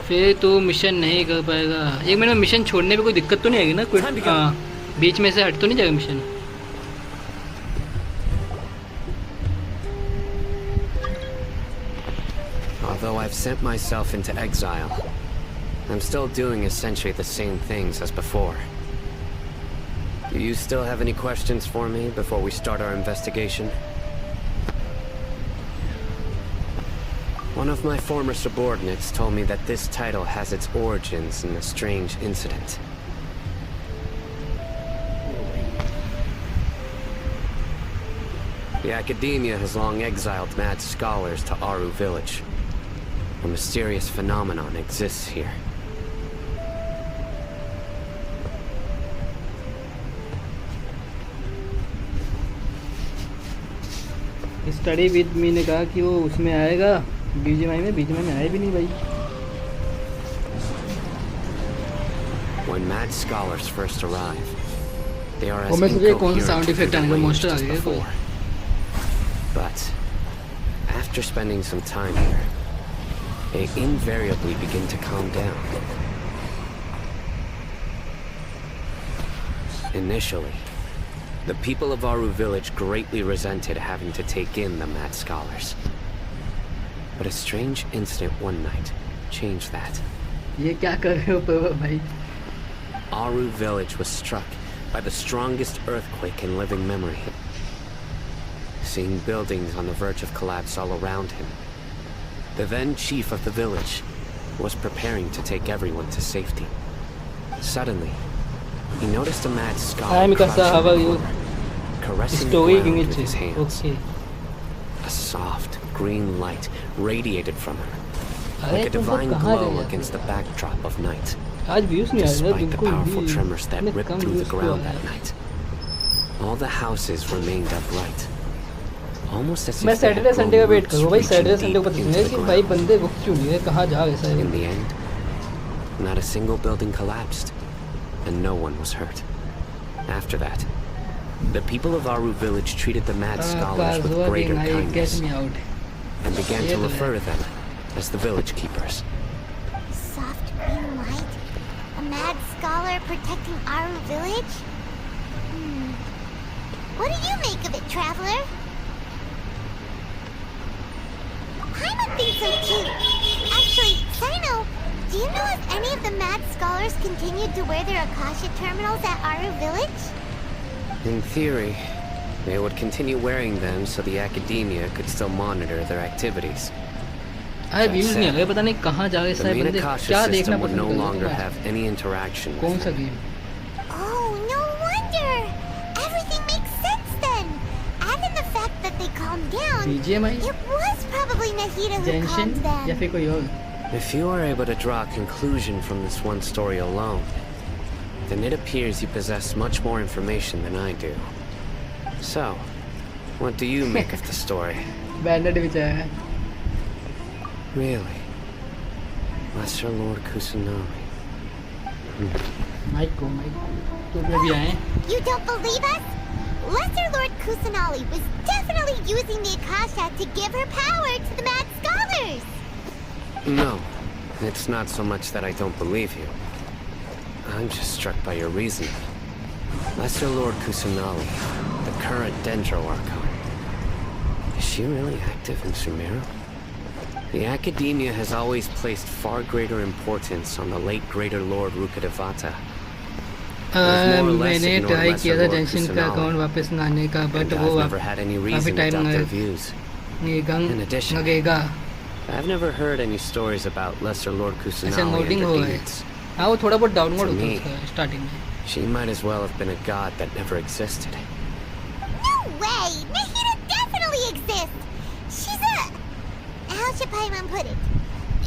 फिर तो मिशन नहीं कर पाएगा। एक मिनट में मिशन छोड़ने पे कोई दिक्कत तो नहीं आएगी ना? कोई बीच में से हट तो नहीं जाएगा mission? Although I've sent myself into exile, I'm still doing essentially the same things as before. Do you still have any questions for me before we start our investigation? One of my former subordinates told me that this title has its origins in a strange incident. The Academia has long exiled mad scholars to Aru village. A mysterious phenomenon exists here. Study with me ने कहा कि वो उसमें आएगा BGMI में आया भी नहीं भाई। When mad scholars first arrive, they are as मैं तुझे कौन सा incoherent साउंड इफेक्ट आने का मॉन्स्टर आ गया कोई? But after spending some time here, they invariably begin to calm down. Initially, the people of Aru village greatly resented having to take in the mad scholars. But a strange incident one night changed that. ये क्या कर रहे हो भाई? Aru village was struck by the strongest earthquake in living memory. Seeing buildings on the verge of collapse all around him, the then chief of the village was preparing to take everyone to safety. Suddenly, he noticed a mad scholar caressing the ground with his hands. A soft, green light radiated from her, like a divine glow against the backdrop of night. Despite the powerful tremors that ripped through the ground that night, All the houses remained upright. Almost as मैं if they had Saturday Sunday का grown wait roots करूँ भाई. reaching Saturday Sunday deep को पता into चले the कि भाई ground. बंदे रुक क्यों नहीं है, कहाँ जा रहे सारे. In the end, not a single building collapsed, and no one was hurt. After that, the people of Aru village treated the mad scholars with greater kindness, and began to refer to them as the village keepers. Soft green light? A mad scholar protecting Aru village? What do you make of it, traveler? Paimon thinks so too. Actually, Sino, do you know if any of the mad scholars continued to wear their Akasha terminals at Aru village? In theory, they would continue wearing them so the academia could still monitor their activities. I views नहीं है, पता नहीं कहाँ जा रहे The सारे main बंदे. Akasha क्या देखना system would पसंद no करते longer हैं? have any interaction कौन with सा them. Game? Oh, no wonder! Everything makes sense then! Add in the fact that they calmed down. BGMI? It was probably Nahida who Genshin calmed them. या फिर कोई और? If you are able to draw a conclusion from this one story alone, then it appears you possess much more information than I do. So, what do you make of the story? Bandit भी चाहिए. Really? Lesser Lord Kusanami. Mike को तो भी आए. You don't believe us? Lesser Lord Kusanali was definitely using the Akasha to give her power to the mad scholars! No, it's not so much that I don't believe you. I'm just struck by your reasoning. Lesser Lord Kusanali, the current Dendro Archon. Is she really active in Sumeru? The Academia has always placed far greater importance on the late Greater Lord Rukkhadevata. मैंने try किया था जेंशिन का account वापस लाने का, but वो काफी time लगेगा. I've never heard any stories about Lesser Lord Kusanali and her deeds. हाँ वो थोड़ा बहुत डाउनलोड होता है उसका स्टार्टिंग में. She might as well have been a god that never existed. No way! Nahida definitely exists! She's a... How should Paimon put it?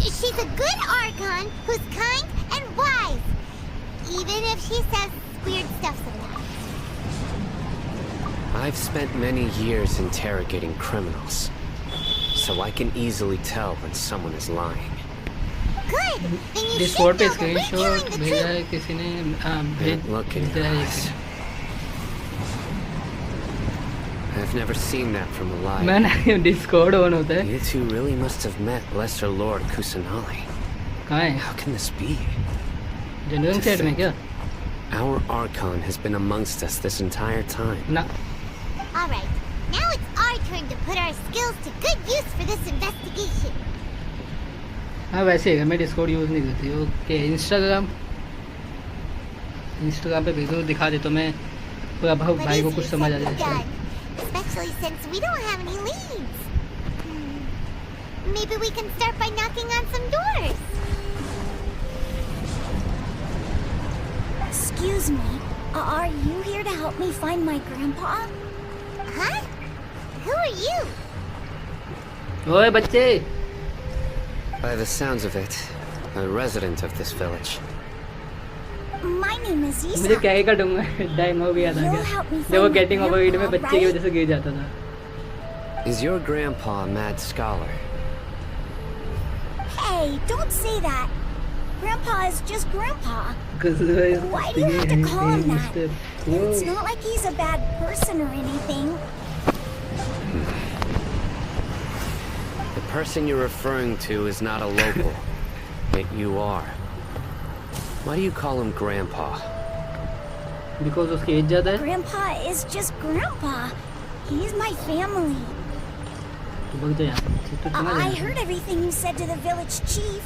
She's a good Archon who's kind and wise. Even if she says weird stuff sometimes. I've spent many years interrogating criminals, so I can easily tell when someone is lying. Good! Then you Discord पे should know that we're screenshot telling the भेजा है truth. किसी ने. That look in your eyes. I've never seen that from a lie. मैंने Discord on होता है. You two really must have met Lesser Lord Kusanali. कहाँ है? How can this be? General chat में क्या? Our Archon has been amongst us this entire time. ना. Alright, now it's our turn to put our skills to good use for this investigation. हाँ वैसे है, मैं Discord use नहीं करती. Okay Instagram पे भेजो, दिखा दे तो मैं पूरा भाई को कुछ समझ आ जाए. Especially since we don't have any leads. Maybe we can start by knocking on some doors. Excuse me, are you here to help me find my grandpa? Huh? Who are you? ओए बच्चे. By the sounds of it, a resident of this village. My name is Isa. मुझे क्या ही करूँगा, time हो गया था क्या? देखो गेटिंग ओवर ईट में बच्चे की वजह से गिर जाता था. Is your grandpa a mad scholar? Hey, don't say that. Grandpa is just Grandpa. Why do you have to call him that? It's not like he's a bad person or anything. The person you're referring to is not a local, yet you are. Why do you call him Grandpa? Because उसकी as ज़्यादा है. Grandpa is just Grandpa. He's my family. तो भाग जा यहाँ. I heard everything you said to the village chief.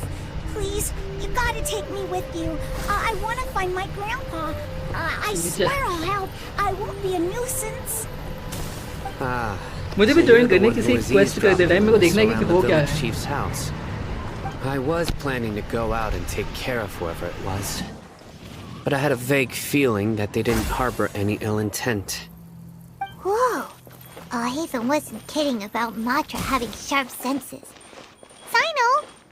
Please, you gotta take me with you. I want to find my grandpa. I swear I'll help. I won't be a nuisance. मुझे भी join करने किसी quest कर दे रहा है. मेरे को देखना है कि वो क्या है. Chief's house. I was planning to go out and take care of whoever it was, but I had a vague feeling that they didn't harbor any ill intent. Whoa! Hatham wasn't kidding about Matra having sharp senses. Sino,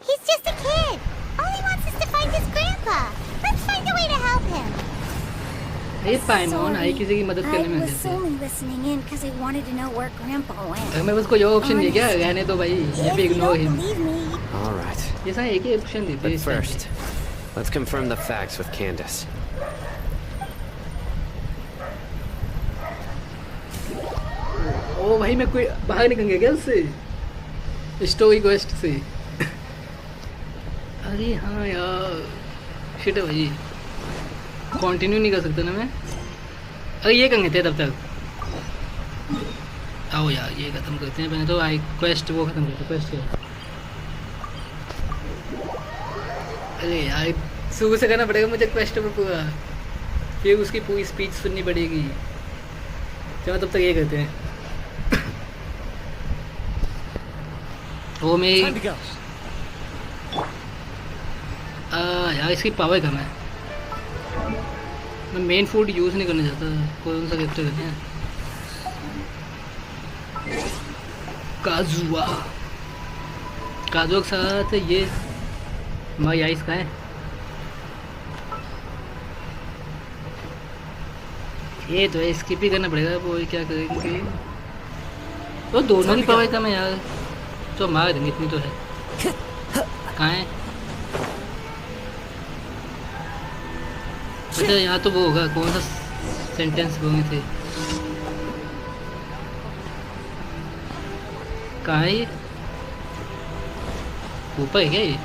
he's just a kid. All he wants is to find his grandpa. Let's find a way to help him. ये पाइमोन आई किसी की मदद I करने में was जैसे only listening in because I wanted to know where Grandpa went. अगर मैं उसको ये ऑप्शन दिया क्या रहने दो भाई ये If भी you ignore don't him All believe me, right. ये सारे एक ही ऑप्शन देते हैं But इस time first, let's confirm the facts with Candace. ओ भाई मैं कोई बाहर निकल गया क्या उससे स्टोरी क्वेस्ट से अरे हाँ यार शिट है भाई कंटिन्यू नहीं कर सकता ना मैं अरे ये कहाँ थे तब तक आओ यार ये ख़त्म करते हैं पहले तो आई क्वेस्ट वो ख़त्म करते क्वेस्ट है अरे यार शुरू से करना पड़ेगा मुझे क्वेस्ट पर पूरा फिर उसकी पूरी स्पीच सुननी पड़ेगी चलो तब तक ये करते हैं वो मैं यार इसकी पावर कम है मैं मेन फूड यूज़ नहीं करना चाहता कौन सा कैरेक्टर करते हैं काजुआ काजुआ के साथ ये माई आइस का है ये तो है स्किप ही करना पड़ेगा वो क्या करेंगे तो दोनों की पावर कम है यार तो मार देंगे इतनी तो है कहाँ है अच्छा यहाँ तो वो होगा कौन सा सेंटेंस बोलने थे कहाँ है ये ऊपर है क्या ये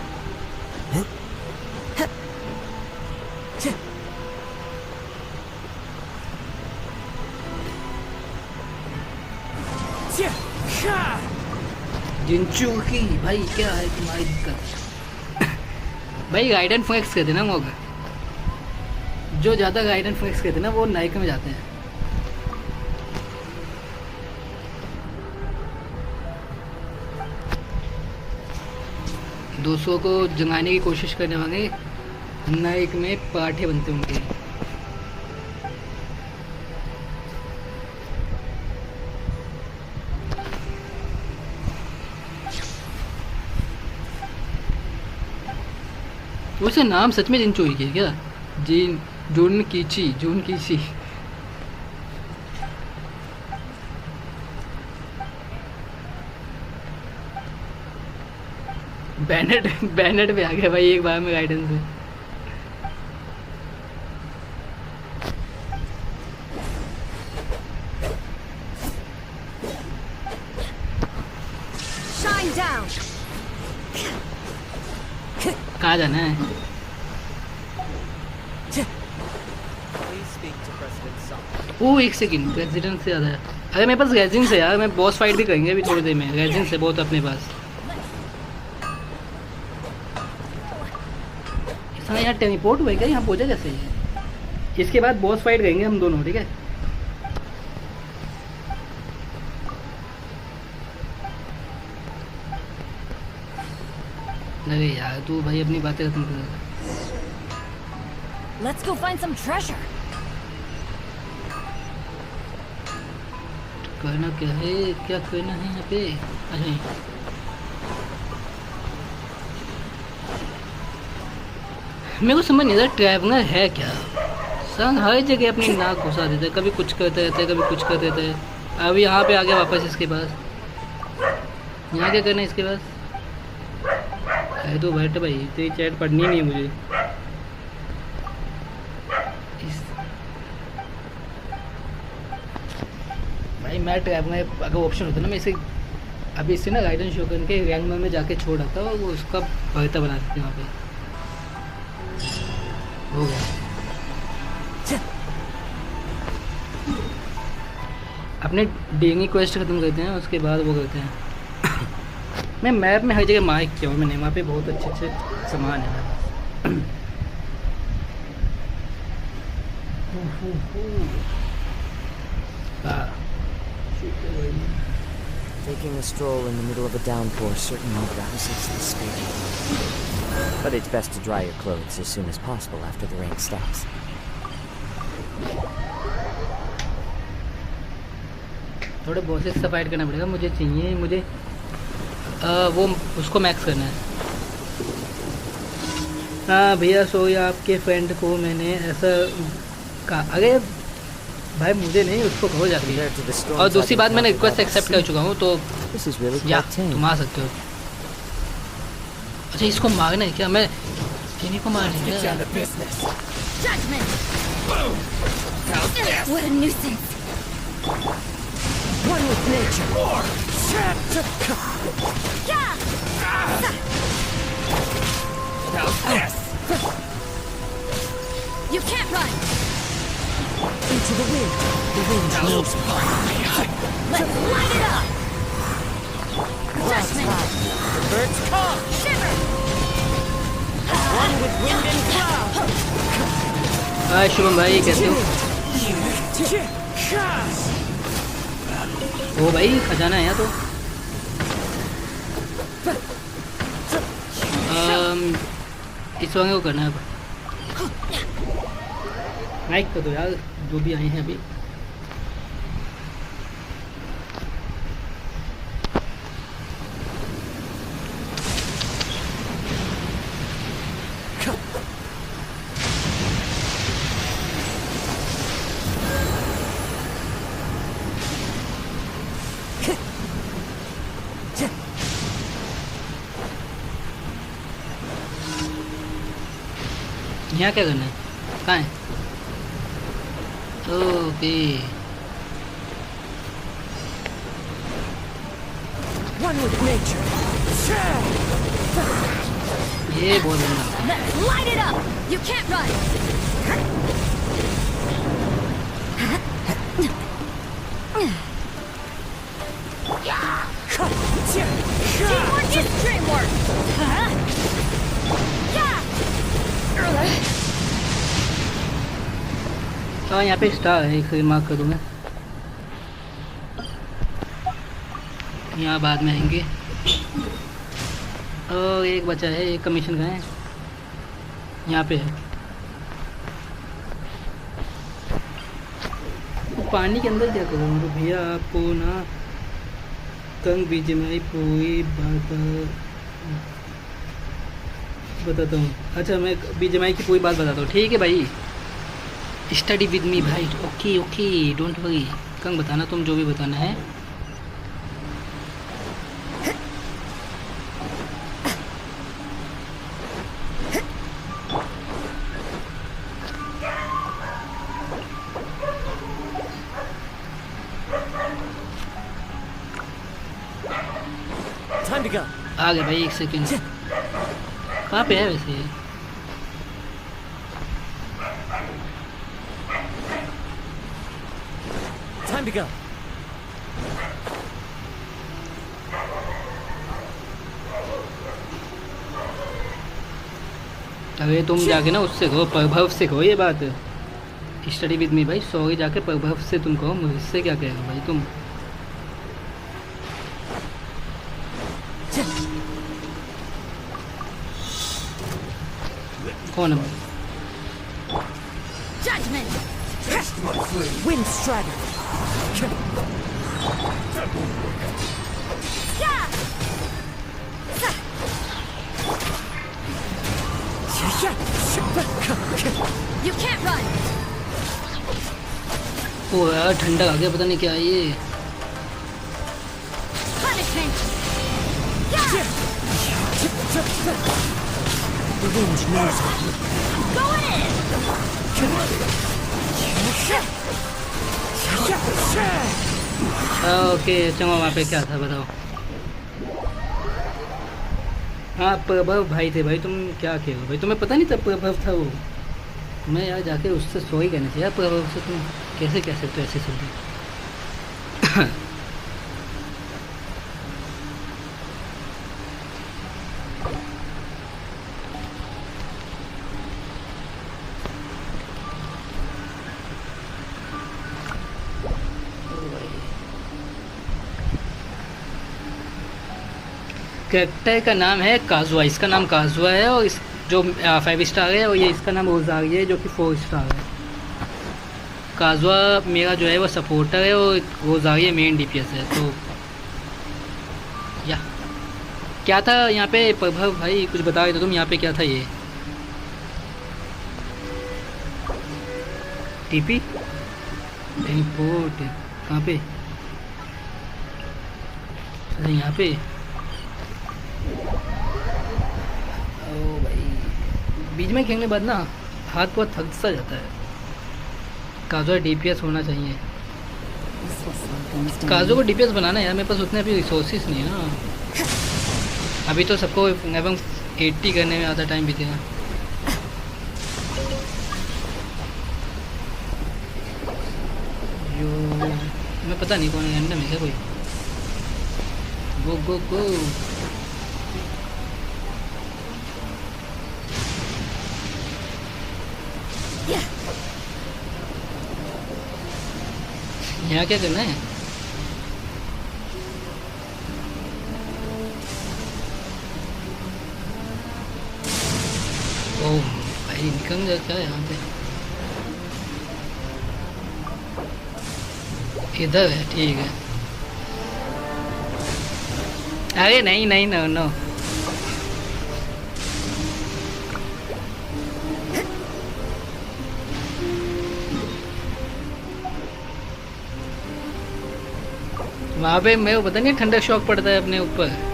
जिंचू की भाई क्या है तुम्हारी दिक्कत भाई गाइडेंस फ्लेक्स कहते ना मोग जो ज़्यादा गाइडेंस फ्लेक्स कहते ना वो नाइक में जाते हैं दोस्तों को जगाने की कोशिश करने वाले नाइक में पाठे बनते होंगे वैसे नाम सच में जिंचू ही है क्या जीन जून कीची बैनेट पे आ गया भाई एक बार में गाइडेंस में shine down. कहाँ जाना है ओ एक सेकंड रेजिडेंट से ज़्यादा है अरे मेरे पास रेजिन से यार मैं बॉस फाइट भी करेंगे अभी थोड़ी देर में रेजिन से बहुत अपने पास हाँ यार टेलीपोर्ट हुआ क्या यहाँ पहुँचा कैसे ये इसके बाद बॉस फाइट करेंगे हम दोनों ठीक है अरे यार तू भाई अपनी बातें खत्म कर Let's go find some treasure. करना क्या है क्या करना है यहाँ पे अच्छा मेरे को समझ नहीं आता ट्रैवलर है क्या संग हर जगह अपनी नाक घुसा देता है कभी कुछ करते रहता है कभी कुछ कर देता है अभी यहाँ पे आ गया वापस इसके पास यहाँ क्या करना है इसके पास है तो बैठ भाई तेरी चैट पढ़नी नहीं है मुझे भाई मैं ट्रैवलर अगर ऑप्शन होता ना मैं इसे अभी इससे ना गाइडेंस शो करके रैंक में जाके छोड़ आता और वो उसका भरता बना सकते हैं वहाँ पे हो गया अपने डेंगी क्वेस्ट खत्म करते हैं उसके बाद वो करते हैं मैं मैप में हर जगह मार्क किया हूँ मैंने वहाँ पे बहुत अच्छे अच्छे सामान है Taking a stroll in the middle of a downpour certainly rouses the spirit. But it's best to dry your clothes as soon as possible after the rain stops. थोड़े बॉसेस से फाइट करना पड़ेगा मुझे चाहिए मुझे वो उसको मैक्स करना है हाँ भैया सो आपके फ्रेंड को मैंने ऐसा अरे भाई मुझे नहीं, उसको कहो जाती है। और दूसरी बात मैंने रिक्वेस्ट एक्सेप्ट कर चुका हूँ, तो या तुम आ सकते हो। अच्छा इसको मारना है क्या? मैं किन्हीं को मारना है क्या? What a nuisance. One with nature. You can't run. Into the wind. The wind knows. Let's light it up. Judgment. The birds come. Shiver. One with wind and cloud. हाय शुभम भाई, कैसे हो? ओ भाई खजाना है यहाँ तो। इस वाले को करना है अब। लाइक कर दो यार जो भी आए हैं अभी। यहाँ क्या करना है? कहाँ है? ओके ये बहुत बढ़िया। Let's light it up. You can't run. Teamwork is dreamwork. हाँ यहाँ पे स्टार है, एक मार्क कर दूँगा। यहाँ बाद में आएंगे। और एक बचा है, एक कमीशन का है, यहाँ पे है। पानी के अंदर क्या करूँ भैया? आपको ना कंग बीजेमाई पूरी बात बताता हूँ। अच्छा मैं बीजेमाई की पूरी बात बताता हूँ, ठीक है भाई? स्टडी विद मी भाई। Okay okay don't worry. Kang बताना तुम जो भी बताना है। आ गया भाई, एक सेकेंड। कहाँ पे है वैसे? Time to go. अरे तुम जाके ना उससे कहो, प्रभव से कहो ये बात। स्टडी विद मी भाई, सॉरी जाके प्रभव से तुम कहो, मुझसे क्या कहेगा भाई तुम? कौन है? Judgment. Wind strider. You can't run. ओ यार ठंडा आ गया, पता नहीं क्या है ये। Punishment. The wind knows. Go in. Okay चलो वहाँ पे क्या था बताओ? हाँ प्रभव भाई थे भाई। तुम क्या कह रहे हो भाई? तुम्हें पता नहीं था प्रभव था वो? मैं यार जाके उससे सॉरी कहना चाहिए। प्रभव से तुम कैसे कह सकते हो ऐसे सुन? कैरेक्टर का नाम है काजुआ। इसका नाम काजुआ है और इस जो 5 स्टार है, और ये इसका नाम रोजारी है जो कि 4 स्टार है। काजुआ मेरा जो है वो सपोर्टर है और रोजारी मेन डीपीएस है। तो या क्या था यहाँ पे? प्रभव भाई कुछ बता रहे थे तुम, यहाँ पे क्या था ये? टीपी टेलीपोर्ट कहाँ पे? अच्छा यहाँ पे। ओ भाई बीच में खेलने के बाद ना हाथ बहुत थक सा जाता है। काजू DPS होना चाहिए। काजू को DPS बनाना है यार, मेरे पास उतने अभी रिसोर्सेस नहीं है ना। अभी तो सबको एवं 80 करने में आधा टाइम बीतेगा। जो मैं पता नहीं कौन रैंडम है क्या कोई। गो गो गो। यहाँ क्या करना है? ओह भाई निकल जा क्या यहाँ पे? इधर है, ठीक है। अरे नहीं नहीं, नो नो। वहाँ पे मेरे को पता नहीं ठंडा शॉक पड़ता है अपने ऊपर।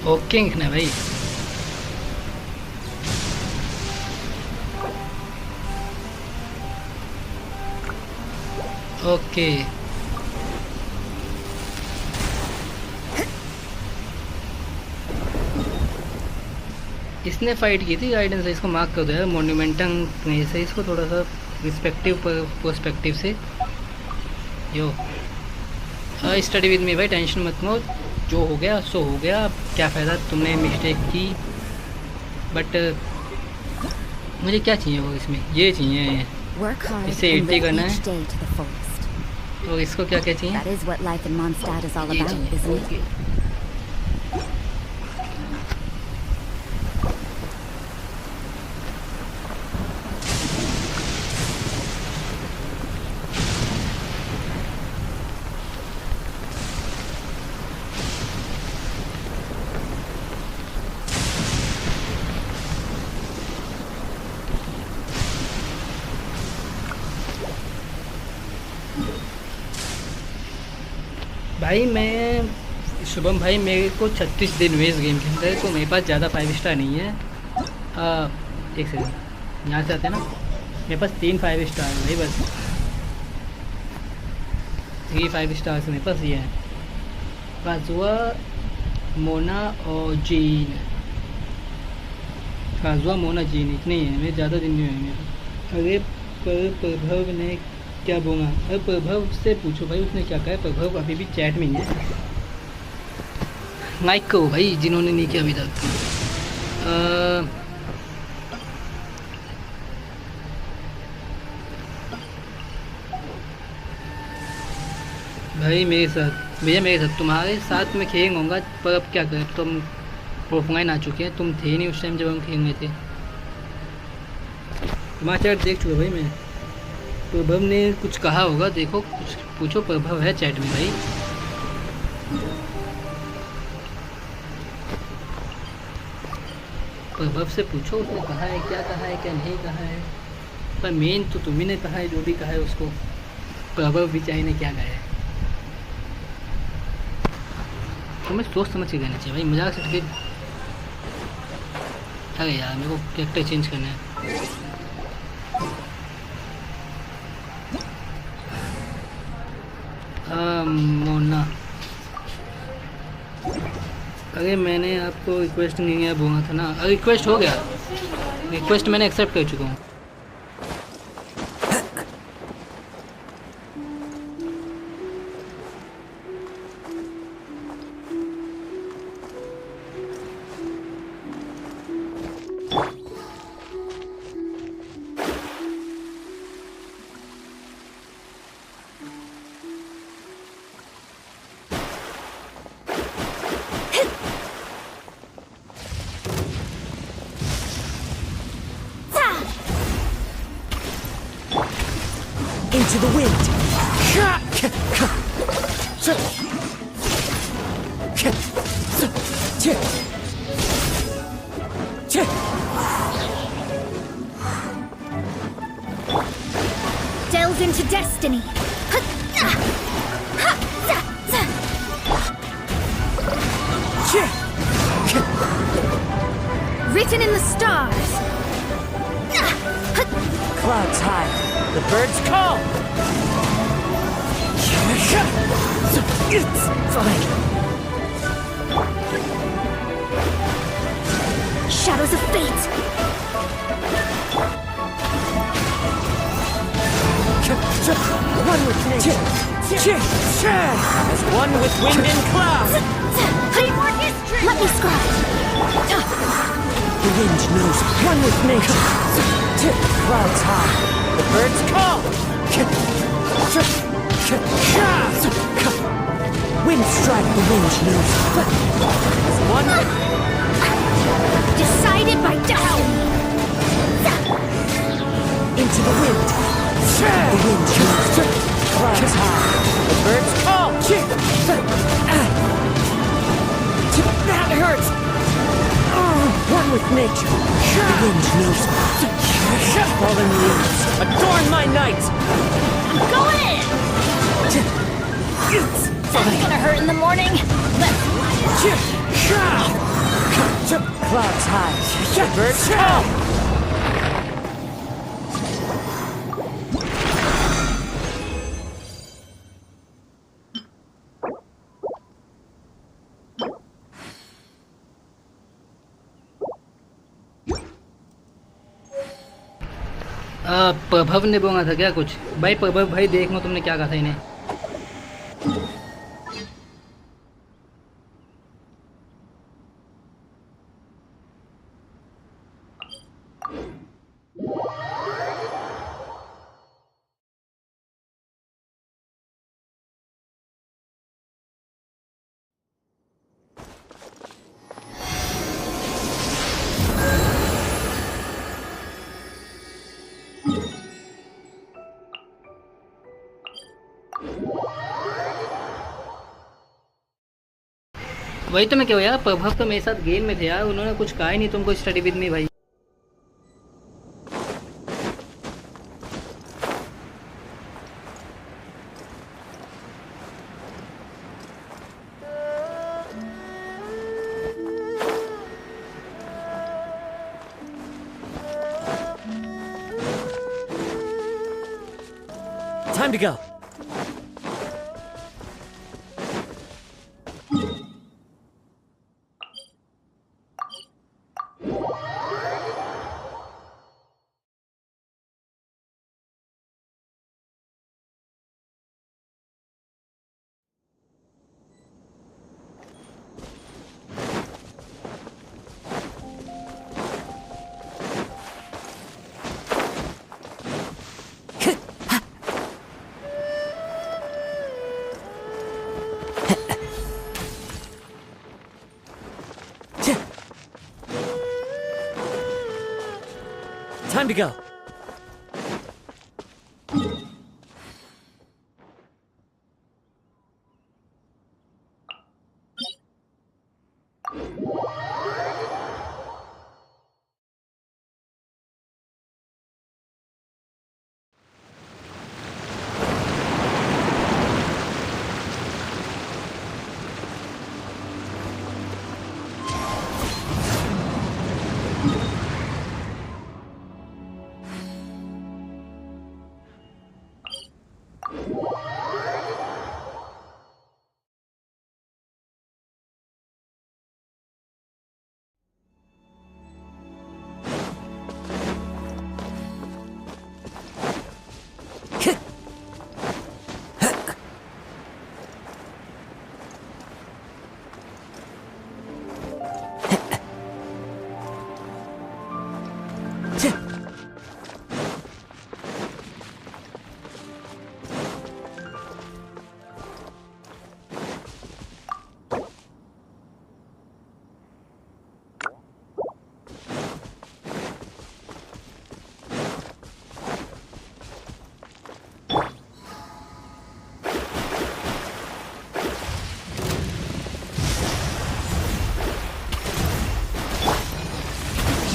ओके ना भाई। ओके इसने फाइट की थी गाइडेंस से, इसको मार्क कर दो यार मोन्यूमेंटम नहीं से, इसको थोड़ा सा रिस्पेक्टिव पर्सपेक्टिव से। यो स्टडी विद मी भाई, टेंशन मत लो, जो हो गया सो हो गया। क्या फ़ायदा तुमने मिस्टेक की। बट मुझे क्या चाहिए वो इसमें, ये चाहिए इससे 80 करना है। तो इसको क्या क्या चाहिए? ये चाहिए। भाई मैं शुभम भाई, मेरे को 36 दिन हुए इस गेम के अंदर, तो मेरे पास ज़्यादा 5 स्टार नहीं है। एक सेकंड, यहाँ से आते हैं ना, मेरे पास 3 5 स्टार है भाई, बस 3 5 स्टार से मेरे पास ये है। काजुआ, मोना और जीन। काजुआ, मोना, जीन इतने ही है, मेरे ज़्यादा दिन नहीं हुए मेरे। अरे प्रभव ने क्या बोला? अरे प्रभव से पूछो भाई उसने क्या कहा है। प्रभव अभी भी चैट में ही है। लाइक करो भाई जिन्होंने नहीं किया अभी तक। भाई मेरे साथ, भैया मेरे साथ, तुम्हारे साथ मैं खेलूँगा, पर अब क्या करें, तुम ऑफलाइन आ चुके हैं, तुम थे नहीं उस टाइम जब हम खेल रहे थे। तुम्हारा चैट देख चुका भाई मैं। प्रभव ने कुछ कहा होगा, देखो कुछ पूछो, प्रभव है चैट में भाई। प्रभव से पूछो उसने कहा है, क्या कहा है क्या नहीं कहा है। पर मेन तो तुम्ही ने कहा है, जो भी कहा है उसको प्रभव बिचारी ने क्या कहा है। तुम्हें सोच समझ के कहना चाहिए भाई, मजाक से ठीक। अरे यार मेरे को कैरेक्टर चेंज करना है। मोना, अरे मैंने आपको रिक्वेस्ट नहीं किया बोला था ना। रिक्वेस्ट हो गया, रिक्वेस्ट मैंने एक्सेप्ट कर चुका हूँ। Into the wind. Delve into destiny. Written in the stars. Clouds high. The birds call. It's fine. Shadows of fate. One with nature. As one with wind and cloud. Need more history. Let me scribe. The wind knows one with nature. Clouds high. The birds call. Wind strike. The wind knows. As one. Decided by destiny. Into the wind. The wind knows. Clouds high. The birds call. That hurts. One with nature. The wind knows. Fallen leaves, adorn my night. Go in. That's gonna hurt in the morning. Clouds high. The birds call. प्रभव ने बोला था क्या कुछ? भाई प्रभव भाई देख लो तुमने क्या कहा था इन्हें. वही तो मैं क्या यार, प्रभव तो मेरे साथ गेम में थे यार, उन्होंने कुछ कहा ही नहीं तुमको स्टडी विद मी भाई. Time to go. Time to go.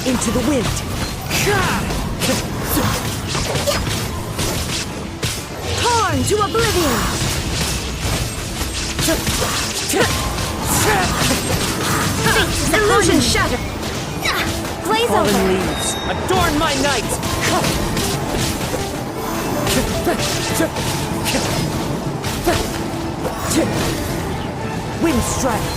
Into the wind. Torn to oblivion. Illusion shattered. Blaze over. Fallen leaves, adorn my night. Wind strike.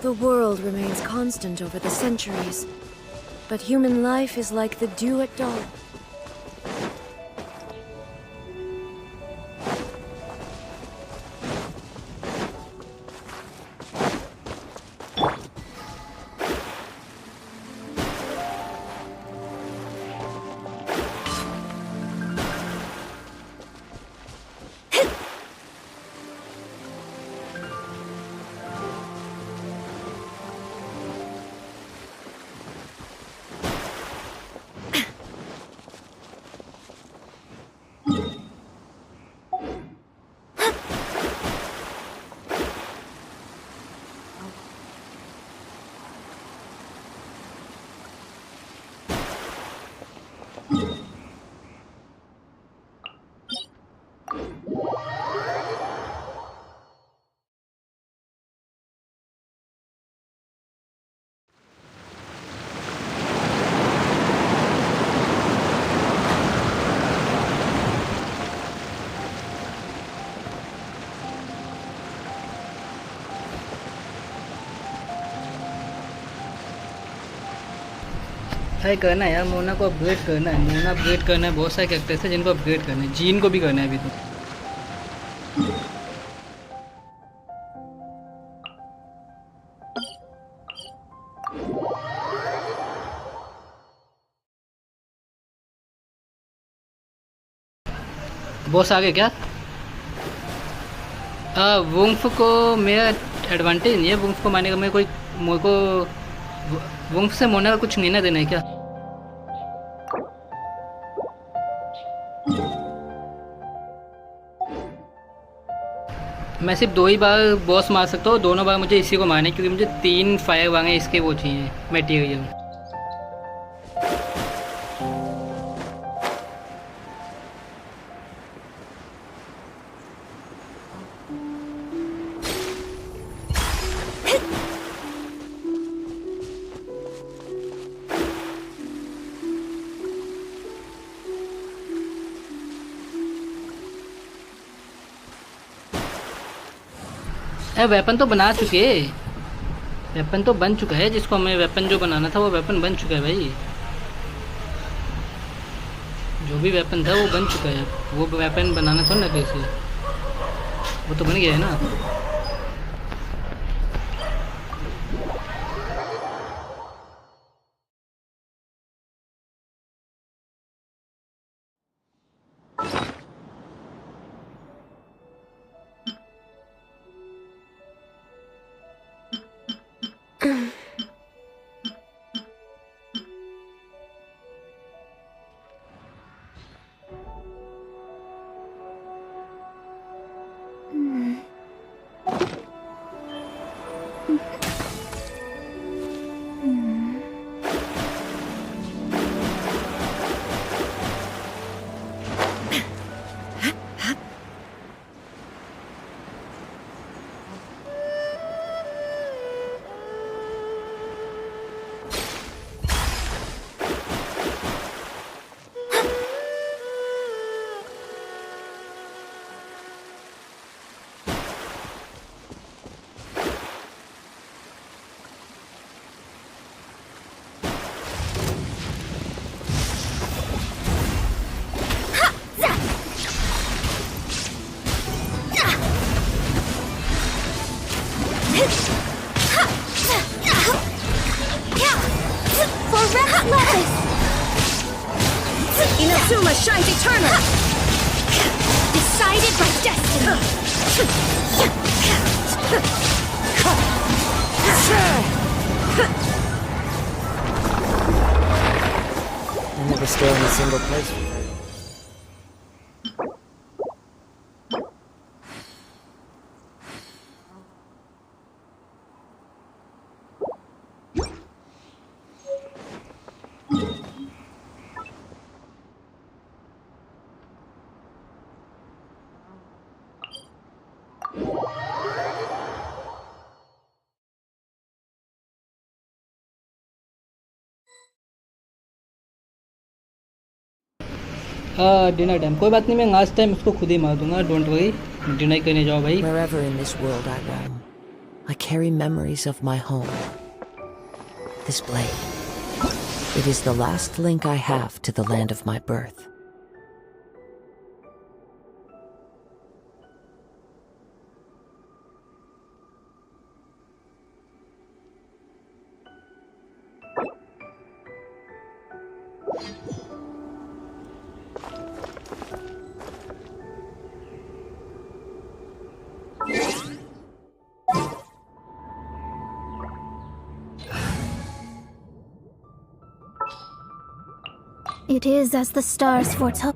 The world remains constant over the centuries, but human life is like the dew at dawn. Try करना है यार, मोना को upgrade करना है, Mona upgrade करना है, बहुत सारे कैरेक्टर्स हैं जिनको अपग्रेड करना है, जीन को भी करना है अभी तो। बॉस आ गए क्या? वुंफ को मेरा एडवांटेज नहीं है, वुंफ को मारने का। मेरे को वुंफ से मोना का कुछ लेना देना है क्या? मैं सिर्फ 2 ही बार बॉस मार सकता हूँ, दोनों बार मुझे इसी को मारना है क्योंकि मुझे 3 फायर वांगे इसके वो चाहिए मटेरियल। वेपन तो बना चुके, वेपन तो बन चुका है, जिसको हमें वेपन जो बनाना था वो वेपन बन चुका है भाई। जो भी वेपन था वो बन चुका है, वो वेपन बनाना था ना कैसे, वो तो बन गया है ना। Azuma shines eternal! Decided by destiny! I never stay in a single place with her. Dinner time कोई बात नहीं मैं लास्ट टाइम उसको खुद ही मार दूंगा डोंट वरी डिनर करने जाओ भाई Wherever in this world I roam, I carry memories of my home. This blade. It is the last link I have to the land of my birth. It is as the stars foretold.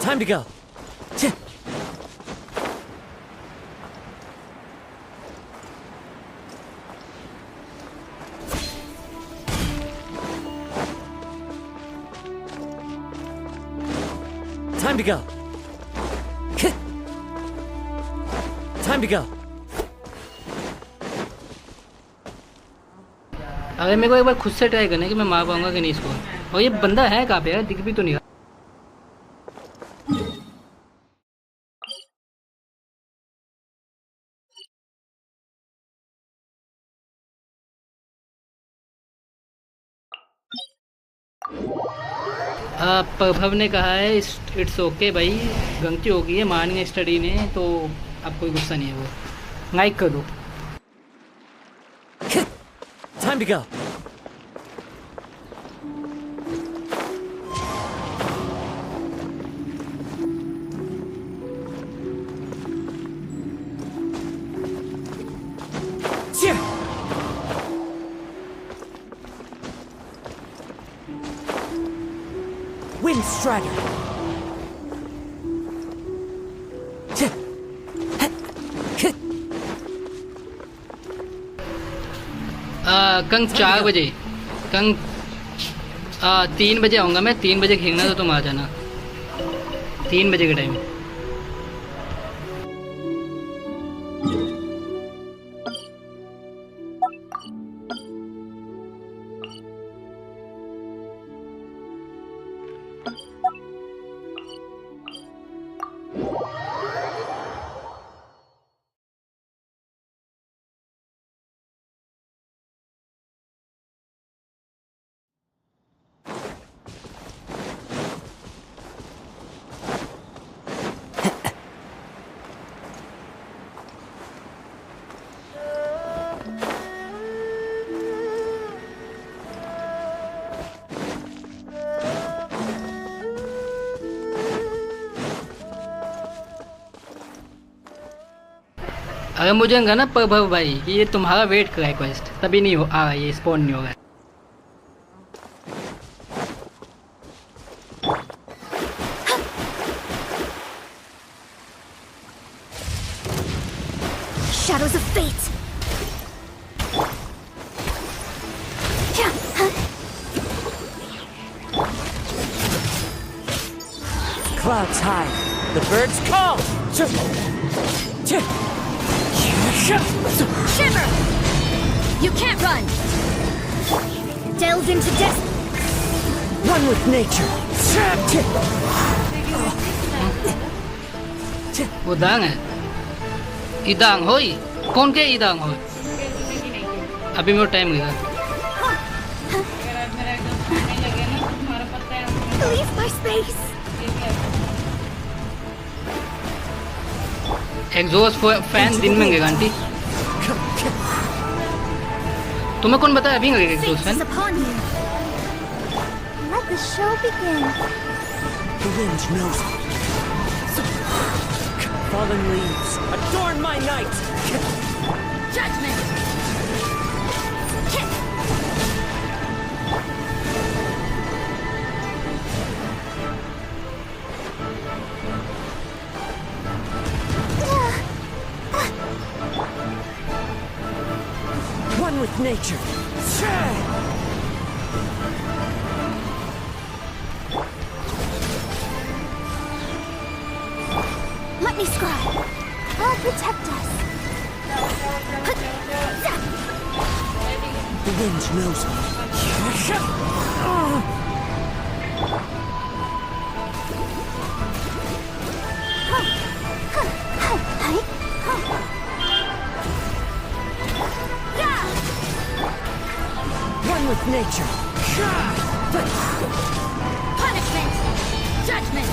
Time to go. Time to go. Time to go. अगर मेरे को एक बार खुद से try करना है कि मैं मार पाऊंगा कि नहीं इसको और ये बंदा है कहाँ पे यार दिख भी तो नहीं रहा प्रभव ने कहा है इट्स ओके भाई गलती हो गई है मारनी स्टडी ने तो अब कोई गुस्सा नहीं है वो लाइक कर दो Time to go. Wind Strider. Kang 4 बजे कंग 3 बजे आऊँगा मैं 3 बजे खेलना तो तुम आ जाना 3 बजे के टाइम अगर मुझे कहना ना प्रभव भाई कि ये तुम्हारा वेट कर क्वेस्ट तभी नहीं हो आ ये स्पॉन नहीं होगा। Shadows of fate. Clouds high. The birds call. Shiver! You can't run! Delve into destiny. One with nature. वो दांग है इदांग होई कौन के इदांग हो अभी मेरा टाइम गया। Leave my space. Exhaust fan दिन में गएगा आंटी। तुम्हें कौन बताया अभी गएगा exhaust fan? Let the show begin. The wind knows it. Fallen leaves, adorn my night! Judgment! One with nature. Let me scribe. I'll protect us. The wind knows me. One with nature. Punishment! Judgment!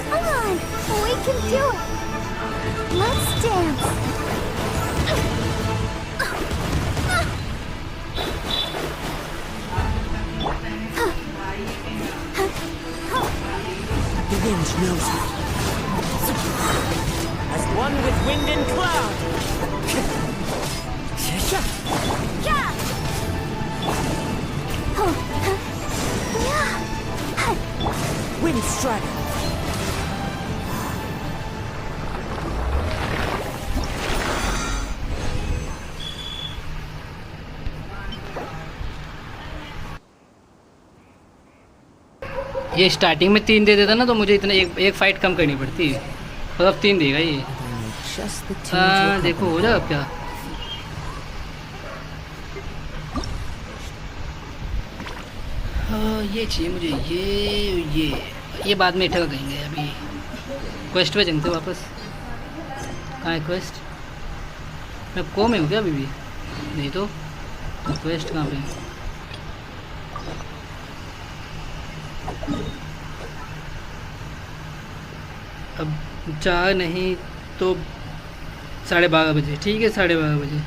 Come on! We can do it! Let's dance! The wind knows me. As one with wind and cloud. Wind strider. ये starting में 3 दे देता ना तो मुझे इतना एक fight कम करनी पड़ती है और अब 3 देगा ये। देखो हो जाएगा क्या? ये चाहिए मुझे ये बाद में इठा करेंगे। अभी क्वेस्ट पे चलते वापस। कहाँ है क्वेस्ट? मैं को में हूँ क्या अभी भी? नहीं तो क्वेस्ट कहाँ पे? अब 4 नहीं तो 12:30 बजे। ठीक है 12:30 बजे।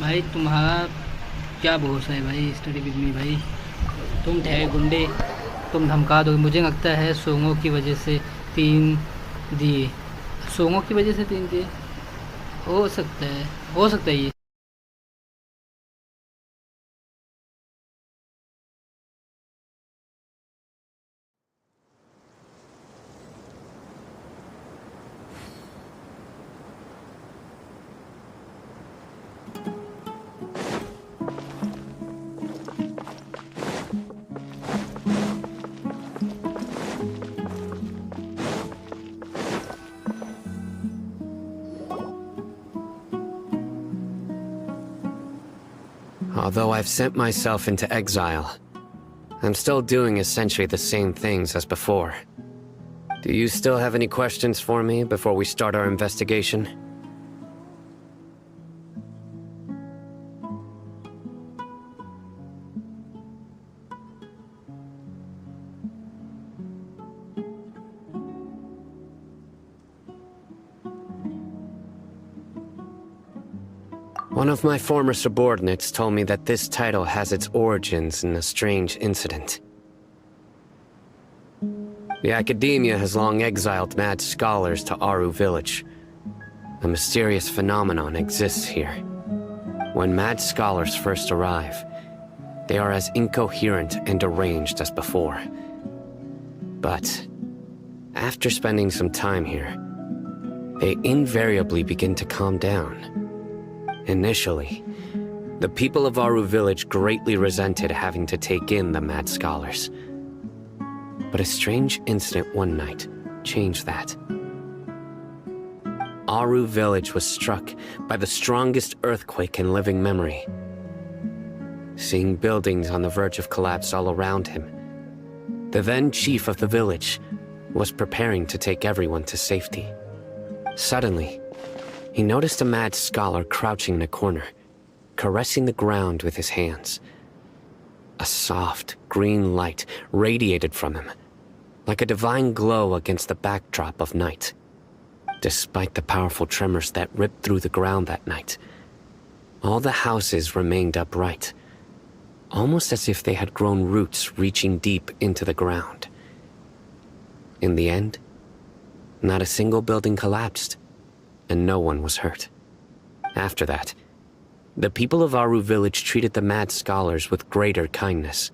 भाई तुम्हारा क्या भरोसा है भाई? स्टडी विद मी भाई। तुम ठहरे गुंडे, तुम धमका दो। मुझे लगता है सोंगों की वजह से 3 दिए। सोंगों की वजह से 3 दिए हो सकता है ये। Although I've sent myself into exile, I'm still doing essentially the same things as before. Do you still have any questions for me before we start our investigation? One of my former subordinates told me that this title has its origins in a strange incident. The Academia has long exiled mad scholars to Aru Village. A mysterious phenomenon exists here. When mad scholars first arrive, they are as incoherent and deranged as before. But after spending some time here, they invariably begin to calm down. Initially, the people of Aru Village greatly resented having to take in the mad scholars. But a strange incident one night changed that. Aru Village was struck by the strongest earthquake in living memory. Seeing buildings on the verge of collapse all around him, the then chief of the village was preparing to take everyone to safety. Suddenly, he noticed a mad scholar crouching in a corner, caressing the ground with his hands. A soft, green light radiated from him, like a divine glow against the backdrop of night. Despite the powerful tremors that ripped through the ground that night, all the houses remained upright, almost as if they had grown roots reaching deep into the ground. In the end, not a single building collapsed, and no one was hurt. After that, the people of Aru Village treated the mad scholars with greater kindness,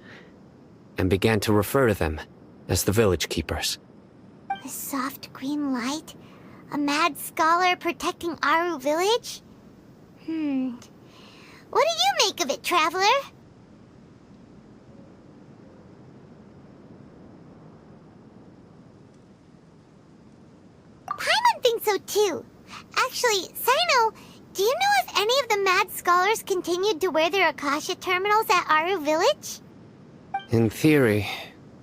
and began to refer to them as the village keepers. A soft green light? A mad scholar protecting Aru Village? What do you make of it, Traveler? Paimon thinks so too. Actually, Sino, do you know if any of the mad scholars continued to wear their Akasha terminals at Aru Village? In theory,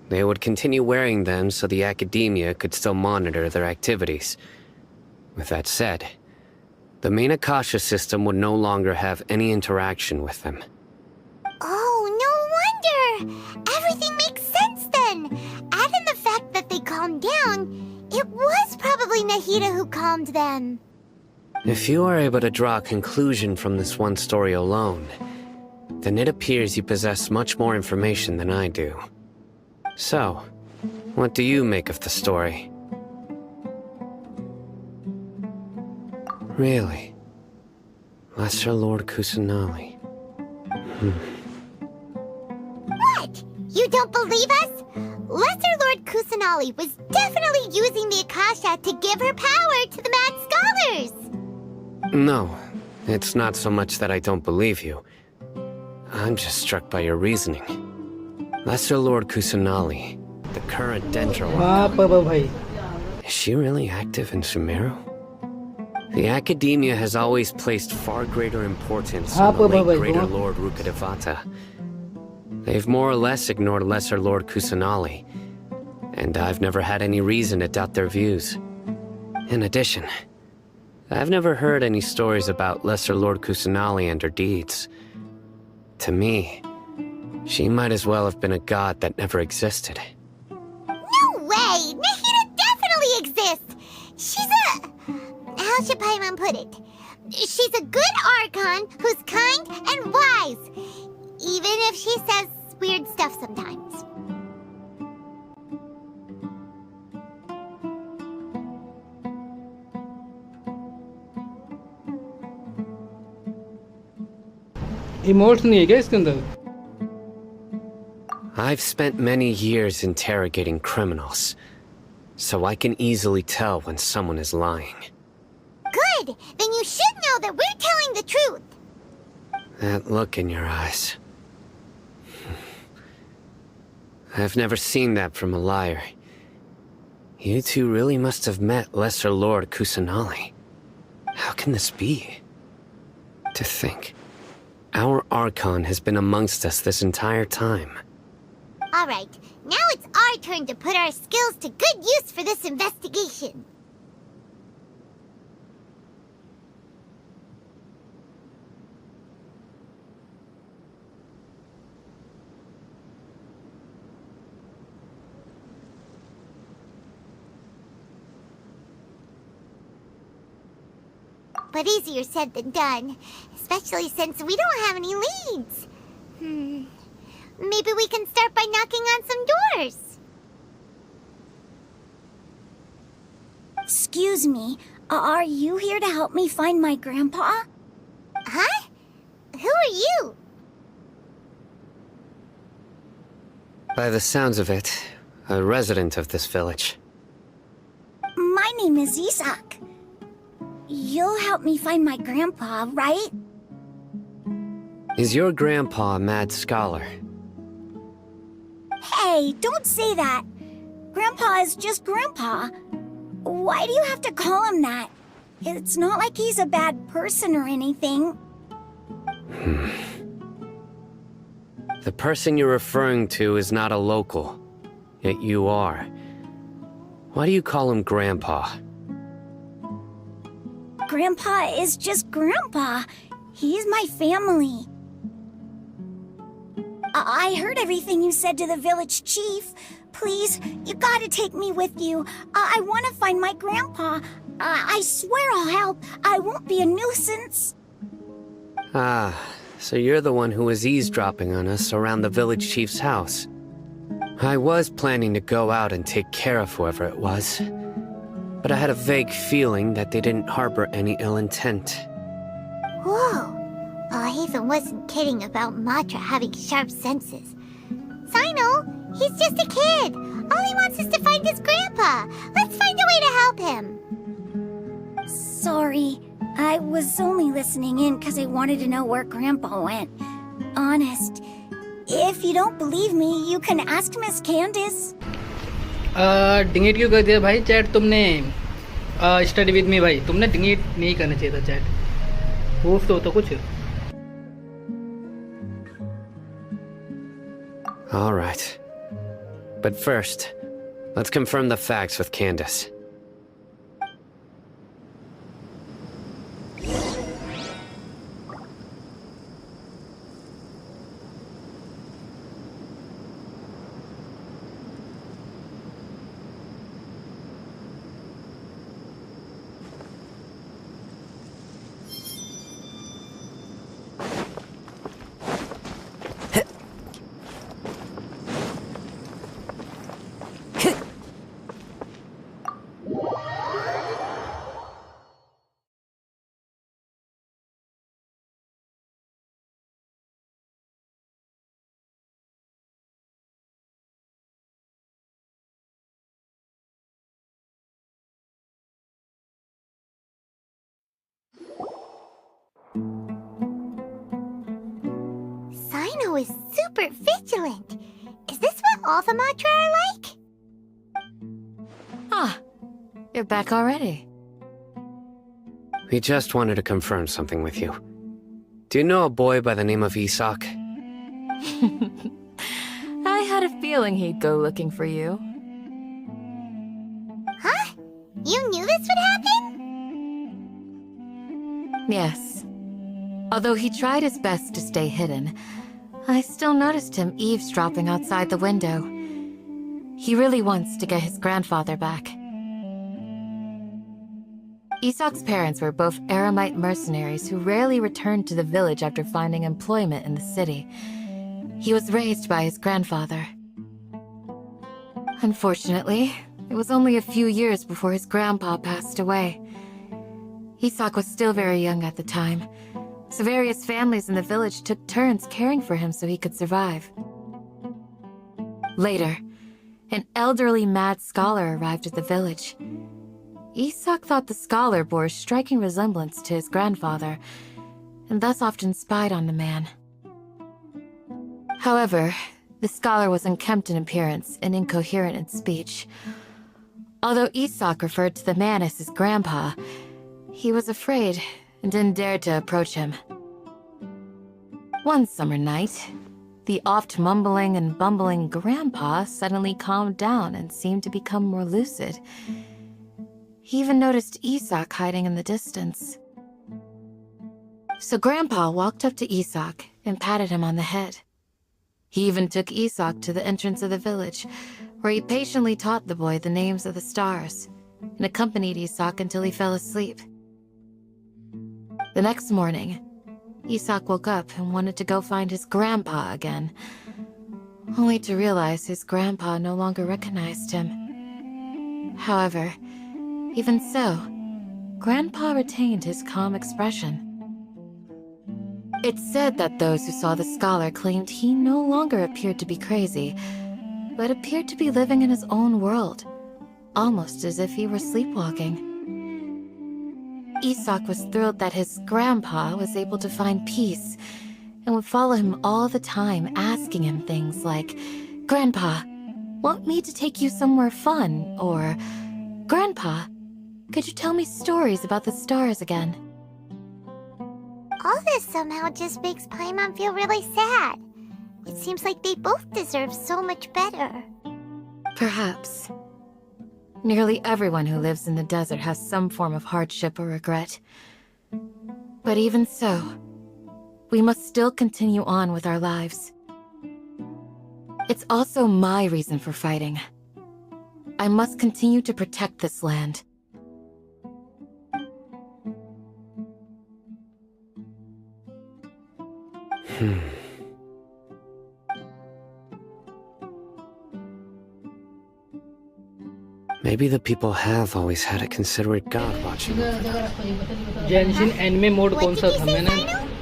they would continue wearing them so the Academia could still monitor their activities. With that said, the main Akasha system would no longer have any interaction with them. Oh, no wonder! Everything makes sense then! Add in the fact that they calmed down, it was probably Nahida who calmed them. If you are able to draw a conclusion from this one story alone, then it appears you possess much more information than I do. So, what do you make of the story? Really? Lesser Lord Kusanali. What? You don't believe us? Lesser Lord Kusanali was definitely using the Akasha to give her power to the mad scholars! No, it's not so much that I don't believe you. I'm just struck by your reasoning. Lesser Lord Kusanali, the current Dendro. Is she really active in Sumeru? The Academia has always placed far greater importance on the late Greater Lord Rukkhadevata. They've more or less ignored Lesser Lord Kusanali, and I've never had any reason to doubt their views. In addition, I've never heard any stories about Lesser Lord Kusanali and her deeds. To me, she might as well have been a god that never existed. No way! Nahida definitely exists! She's a... how should Paimon put it? She's a good Archon who's kind and wise, even if she says weird stuff sometimes. Emotes नहीं है क्या इसके अंदर? I've spent many years interrogating criminals, so I can easily tell when someone is lying. Good! Then you should know that we're telling the truth! That look in your eyes. I've never seen that from a liar. You two really must have met Lesser Lord Kusanali. How can this be? To think, our Archon has been amongst us this entire time. Alright, now it's our turn to put our skills to good use for this investigation. But easier said than done, especially since we don't have any leads. Maybe we can start by knocking on some doors. Excuse me, are you here to help me find my grandpa? Huh? Who are you? By the sounds of it, a resident of this village. My name is Isak. You'll help me find my grandpa, right? Is your grandpa a mad scholar? Hey, don't say that. Grandpa is just Grandpa. Why do you have to call him that? It's not like he's a bad person or anything. The person you're referring to is not a local, yet you are. Why do you call him Grandpa? Grandpa is just Grandpa. He's my family. I heard everything you said to the village chief. Please, you gotta take me with you. I want to find my grandpa. I swear I'll help. I won't be a nuisance. Ah, so you're the one who was eavesdropping on us around the village chief's house. I was planning to go out and take care of whoever it was, but I had a vague feeling that they didn't harbor any ill intent. Whoa. Haven wasn't kidding about Matra having sharp senses. Sino, he's just a kid. All he wants is to find his grandpa. Let's find a way to help him. Sorry, I was only listening in because I wanted to know where Grandpa went. Honest. If you don't believe me, you can ask Miss Candice. Delete क्यों कर दिया भाई chat तुमने? Study with me भाई, तुमने delete नहीं करना चाहिए था चैट. प्रूफ तो कुछ. All right. But first, let's confirm the facts with Candace. Sino is super vigilant. Is this what all the Matra are like? Ah, you're back already. We just wanted to confirm something with you. Do you know a boy by the name of Isak? I had a feeling he'd go looking for you. Huh? You knew this would happen? Yes. Although he tried his best to stay hidden, I still noticed him eavesdropping outside the window. He really wants to get his grandfather back. Isak's parents were both Aramite mercenaries who rarely returned to the village after finding employment in the city. He was raised by his grandfather. Unfortunately, it was only a few years before his grandpa passed away. Isak was still very young at the time, so various families in the village took turns caring for him so he could survive. Later, an elderly mad scholar arrived at the village. Isak thought the scholar bore a striking resemblance to his grandfather, and thus often spied on the man. However, the scholar was unkempt in appearance and incoherent in speech. Although Isak referred to the man as his grandpa, he was afraid and didn't dare to approach him. One summer night, the oft mumbling and bumbling grandpa suddenly calmed down and seemed to become more lucid. He even noticed Isak hiding in the distance. So Grandpa walked up to Isak and patted him on the head. He even took Isak to the entrance of the village, where he patiently taught the boy the names of the stars, and accompanied Isak until he fell asleep. The next morning, Isak woke up and wanted to go find his grandpa again, only to realize his grandpa no longer recognized him. However, even so, Grandpa retained his calm expression. It's said that those who saw the scholar claimed he no longer appeared to be crazy, but appeared to be living in his own world, almost as if he were sleepwalking. Isak was thrilled that his grandpa was able to find peace and would follow him all the time, asking him things like, "Grandpa, want me to take you somewhere fun?" Or, "Grandpa, could you tell me stories about the stars again?" All this somehow just makes Paimon feel really sad. It seems like they both deserve so much better. Perhaps. Nearly everyone who lives in the desert has some form of hardship or regret. But even so, we must still continue on with our lives. It's also my reason for fighting. I must continue to protect this land. Maybe the people have always had a considerate god watching over them. Genshin anime mode कौन सा था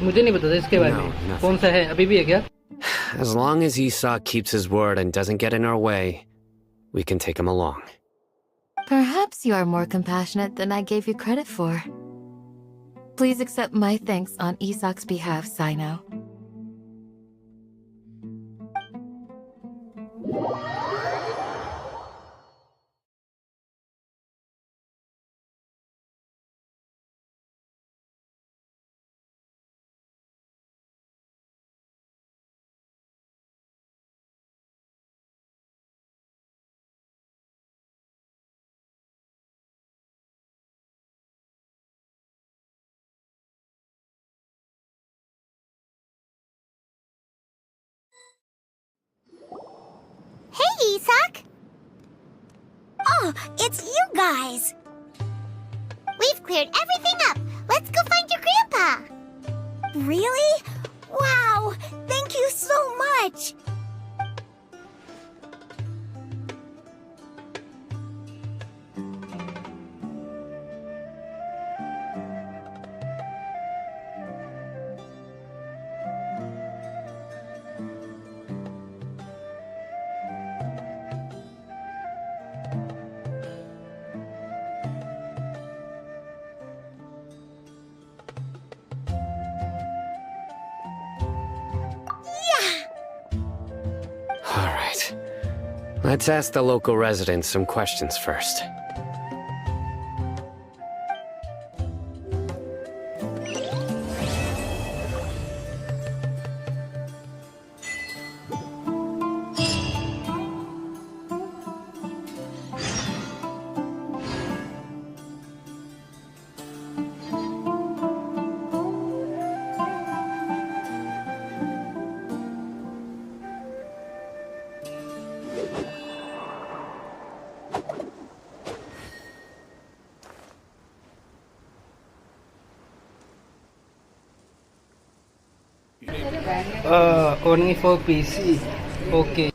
मुझे नहीं पता था इसके बारे में कौन सा है अभी भी है क्या? As long as Isak keeps his word and doesn't get in our way, we can take him along. Perhaps you are more compassionate than I gave you credit for. Please accept my thanks on Isak's behalf, Sino. Hey, Isak! Oh, it's you guys! We've cleared everything up. Let's go find your grandpa. Really? Wow! Thank you so much! All right. Let's ask the local residents some questions first. Only for PC. Okay.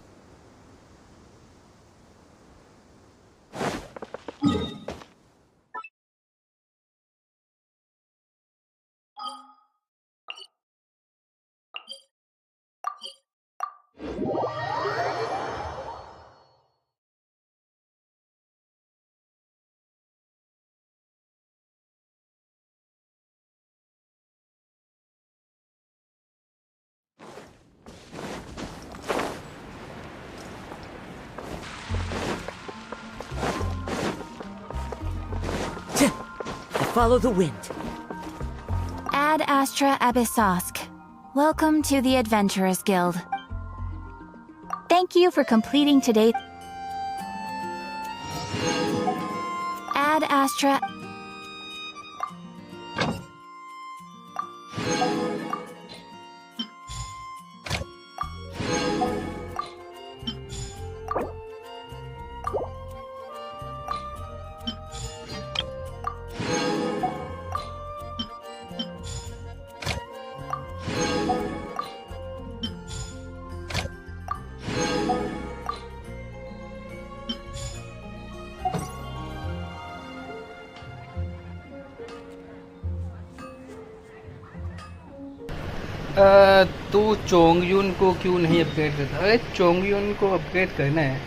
Follow the wind. Ad Astra Abyssosk. Welcome to the Adventurers Guild. Thank you for completing today's Ad Astra. तू चोंगयून को क्यों नहीं upgrade करता? अरे चोंगयून को upgrade करना है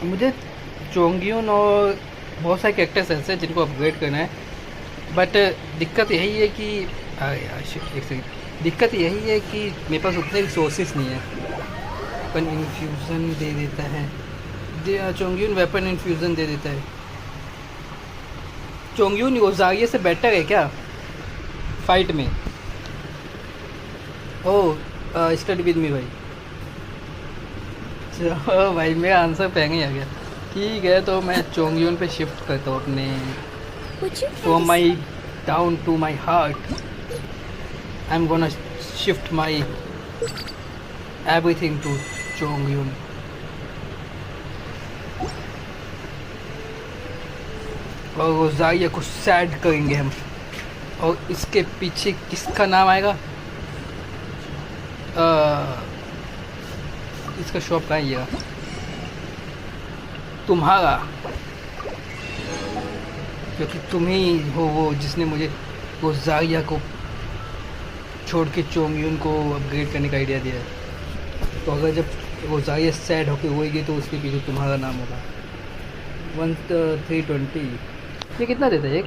मुझे। चोंगयून और बहुत सारे कैरेक्टर्स ऐसे हैं जिनको अपग्रेड करना है, बट दिक्कत यही है कि एक सेकंड, दिक्कत यही है कि मेरे पास उतने रिसोर्सेस नहीं है। वेपन इन्फ्यूज़न दे देता है, चोंगयून वेपन इन्फ्यूज़न दे देता है। चोंगयून रोज़ारिया से बेटर है क्या फाइट में? ओह स्टडी विद मी भाई। चलो भाई मेरा आंसर पहले ही आ गया। ठीक है तो मैं चोंगयून पे शिफ्ट करता हूँ अपने, from my down to my heart I am gonna shift my everything to Chongyun. और रोज़ारिया को सैड करेंगे हम। और इसके पीछे किसका नाम आएगा? इसका शॉप कहाँ है? ये तुम्हारा, क्योंकि तुम ही हो वो जिसने मुझे वो जारिया को छोड़ के चोंगयून को अपग्रेड करने का आइडिया दिया है। तो अगर जब वो जारिया सैड होके होएगी तो उसके पीछे तुम्हारा नाम होगा। 320 ये कितना देता है?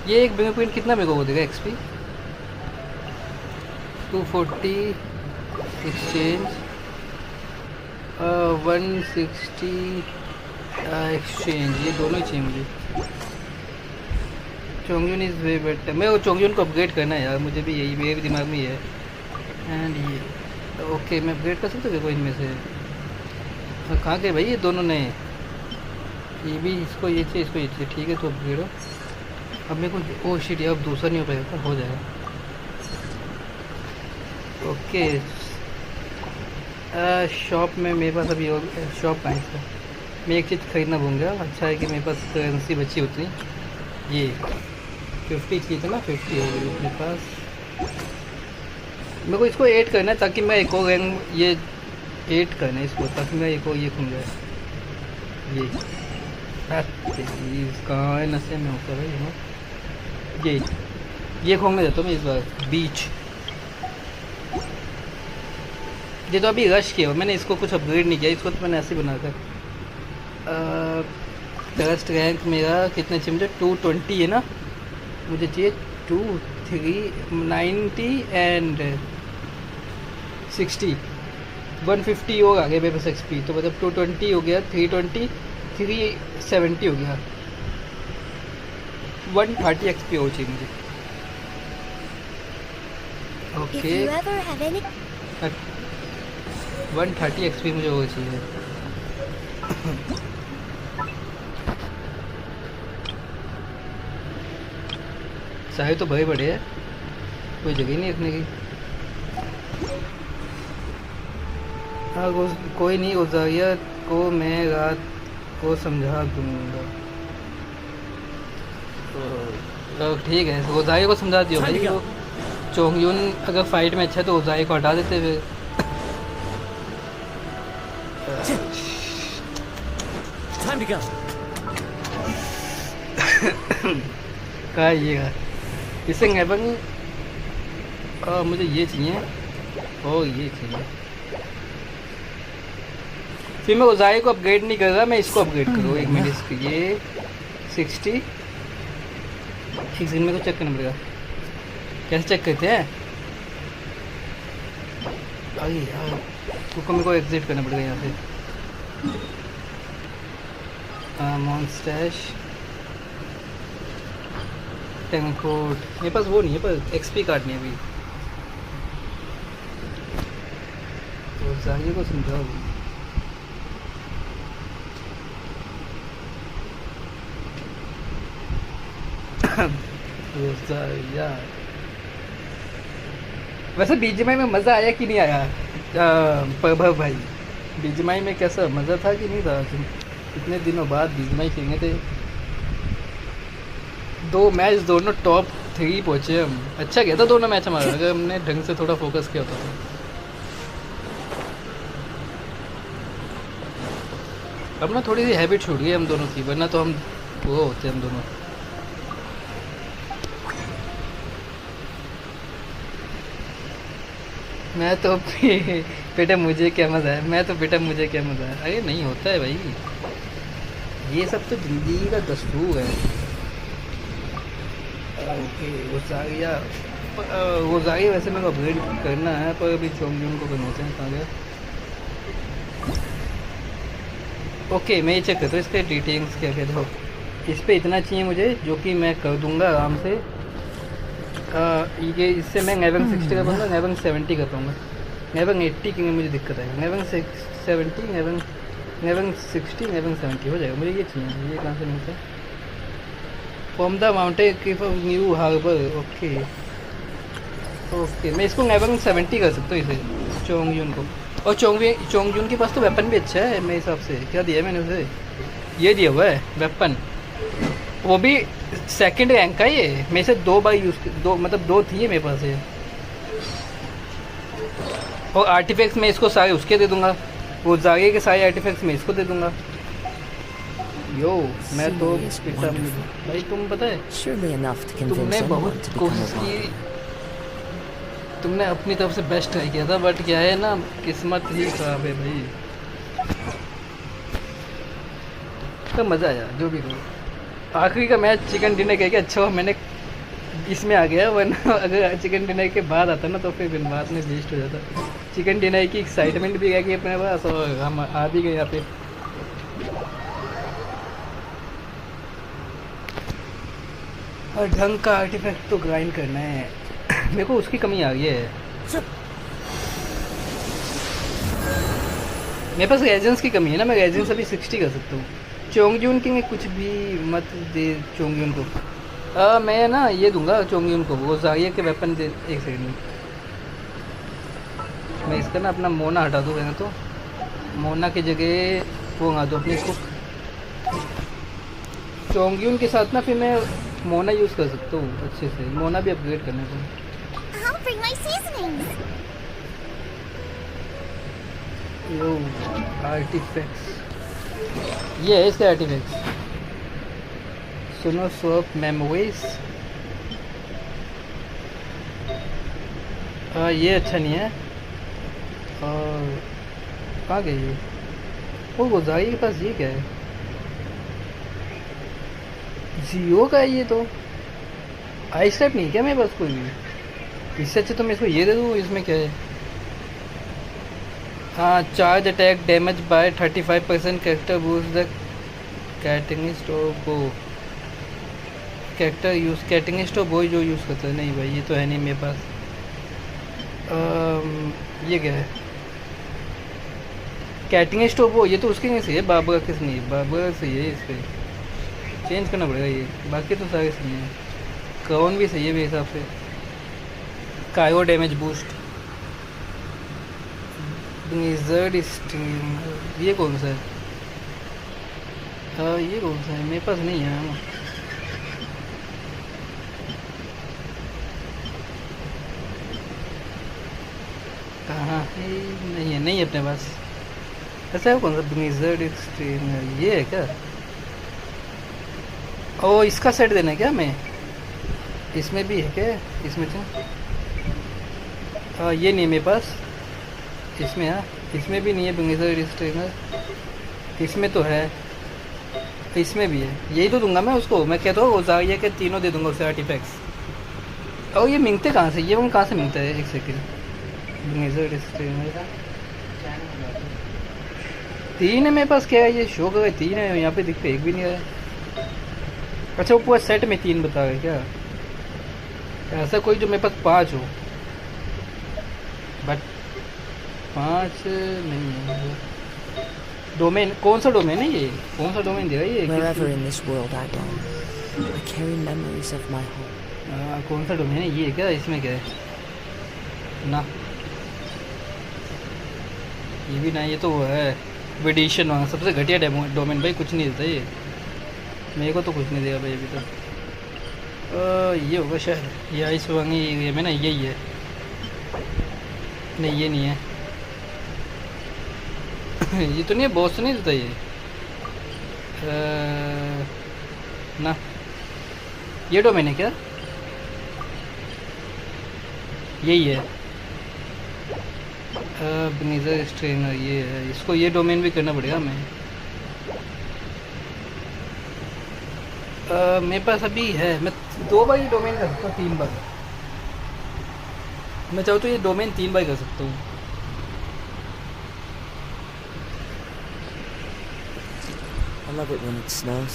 ये एक बिंग पॉइंट कितना मेरे को देगा? एक्सपी 240 एक्सचेंज 160 एक्सचेंज, ये दोनों ही चाहिए मुझे। चोंगयून इज़ वे बेटर। मैं वो चोंगयून को अपग्रेड करना है यार, मुझे भी यही मेरे दिमाग में ही है। एंड ये ओके मैं अपग्रेड कर सकता हूँ कोई इनमें से? कहाँ गए भाई ये दोनों नए? ये भी इसको ये चाहिए, इसको ये चाहिए। ठीक है तो अपग्रेड हो। अब मेरे को ओ शिट, अब दूसरा नहीं हो पाएगा, हो जाएगा। ओके शॉप में मेरे पास अभी शॉप कहाँ है? मैं एक चीज़ ख़रीदना भूलूँगा। अच्छा है कि मेरे पास करेंसी बची होती है। ये 50 की थी ना, 50 हो गई मेरे पास। मेरे को इसको ऐड करना है ताकि मैं एक और रैंक ये ऐड करना है इसको, ताकि मैं एक और ये खुल जाए। ये कहाँ है? नशे में होता है भाई। ये खोलने देता हूँ मैं इस बार। बीच ये तो अभी रश किया, मैंने इसको कुछ अपग्रेड नहीं किया, इसको तो मैंने ऐसे ही बना था। ट्रस्ट रैंक मेरा कितने चाहिए मुझे? 220 है ना, मुझे चाहिए 2, 3, 90 एंड 60, 150 होगा आगे मेरे पास एक्सपी। तो मतलब 220 हो गया, 320, 370 हो गया, 130 एक्सपी हो चाहिए मुझे। ओके 130 एक्सपी मुझे हो चाहिए। चाहे तो भाई बड़े है, कोई जगह नहीं रखने की। हाँ कोई नहीं, रोज़ारिया को मैं रात को समझा दूंगा। तो ठीक है, रोज़ारिया को समझा दियो भाई। वो चोंगयून अगर फाइट में अच्छा है तो रोज़ारिया को हटा देते हुए। Time to go. क्या ये इसे हेवन? मुझे ये चाहिए और ये चाहिए। फिर मैं रोज़ारिया को अपग्रेड नहीं कर रहा, मैं इसको अपग्रेड करूँ। एक मिनट, इसको ये 60 एक सेकंड मेरे को चेक करना पड़ेगा। कैसे चेक करते हैं? अरे यार उसको मेरे को एग्जिट करना पड़ेगा यहाँ से। मॉन्स्टैश टेंकोड मेरे पास वो नहीं है, पर एक्सपी कार्ड नहीं है अभी। तो जाहिर को समझाओ। यार वैसे बीजीएमआई में मज़ा आया कि नहीं आया प्रभव भाई? बीजीएमआई में कैसा मज़ा था कि नहीं था? इतने दिनों बाद बीजीएमआई खेलने थे, 2 मैच दोनों टॉप 3 पहुँचे हम। अच्छा गया था दोनों मैच हमारा, अगर हमने ढंग से थोड़ा फोकस किया होता तो। अब ना थोड़ी सी हैबिट छूट गई हम दोनों की, वरना तो हम वो होते हम दोनों। मैं तो बेटा मुझे क्या मज़ा है, मैं तो बेटा मुझे क्या मज़ा है। अरे नहीं होता है भाई, ये सब तो ज़िंदगी का दस्तूर है। ओके वो जागी वैसे मेरे को अपग्रेड करना है, पर अभी चोंगजून को बनवाते हैं कहाँ गया। ओके मैं ये चेक करता हूँ इसके डिटेल्स क्या क्या। देखो इस पर इतना चाहिए मुझे, जो कि मैं कर दूंगा आराम से। ये इससे मैं नेवंग 60 कर पाऊँगा, नेवंग 70 कर पाऊँगा। नेवंग 80 की मुझे दिक्कत आएगा, नेवंग 70, नेवंग 60, नेवंग 70 हो जाएगा। मुझे ये चाहिए। ये कहाँ से मिलता है? From the mountain cliff of new harbour. Okay मैं इसको नेवंग 70 कर सकता हूँ, इसे चोंगजून को। और चोंगजून के पास तो वेपन भी अच्छा है मेरे हिसाब से। क्या दिया मैंने उसे? ये दिया हुआ है वेपन, वो भी सेकंड रैंक का। ये मेरे से 2 बार मतलब 2 थी मेरे पास ये। और आर्टिफैक्ट्स मैं इसको सारे उसके दे दूंगा, वो जागे के सारे आर्टिफैक्ट्स मैं इसको दे दूंगा। यो मैं तो भाई तुम पता है तुमने बहुत कोशिश की, तुमने अपनी तरफ से बेस्ट ट्राई किया था, बट क्या है ना किस्मत ही खराब है भाई। तो मज़ा आया जो भी करो। आखिरी का मैच चिकन डिनर कह के अच्छा हो मैंने इसमें आ गया, वरना अगर चिकन डिनर के बाद आता ना तो फिर बाद में वेस्ट हो जाता। चिकन डिनर की एक्साइटमेंट भी रह गई अपने पास और हम आ भी गए यहाँ पे। और ढंग का आर्टिफैक्ट तो ग्राइंड करना है मेरे को, उसकी कमी आ गई है। मेरे पास रेजेंस की कमी है ना, मैं रेजेंस अभी 60 कर सकता हूँ। चोंगजून के कुछ भी मत दे चोंगजून को। मैं ना ये दूंगा चोंगजून को, वो जारिया के वेपन दे। एक सेकंड में मैं इसका ना अपना मोना हटा दूँ पहले तो। मोना की जगह वो हटा दो अपनी कुक। चोंगजून के साथ ना फिर मैं मोना यूज़ कर सकता हूँ अच्छे से। मोना भी अपग्रेड करने को। यो आर्टिफैक्ट्स, ये है इसके आर्टिफैक्ट्स। सुनो स्वैप मेमोरीज, ये अच्छा नहीं है। और कहाँ गई ये? वो गुजारी के पास ये क्या है? जियो का है ये तो। आई स्टेप नहीं क्या मेरे पास कोई भी? इससे अच्छा तो मैं इसको ये दे दूँ। इसमें क्या है? हाँ, charge attack damage by 35%, character boost the catalyst और बो। कैरेक्टर यूज़ कैटिंगिस्ट और बो जो यूज़ करता है। नहीं भाई ये तो है नहीं मेरे पास। ये क्या है? कैटिंगिस्ट और बो, ये तो उसके नहीं सही है। बाबा किस नहीं, बाबा सही है। इस पर चेंज करना पड़ेगा ये, बाकी तो सारे सही हैं। क्राउन भी सही है मेरे हिसाब से। कायो डैमेज बूस्ट, ब्लिज़र्ड स्ट्रीम, ये कौन सा है? ये कौन सा है? मेरे पास नहीं है। कहाँ है? नहीं है, नहीं है अपने पास। ऐसा है कौन सा? ब्लिज़र्ड स्ट्रीम, ये है क्या? ओ इसका सेट देना है क्या मैं? इसमें भी है क्या? इसमें तो ये नहीं है मेरे पास। इसमें है, इसमें भी नहीं है ब्लिज़र्ड स्ट्रिंगर। इसमें तो है, इसमें भी है। यही तो दूंगा मैं उसको। मैं कहता हूँ जारिया के तीनों दे दूंगा उसे आर्टिफैक्ट्स। और ये मिलते कहाँ से? ये वो कहाँ से मिलता है? एक सेकेंड। ब्लिज़र्ड स्ट्रिंगर 3 है मेरे पास। क्या है ये? शो कर 3 है यहाँ पे, दिखते एक भी नहीं है। अच्छा वो पूरा सेट में 3 बता रहे क्या? ऐसा कोई जो मेरे पास 5 हो, बट 5 नहीं है। डोमेन कौन सा डोमेन है ये? कौन सा डोमेन देगा ये? Wherever in this world I roam, I carry memories of my home. कौन सा डोमेन है ये? क्या इसमें क्या है ना? ये भी ना, ये तो वो है विडिशन वाला सबसे घटिया डोमेन भाई। कुछ नहीं देता ये मेरे को, तो कुछ नहीं देगा भाई अभी तक। ये होगा शायद, ये आइस वांगी एरिया में ना, यही है। नहीं ये नहीं है। ये तो नहीं है, बॉस तो नहीं देता ये ना। ये डोमेन है क्या? यही है। ब्नीजर स्ट्रेनर ये है, इसको ये डोमेन भी करना पड़ेगा हमें। मेरे पास अभी है, मैं 2 बार ये डोमेन कर सकता हूँ, 3 बार मैं चाहूँ तो ये डोमेन 3 बार कर सकता हूँ। I love it when it snows.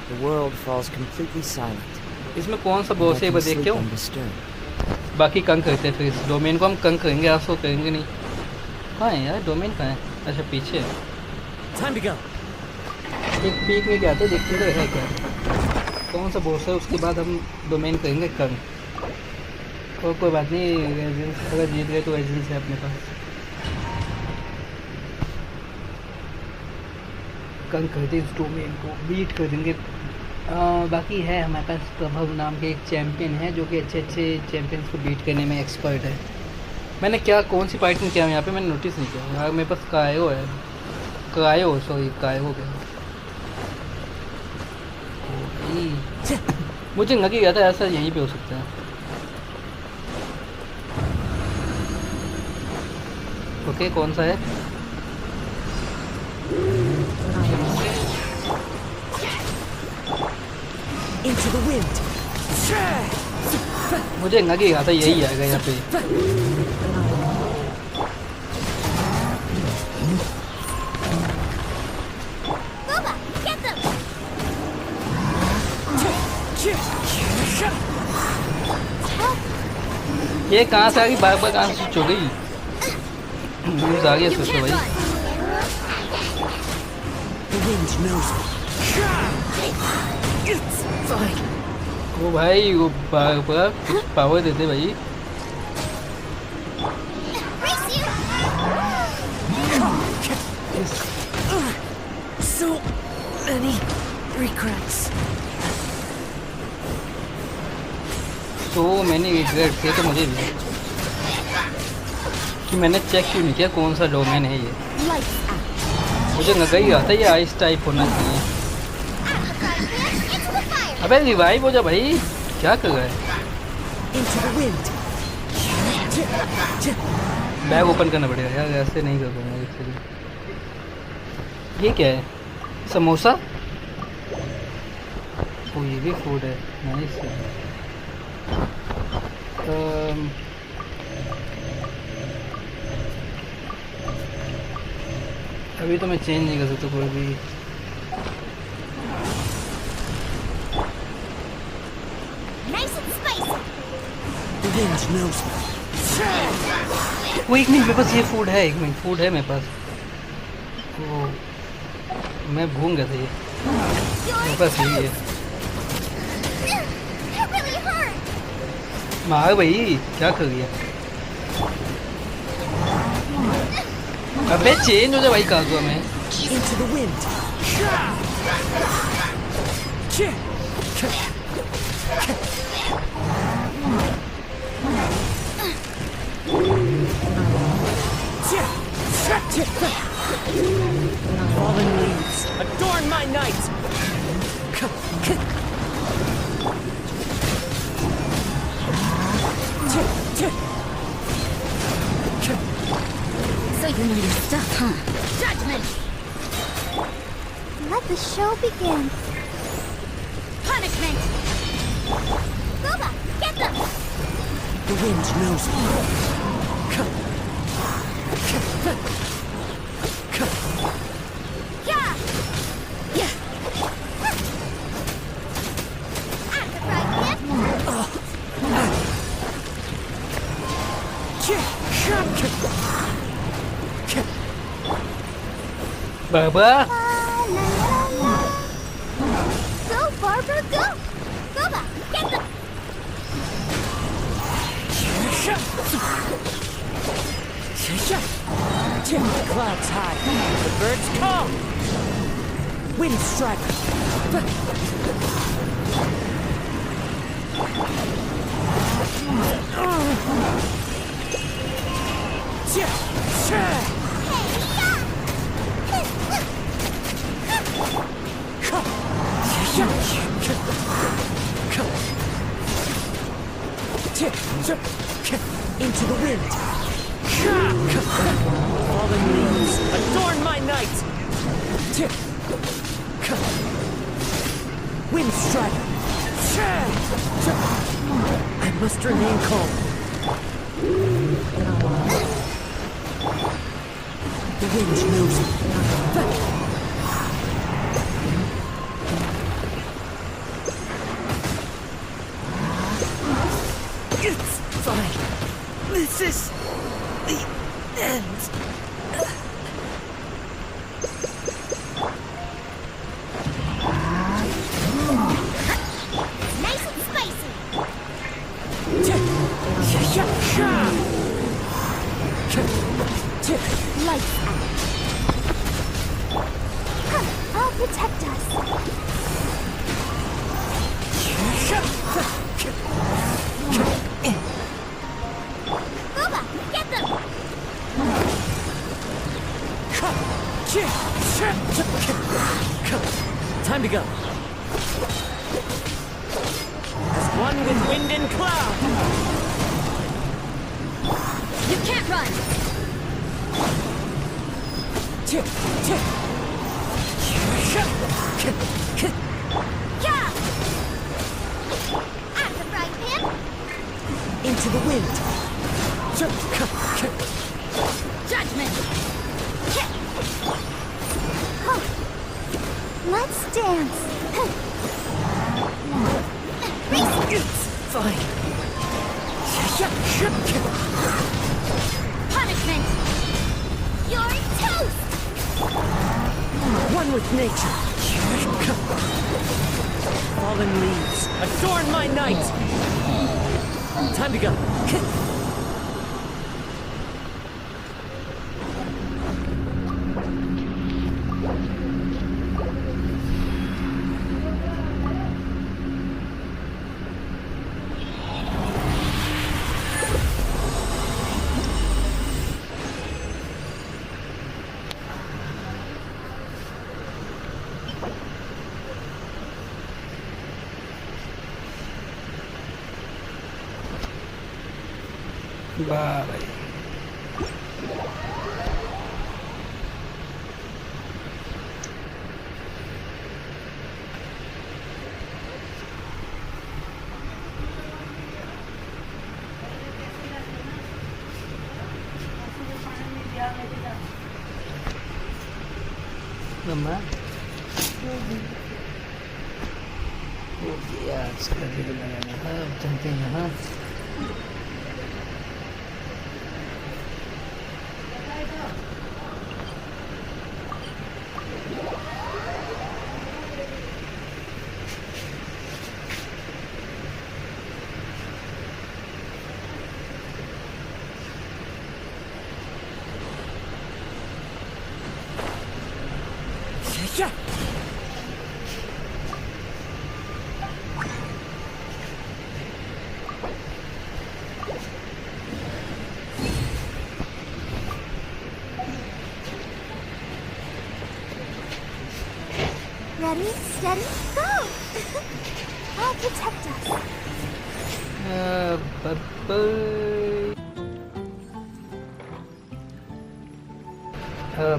The world falls completely silent. इसमें कौन सा बॉस है And I वो can देख sleep के undisturbed. बाकी कंग करते हैं, फिर इस डोमेन को हम कंग करेंगे, आप सो करेंगे नहीं। कहाँ है यार डोमेन, कहाँ है? अच्छा पीछे है। Time to go. एक पीक में क्या आता है देखते हैं, है क्या कौन सा बॉस है, उसके बाद हम डोमेन करेंगे कंग। और कोई बात नहीं, रेजिडेंस अगर जीत गए तो रेजिडेंस है अपने पास। कंग कर दे इस डोमेन को, बीट कर देंगे। बाकी है हमारे पास प्रभव नाम के एक चैम्पियन है जो कि अच्छे अच्छे चैम्पियंस को बीट करने में एक्सपर्ट है। मैंने क्या कौन सी फाइट में किया यहाँ पे मैंने नोटिस नहीं किया यार। मेरे पास कायो है, कायो क्या मुझे लगी गया था ऐसा यहीं पे हो सकता है। ओके कौन सा है? Into the wind. मुझे लगी गया था यही आएगा यहाँ पे। ये कहाँ से आ गई, बार बार कहाँ से स्विच हो गई? न्यूज़ आ गया सोचो भाई। The wind knows me. It's fine. वो भाई वो बार बार कुछ पावर देते भाई। So many regrets. तो मैंने रिग्रेट किया तो मुझे भी कि मैंने चेक क्यों नहीं किया कौन सा डोमेन है ये। मुझे लगा ही आता ये आइस टाइप होना चाहिए। अबे रिवाइव हो जा भाई, क्या कर रहा है? बैग ओपन करना पड़ेगा यार, ऐसे नहीं कर पाऊंगा इससे। ये क्या है? समोसा? ओ ये भी फूड है, नाइस है। अभी तो मैं चेंज नहीं कर सकता कोई भी। वो एक मिनट, मेरे पास ये फूड है, एक मिनट फूड है मेरे पास। वो मैं भूल गया था ये मेरे पास यही है। मार भाई, क्या कर दिया? अबे चेंज हो जा भाई, कागुआ में। Fallen leaves, adorn my night. So you know your stuff, huh? Judgment! Let the show begin. Punishment! Boba, get them! The wind knows me. Yeah! Yeah! Baba! Go, Barbara, go! Boba, get them! Clouds high. The birds come. Wind strike. Into the wind. Fallen leaves, adorn my night! Wind strider! I must remain calm. The wind knows me. It's fine. This is the end. Nice and spicy. Lights out. I'll protect us. Booba, get them! Time to go. As one with wind and cloud. You can't run! Yeah! At the right hand! Into the wind. Judgment! Let's dance. It's fine. Punishment! You're toast! One with nature. Fallen leaves, adorn my night. Time to go. वाह भाई मम्मा आज का video बनाना है अब चलते हैं यहाँ Ready, steady, go! I'll protect us.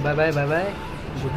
bye bye.